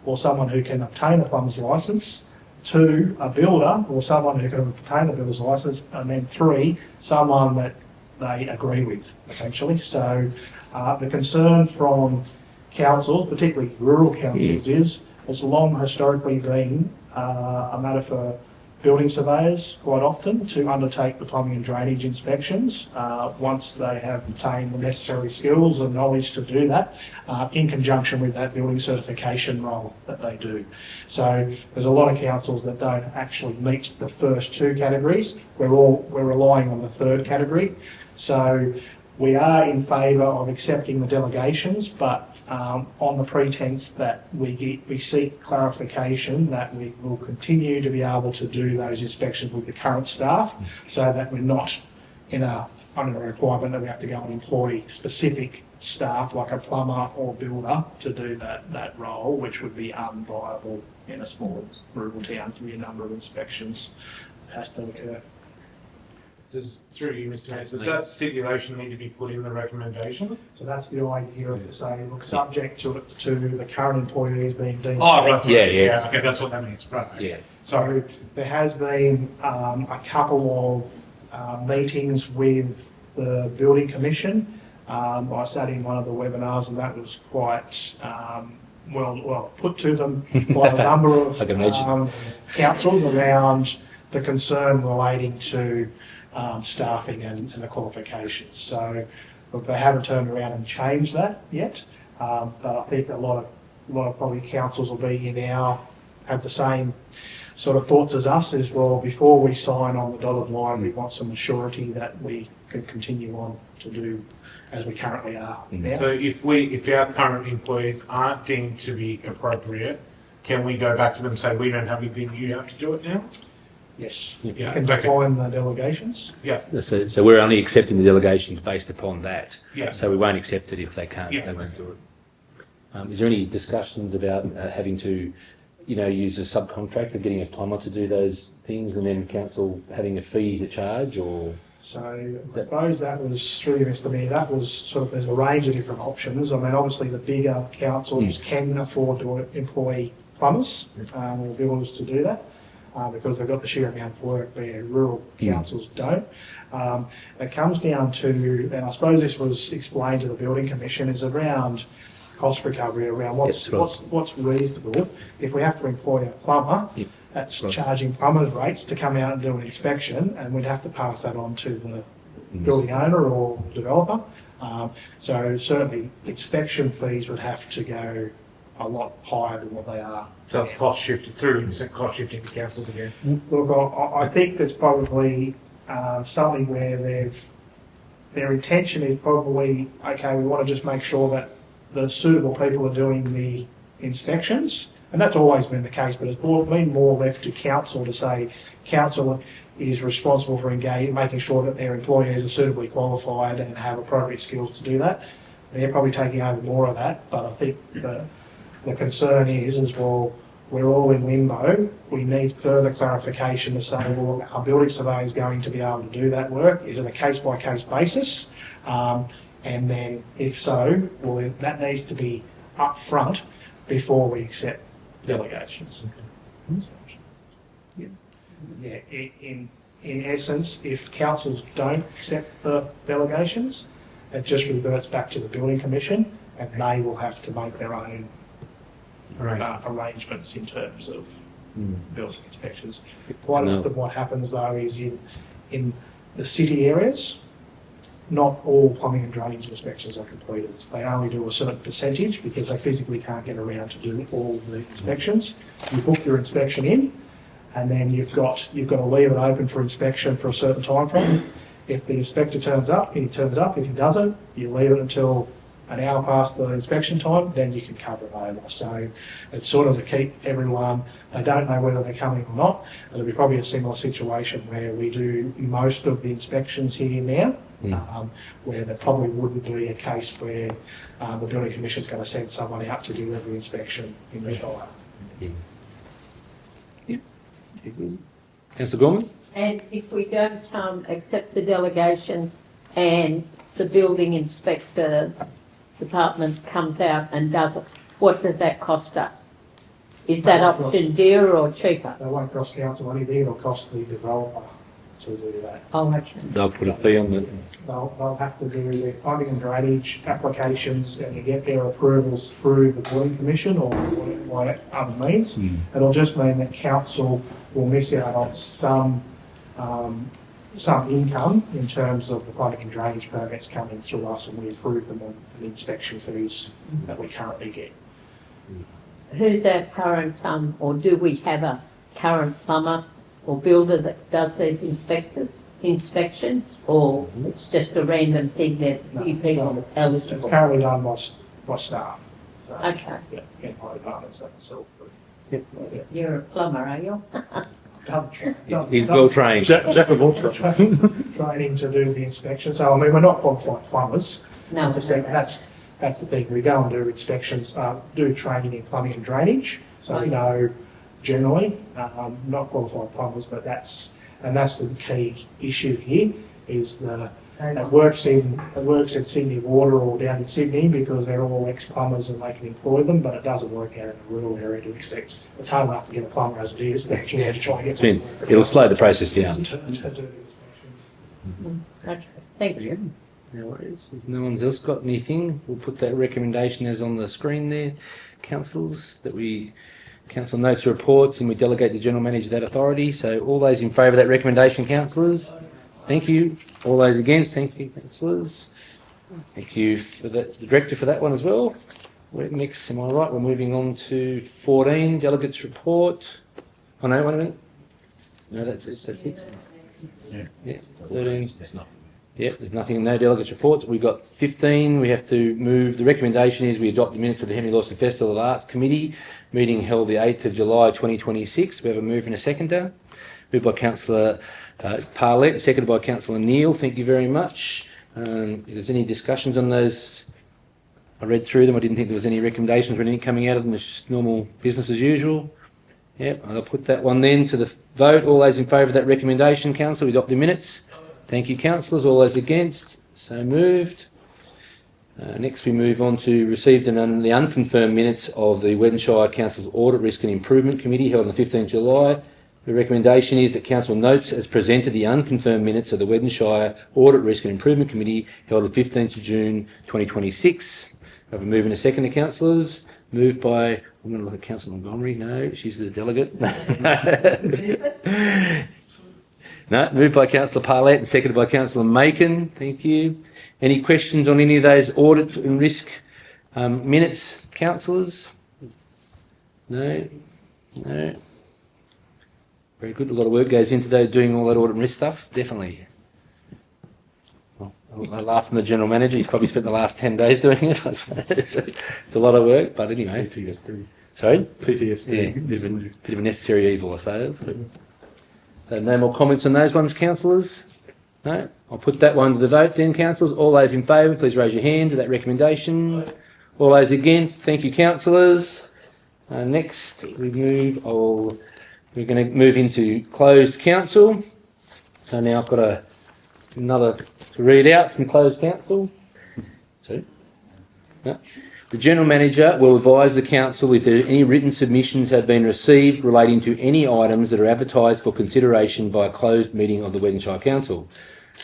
or someone who can obtain a plumber's licence, 2, a builder or someone who can obtain a builder's licence, and then 3, someone that they agree with, essentially. So the concern from councils, particularly rural councils, is it's long historically been a matter for building surveyors quite often to undertake the plumbing and drainage inspections once they have obtained the necessary skills and knowledge to do that in conjunction with that building certification role that they do. So there's a lot of councils that don't actually meet the first 2 categories. We're relying on the 3rd category. So we are in favour of accepting the delegations, but on the pretense that we seek clarification that we will continue to be able to do those inspections with the current staff, so that we're not under a requirement that we have to go and employ specific staff like a plumber or builder to do that role, which would be unviable in a small rural town through a number of inspections has to occur. Through you, Mr. Mayor, does that stipulation need to be put in the recommendation? So that's the idea of saying, look, subject to the current employees being deemed. Oh, right. Yeah. Okay, that's what that means. Right. Yeah. So there has been a couple of meetings with the Building Commission I sat in one of the webinars and that was quite well put to them by a number of councils around the concern relating to staffing and the qualifications. So, look, they haven't turned around and changed that yet, but I think a lot of probably councils will be have the same sort of thoughts as us, as well. Before we sign on the dotted line, we want some surety that we can continue on to do as we currently are now. So if our current employees aren't deemed to be appropriate, can we go back to them and say, we don't have anything, you have to do it now? Yes, Yeah. you can define the delegations. Yeah. So we're only accepting the delegations based upon that. Yeah. So we won't accept it if they can't. Yeah. They won't do it. Is there any discussions about having to, use a subcontractor, getting a plumber to do those things, and then council having a fee to charge, or? So I suppose that was through Mr. Mayor. That was sort of, there's a range of different options. I mean, obviously the bigger councils can afford to employ plumbers or builders to do that. Because they've got the sheer amount of work where rural councils don't. It comes down to, and I suppose this was explained to the Building Commission, is around cost recovery, around what's reasonable. If we have to employ a plumber, that's charging plumbers rates to come out and do an inspection, and we'd have to pass that on to the building owner or developer. So certainly inspection fees would have to go a lot higher than what they are. So it's cost shifted, 30% cost shifting to councils again. Look, I think there's probably something where their intention is probably, okay, we want to just make sure that the suitable people are doing the inspections, and that's always been the case, but it's been more left to council to say council is responsible for making sure that their employees are suitably qualified and have appropriate skills to do that. They're probably taking over more of that, but I think the concern is, well, we're all in limbo. We need further clarification to say, well, our building surveyor is going to be able to do that work. Is it a case-by-case basis? And then, if so, well, that needs to be up front before we accept delegations. Yeah, in essence, if councils don't accept the delegations, it just reverts back to the Building Commission, and they will have to make their own arrangements in terms of building inspections. Quite often what happens though is in the city areas, not all plumbing and drainage inspections are completed. They only do a certain percentage because they physically can't get around to do all the inspections. You book your inspection in, and then you've got to leave it open for inspection for a certain time frame. If the inspector turns up, he turns up. If he doesn't, you leave it until an hour past the inspection time, then you can cover it over. So it's sort of to keep everyone, they don't know whether they're coming or not. It'll be probably a similar situation where we do most of the inspections here now, where there probably wouldn't be a case where the Building Commission is going to send someone out to do every inspection in the Shire. Councillor Gorman? And if we don't accept the delegations and the building inspector department comes out and does it, what does that cost us? Is that option dearer or cheaper? They won't cost council anything, it'll cost the developer to do that. Oh, okay. They'll put a fee on it. They'll have to do their plumbing and drainage applications and get their approvals through the Building Commission or by other means. It'll just mean that council will miss out on some income in terms of the plumbing and drainage permits coming through us, and we approve them on the inspection fees that we currently get. Who's our current, or do we have a current plumber or builder that does these inspections, or it's just a random thing, there's a few people eligible? It's currently done by staff. So, okay. Yeah, by departments like myself. You're a plumber, are you? He's well trained. Jack of all trades. Training to do the inspection. So I mean, we're not qualified plumbers. No, that's the thing. We go and do inspections, do training in plumbing and drainage. So we know generally, not qualified plumbers, but that's the key issue here is it works in Sydney Water or down in Sydney because they're all ex-plumbers and they can employ them, but it doesn't work out in a rural area to expect. It's hard enough to get a plumber as it is. To try and get it'll slow the process down. to do the inspections. Okay, thank you. No worries. If no one's else got anything, we'll put that recommendation as on the screen there, councils, that we council notes reports and we delegate the general manager that authority. So all those in favour of that recommendation, councillors? Thank you. All those against? Thank you, councillors. Thank you for that, the director for that one as well. Next, am I right? We're moving on to 14, delegates report. Oh no, wait a minute. No, that's it. That's it. Yeah. 13. There's nothing. Yeah, there's nothing. No delegates reports. We've got 15. We have to move. The recommendation is we adopt the minutes of the Henry Lawson Festival of Arts Committee meeting held the 8th of July 2026. We have a move and a seconder. Moved by Councillor Parlett, seconded by Councillor Neal. Thank you very much. If there's any discussions on those, I read through them. I didn't think there was any recommendations or anything coming out of them. It's just normal business as usual. Yep, I'll put that one then to the vote. All those in favour of that recommendation, council, we adopt the minutes. Thank you, councillors. All those against, so moved. Next, we move on to received and the unconfirmed minutes of the Weddin Shire Council's Audit, Risk and Improvement Committee held on the 15th of July. The recommendation is that council notes as presented the unconfirmed minutes of the Weddin Shire Audit, Risk and Improvement Committee held on 15th of June 2026. Have a move and a second to councillors. Moved by, I'm going to look at Councillor Montgomery. No, she's the delegate. No, moved by Councillor Parlett and seconded by Councillor Macon. Thank you. Any questions on any of those audit and risk minutes, councillors? No? No? Very good. A lot of work goes into doing all that audit and risk stuff. Definitely. Well, I laugh from the general manager. He's probably spent the last 10 days doing it. It's a lot of work, but anyway. PTSD. Sorry? PTSD. Yeah, it's a bit of a necessary evil, I suppose. So no more comments on those ones, councillors? No? I'll put that one to the vote then, councillors. All those in favour, please raise your hand to that recommendation. All those against, thank you, councillors. Next, we're going to move into closed council. So now I've got another to read out from closed council. Sorry? No. The General Manager will advise the Council if any written submissions have been received relating to any items that are advertised for consideration by a closed meeting of the Weddin Shire Council.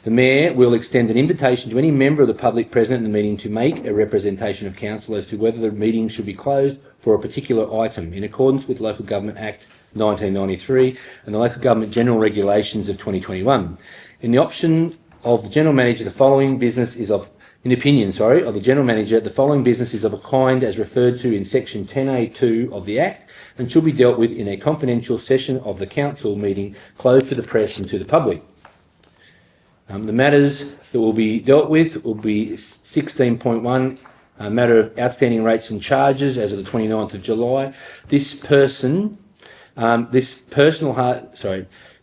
The Mayor will extend an invitation to any member of the public present in the meeting to make a representation of Council as to whether the meeting should be closed for a particular item in accordance with Local Government Act 1993 and the Local Government General Regulations of 2021. In the option of the General Manager, the following business is of In the opinion, of the General Manager, the following business is of a kind as referred to in Section 10A2 of the Act and should be dealt with in a confidential session of the Council meeting closed to the press and to the public. The matters that will be dealt with will be 16.1, a matter of outstanding rates and charges as of the 29th of July.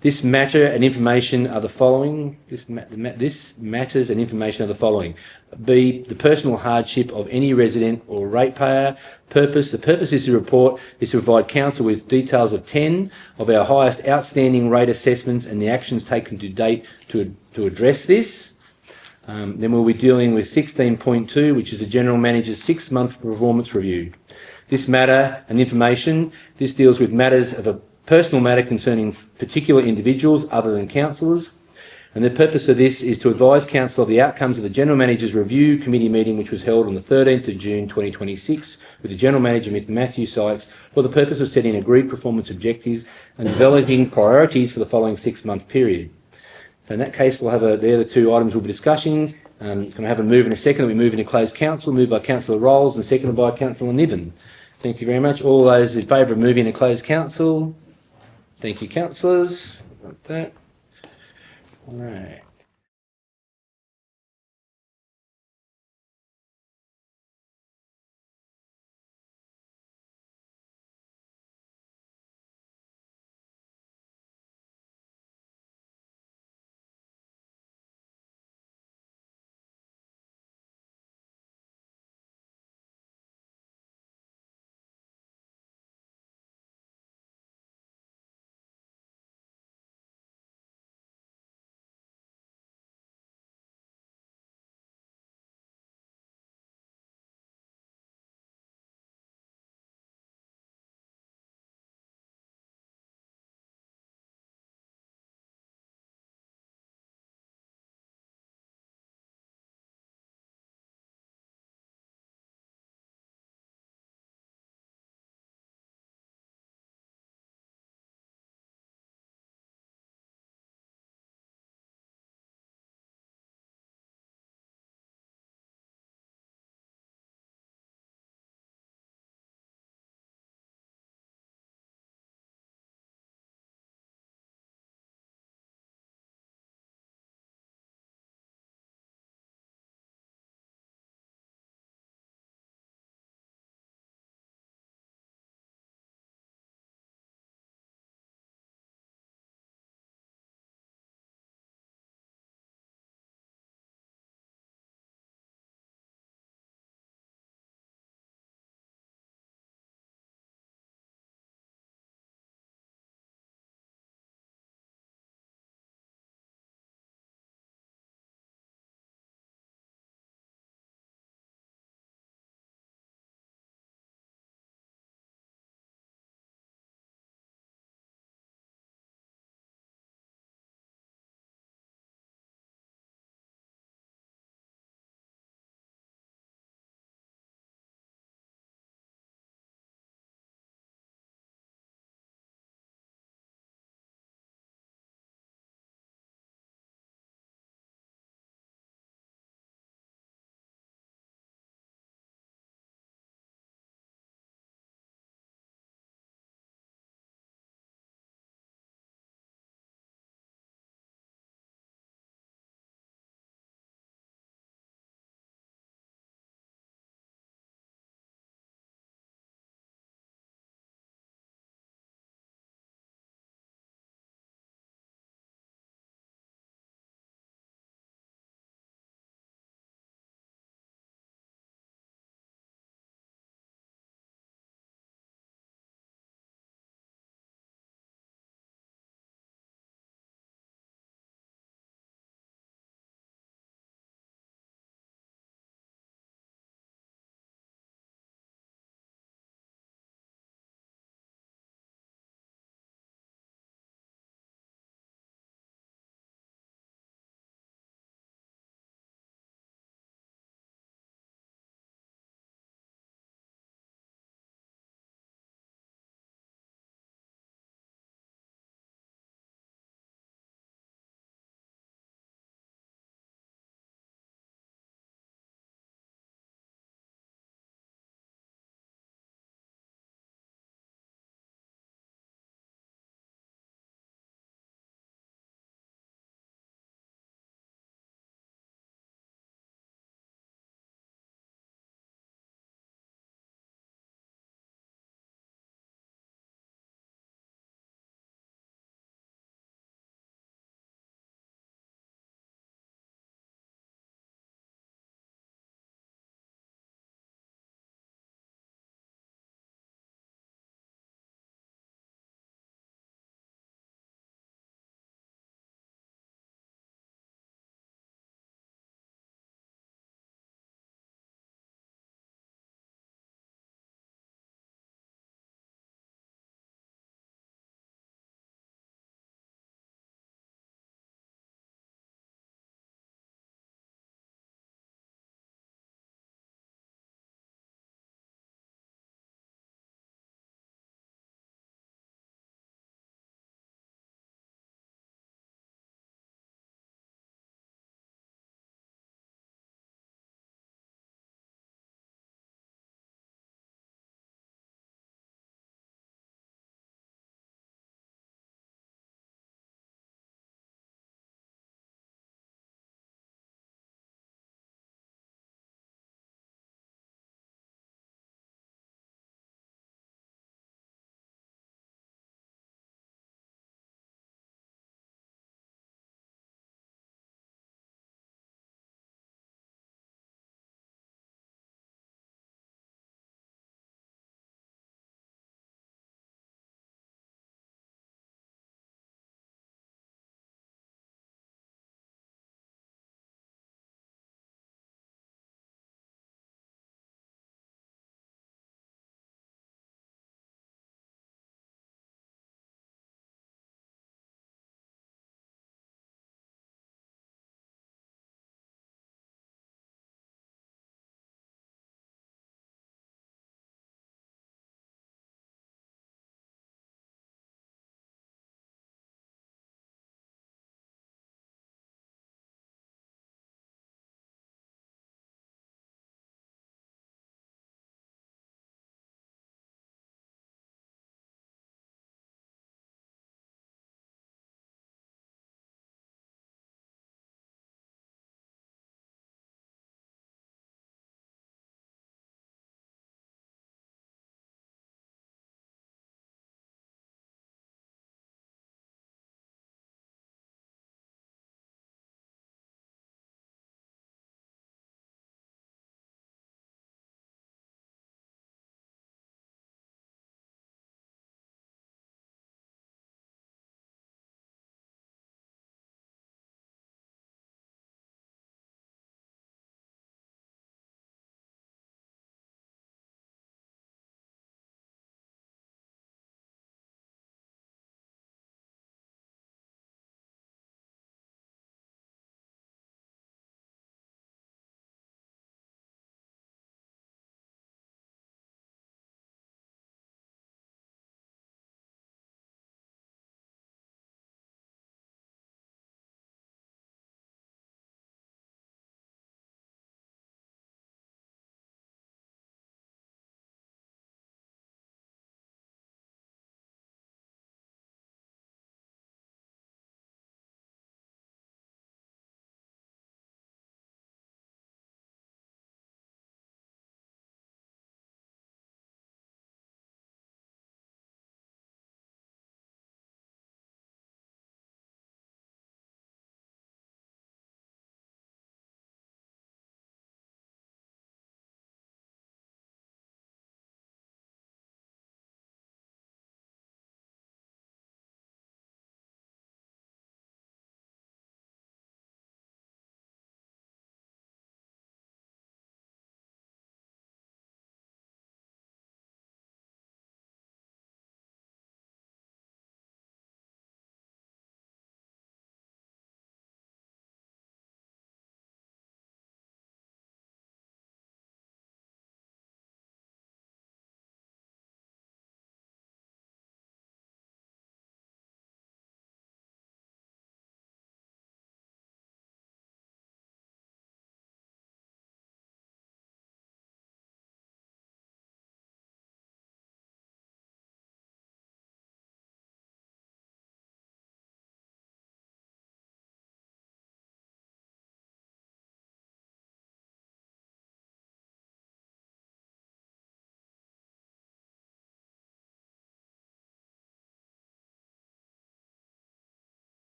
This matter and information are the following. This matters and information are the following. B, the personal hardship of any resident or ratepayer. The purpose is to provide Council with details of 10 of our highest outstanding rate assessments and the actions taken to date to address this. Then we'll be dealing with 16.2, which is the General Manager's 6-month performance review. This matter and information, this deals with matters of a personal matter concerning particular individuals other than councillors, and the purpose of this is to advise Council of the outcomes of the General Manager's Review Committee meeting which was held on the 13th of June 2026 with the General Manager, Mr Matthew Sykes, for the purpose of setting agreed performance objectives and developing priorities for the following 6-month period. So in that case, we'll have they're the two items we'll be discussing. Going to have a move in a second. We move into closed council, moved by Councillor Rolls and seconded by Councillor Niven. Thank you very much. All those in favour of moving to closed council? Thank you, councillors. Like that. All right.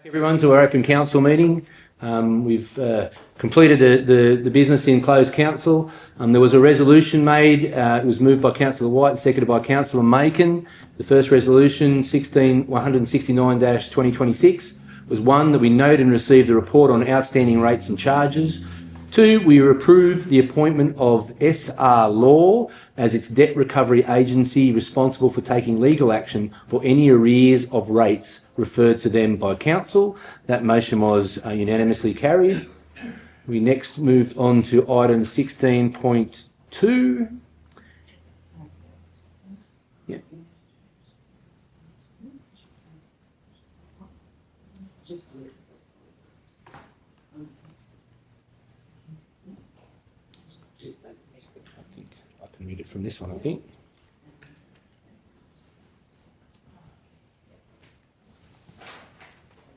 Everyone to our open council meeting. We've completed the business in closed council. There was a resolution made. It was moved by Councillor White and seconded by Councillor Macon. The first resolution, 169-2026, was 1, that we note and receive the report on outstanding rates and charges. 2, we approve the appointment of SR Law as its debt recovery agency responsible for taking legal action for any arrears of rates referred to them by council. That motion was unanimously carried. We next moved on to item 16.2. Yeah. I can read it from this one, I think.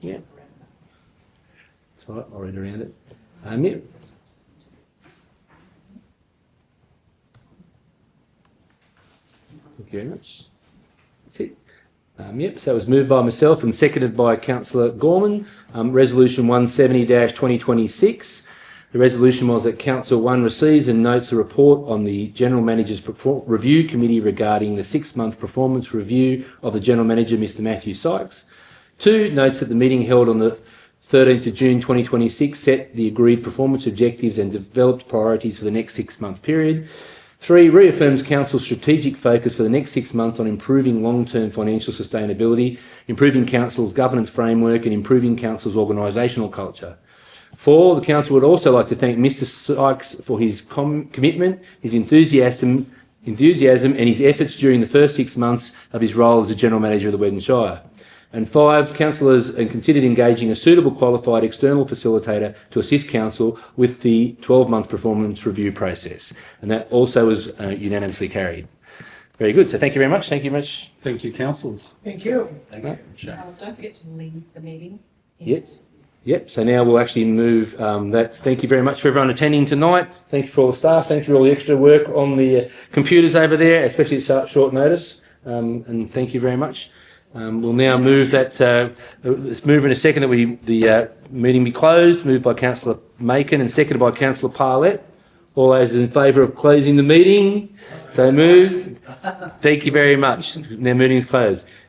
Yeah. That's all right, I'll read around it. Yeah. Thank you very much. That's it. Yep, so it was moved by myself and seconded by Councillor Gorman. Resolution 170-2026. The resolution was that Council 1 receives and notes a report on the General Manager's Review Committee regarding the 6-month performance review of the General Manager, Mr Matthew Sykes. 2, notes that the meeting held on the 13th of June 2026 set the agreed performance objectives and developed priorities for the next 6-month period. 3, reaffirms Council's strategic focus for the next 6 months on improving long-term financial sustainability, improving Council's governance framework and improving Council's organisational culture. 4, the Council would also like to thank Mr Sykes for his commitment, his enthusiasm and his efforts during the first 6 months of his role as the General Manager of the Weddin Shire. And 5, councillors considered engaging a suitable qualified external facilitator to assist council with the 12-month performance review process. And that also was unanimously carried. Very good. So thank you very much. Thank you very much. Thank you, councillors. Thank you. Thank you. Don't forget to leave the meeting. Yes. Yep. So now we'll actually move that. Thank you very much for everyone attending tonight. Thank you for all the staff. Thank you for all the extra work on the computers over there, especially at short notice. And thank you very much. We'll now move that. Let's move in a second that the meeting be closed. Moved by Councillor Macon and seconded by Councillor Parlett. All those in favour of closing the meeting, so moved. Thank you very much. Now meeting is closed.